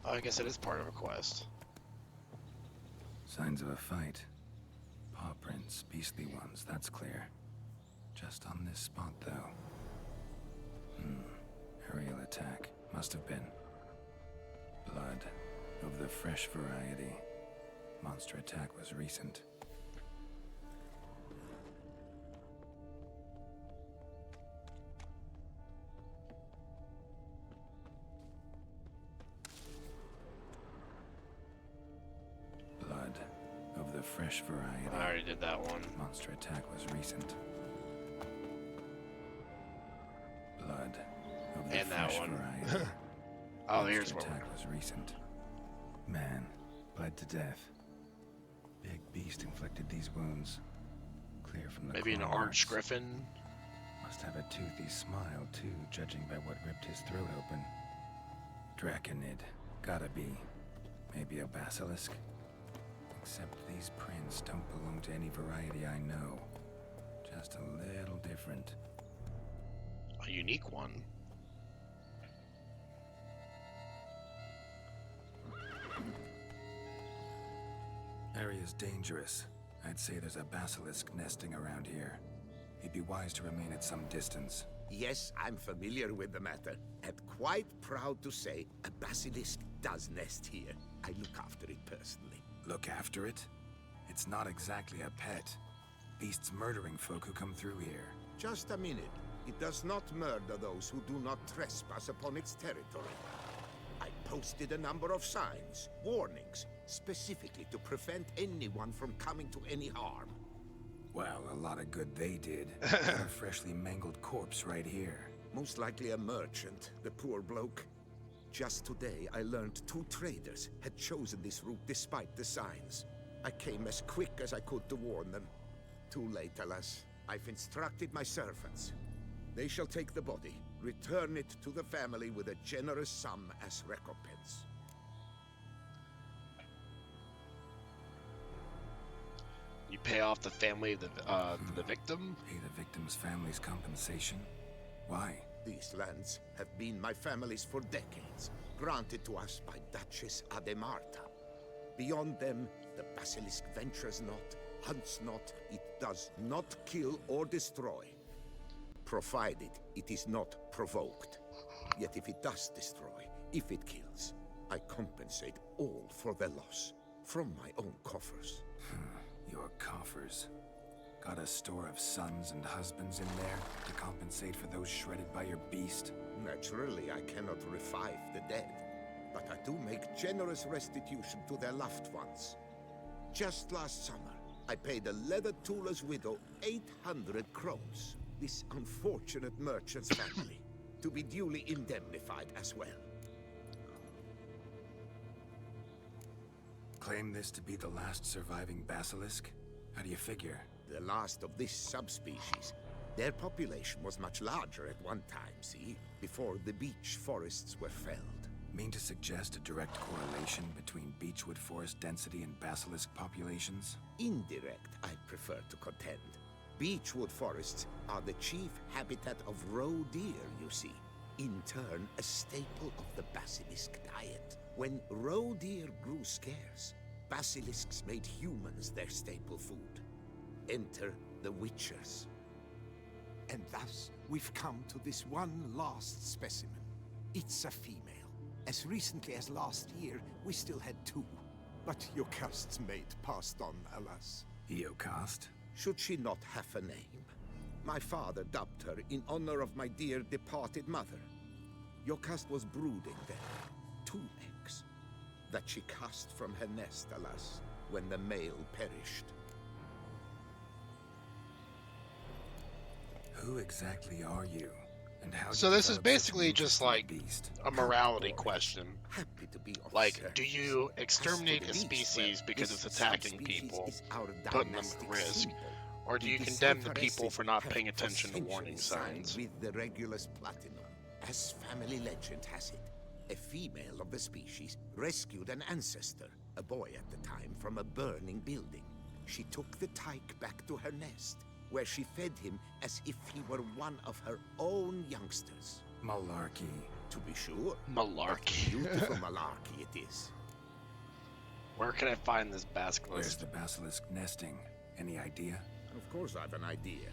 Oh, I guess it is part of a quest. Signs of a fight. Paw prints, beastly ones, that's clear. Just on this spot, though. Aerial attack. Must have been. Blood. Of the fresh variety. Monster attack was recent. Blood. Of the fresh variety. I already did that one. Monster attack was recent. Blood. Of the And that fresh one. variety. Oh, here's Monster one. attack was recent. Man, bled to death. Big beast inflicted these wounds. Clear from the Maybe an claw orange marks. griffin. Must have a toothy smile, too, judging by what ripped his throat open. Draconid. Gotta be. Maybe a basilisk? Except these prints don't belong to any variety I know. Just a little different. A unique one. Area's dangerous. I'd say there's a basilisk nesting around here. He'd be wise to remain at some distance. Yes, I'm familiar with the matter, and quite proud to say a basilisk does nest here. I look after it personally. Look after it? It's not exactly a pet. Beasts murdering folk who come through here. Just a minute. It does not murder those who do not trespass upon its territory. I posted a number of signs, warnings, specifically to prevent anyone from coming to any harm. Well, a lot of good they did. Got a freshly mangled corpse right here. Most likely a merchant, the poor bloke. Just today, I learned 2 traders had chosen this route despite the signs. I came as quick as I could to warn them. Too late, alas. I've instructed my servants. They shall take the body, return it to the family with a generous sum as recompense. You pay off the family of the victim? Pay the victim's family's compensation? Why? These lands have been my family's for decades, granted to us by Duchess Ademarta. Beyond them, the basilisk ventures not, hunts not, it does not kill or destroy, provided it is not provoked. Yet if it does destroy, if it kills, I compensate all for their loss, from my own coffers. Your coffers. Got a store of sons and husbands in there to compensate for those shredded by your beast? Naturally, I cannot revive the dead, but I do make generous restitution to their loved ones. Just last summer, I paid a leather tooler's widow 800 crowns, this unfortunate merchant's family, to be duly indemnified as well. Claim this to be the last surviving basilisk? How do you figure? The last of this subspecies. Their population was much larger at one time, see? Before the beech forests were felled. Mean to suggest a direct correlation between beechwood forest density and basilisk populations? Indirect, I prefer to contend. Beechwood forests are the chief habitat of roe deer, you see. In turn, a staple of the basilisk diet. When roe deer grew scarce, basilisks made humans their staple food. Enter the Witchers. And thus, we've come to this one last specimen. It's a female. As recently as last year, we still had 2. But Jocast's mate passed on, alas. Jocast? Should she not have a name? My father dubbed her in honor of my dear departed mother. Jocast was brooding then. 2 eggs. That she cast from her nest, alas, when the male perished. Who exactly are you? And how So did you this is develop such basically interest just in the like beast? a morality question. Happy to be of Like, service. do you As exterminate to a the beast, species well, because this it's attacking subspecies people, is our putting them dynastic at risk? symbol. Or do you The condemn the Desaltaressi people for not have paying for attention to warning centuries signed signs? with the Regulus Platinum. As family legend has it, a female of the species rescued an ancestor, a boy at the time, from a burning building. she took the tyke back to her nest, where she fed him as if he were one of her own youngsters. Malarkey. To be sure. Malarkey. Beautiful malarkey it is. Where can I find this basilisk? Where's the basilisk nesting? Any idea? Of course I've an idea,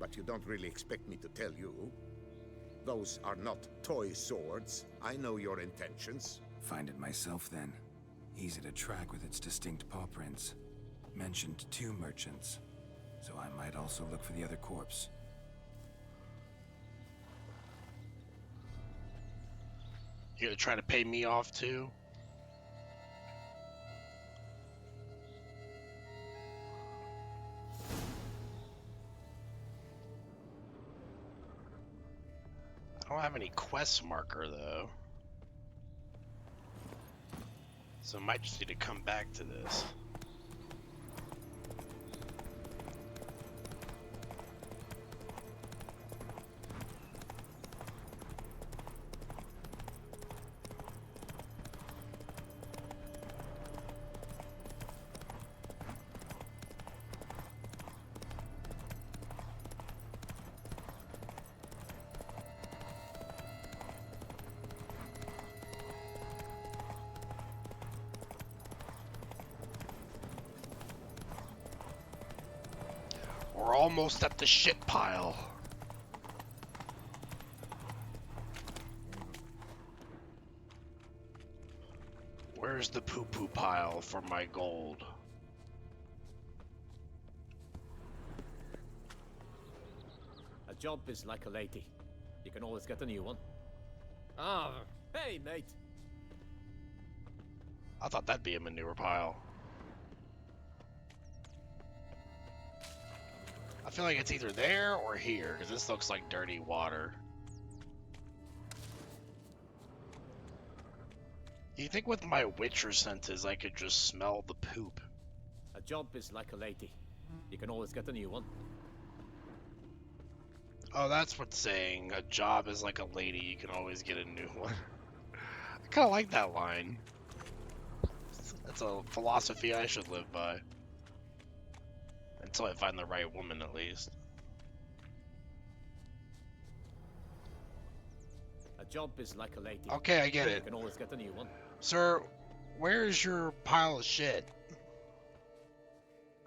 but you don't really expect me to tell you. Those are not toy swords. I know your intentions. Find it myself then. Easy to track with its distinct paw prints. Mentioned 2 merchants, so I might also look for the other corpse. You gonna try to pay me off too? I don't have any quest marker though. So I might just need to come back to this. We're almost at the shit pile. Where's the poo-poo pile for my gold? A job is like a lady. You can always get a new one. Ah, hey, mate. I thought that'd be a manure pile. I feel like it's either there or here, because this looks like dirty water. You think with my Witcher senses I could just smell the poop? A job is like a lady. You can always get a new one. Oh, that's what's saying. A job is like a lady, you can always get a new one. I kind of like that line. That's a philosophy I should live by. Until I find the right woman, at least. A job is like a lady. Okay, I get it. You can always get a new one. Sir, where's your pile of shit?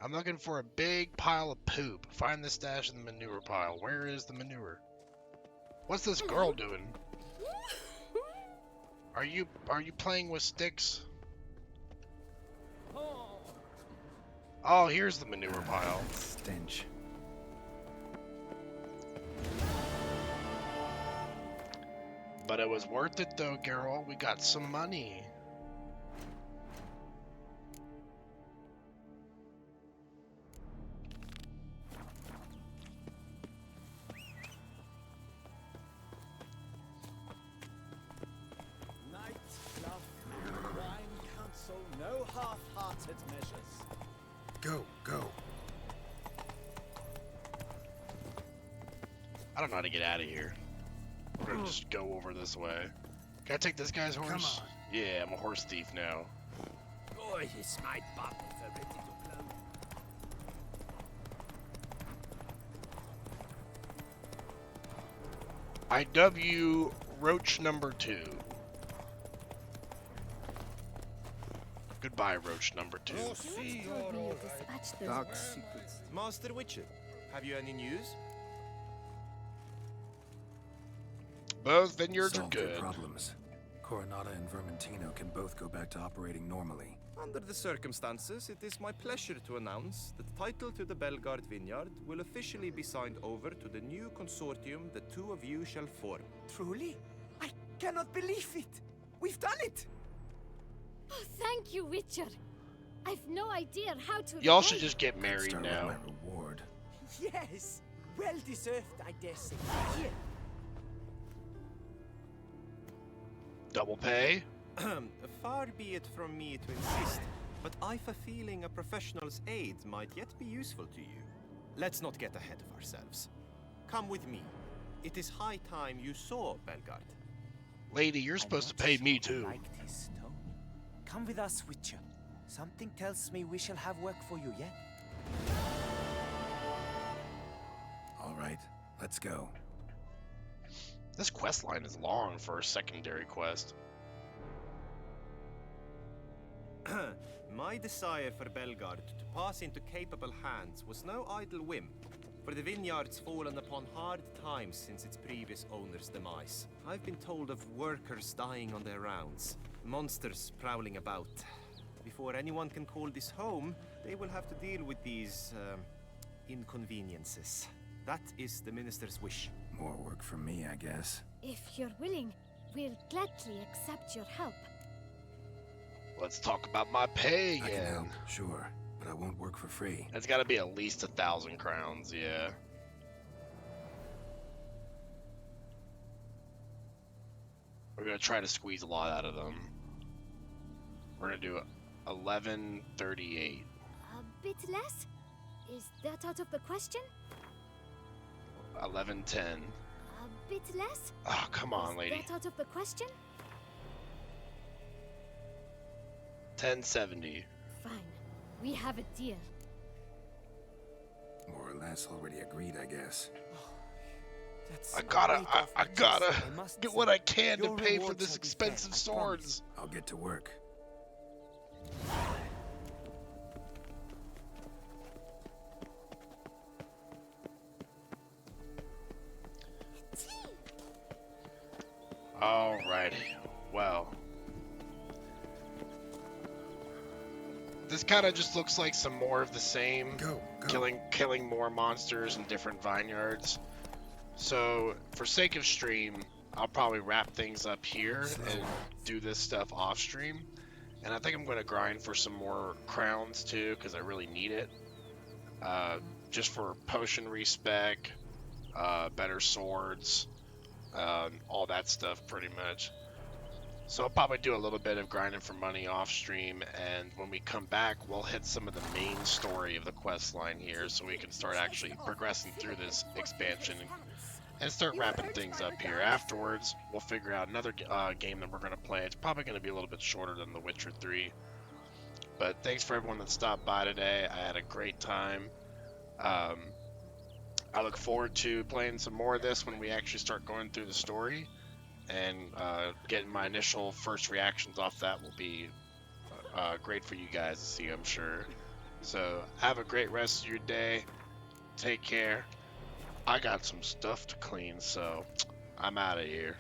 I'm looking for a big pile of poop. Find the stash in the manure pile. Where is the manure? What's this girl doing? Are you playing with sticks? Oh, here's the manure pile. Stench. But it was worth it though, Geralt. We got some money. Knight, love, wine council, no half-hearted measures. Go, go. I don't know how to get out of here. We're gonna just go over this way. Can I take this guy's horse? Come on. Yeah, I'm a horse thief now. Boy, is my buttons are ready to blow. I dub you Roach number 2. Goodbye, Roach number 2. Dark secrets. Master Witcher, have you any news? Both vineyards are Solved their good. problems. Coronata and Vermentino can both go back to operating normally. Under the circumstances, it is my pleasure to announce that the title to the Belgard vineyard will officially be signed over to the new consortium the two of you shall form. Truly? I cannot believe it! We've done it! Oh, thank you, Witcher. I've no idea how to. Y'all should just get married Start now. with my reward. Yes! Well deserved, I dare say. Here. Double pay? Far be it from me to insist, but I've a feeling a professional's aid might yet be useful to you. Let's not get ahead of ourselves. Come with me. It is high time you saw Belgard. Lady, you're supposed to pay me too. Like this stone. Come with us, Witcher. Something tells me we shall have work for you yet. Let's go. This quest line is long for a secondary quest. My desire for Belgard to pass into capable hands was no idle whim, for the vineyard's fallen upon hard times since its previous owner's demise. I've been told of workers dying on their rounds, monsters prowling about. Before anyone can call this home, they will have to deal with these, inconveniences. That is the minister's wish. More work for me, I guess. If you're willing, we'll gladly accept your help. Let's talk about my pay I again. can help, sure, but I won't work for free. It's got to be at least 1,000 crowns, yeah. We're gonna try to squeeze a lot out of them. We're gonna do 1138. A bit less? Is that out of the question? 1110. A bit less? Oh, come on, lady. Is that out of the question? 1070. Fine. We have a deal. More or less already agreed, I guess. I gotta get what I can to pay for this expensive swords. I'll get to work. Alrighty. Well. This kind of just looks like some more of the same. Go. Killing more monsters in different vineyards. So, for sake of stream, I'll probably wrap things up here and do this stuff off stream. And I think I'm going to grind for some more crowns too, because I really need it. Just for potion respec, better swords, all that stuff pretty much. So I'll probably do a little bit of grinding for money off stream, and when we come back, we'll hit some of the main story of the quest line here, so we can start actually progressing through this expansion and start wrapping things up here. Afterwards, we'll figure out another game that we're going to play. It's probably going to be a little bit shorter than The Witcher 3. But thanks for everyone that stopped by today. I had a great time. I look forward to playing some more of this when we actually start going through the story. And getting my initial first reactions off that will be great for you guys to see, I'm sure. So have a great rest of your day. Take care. I got some stuff to clean, so I'm out of here.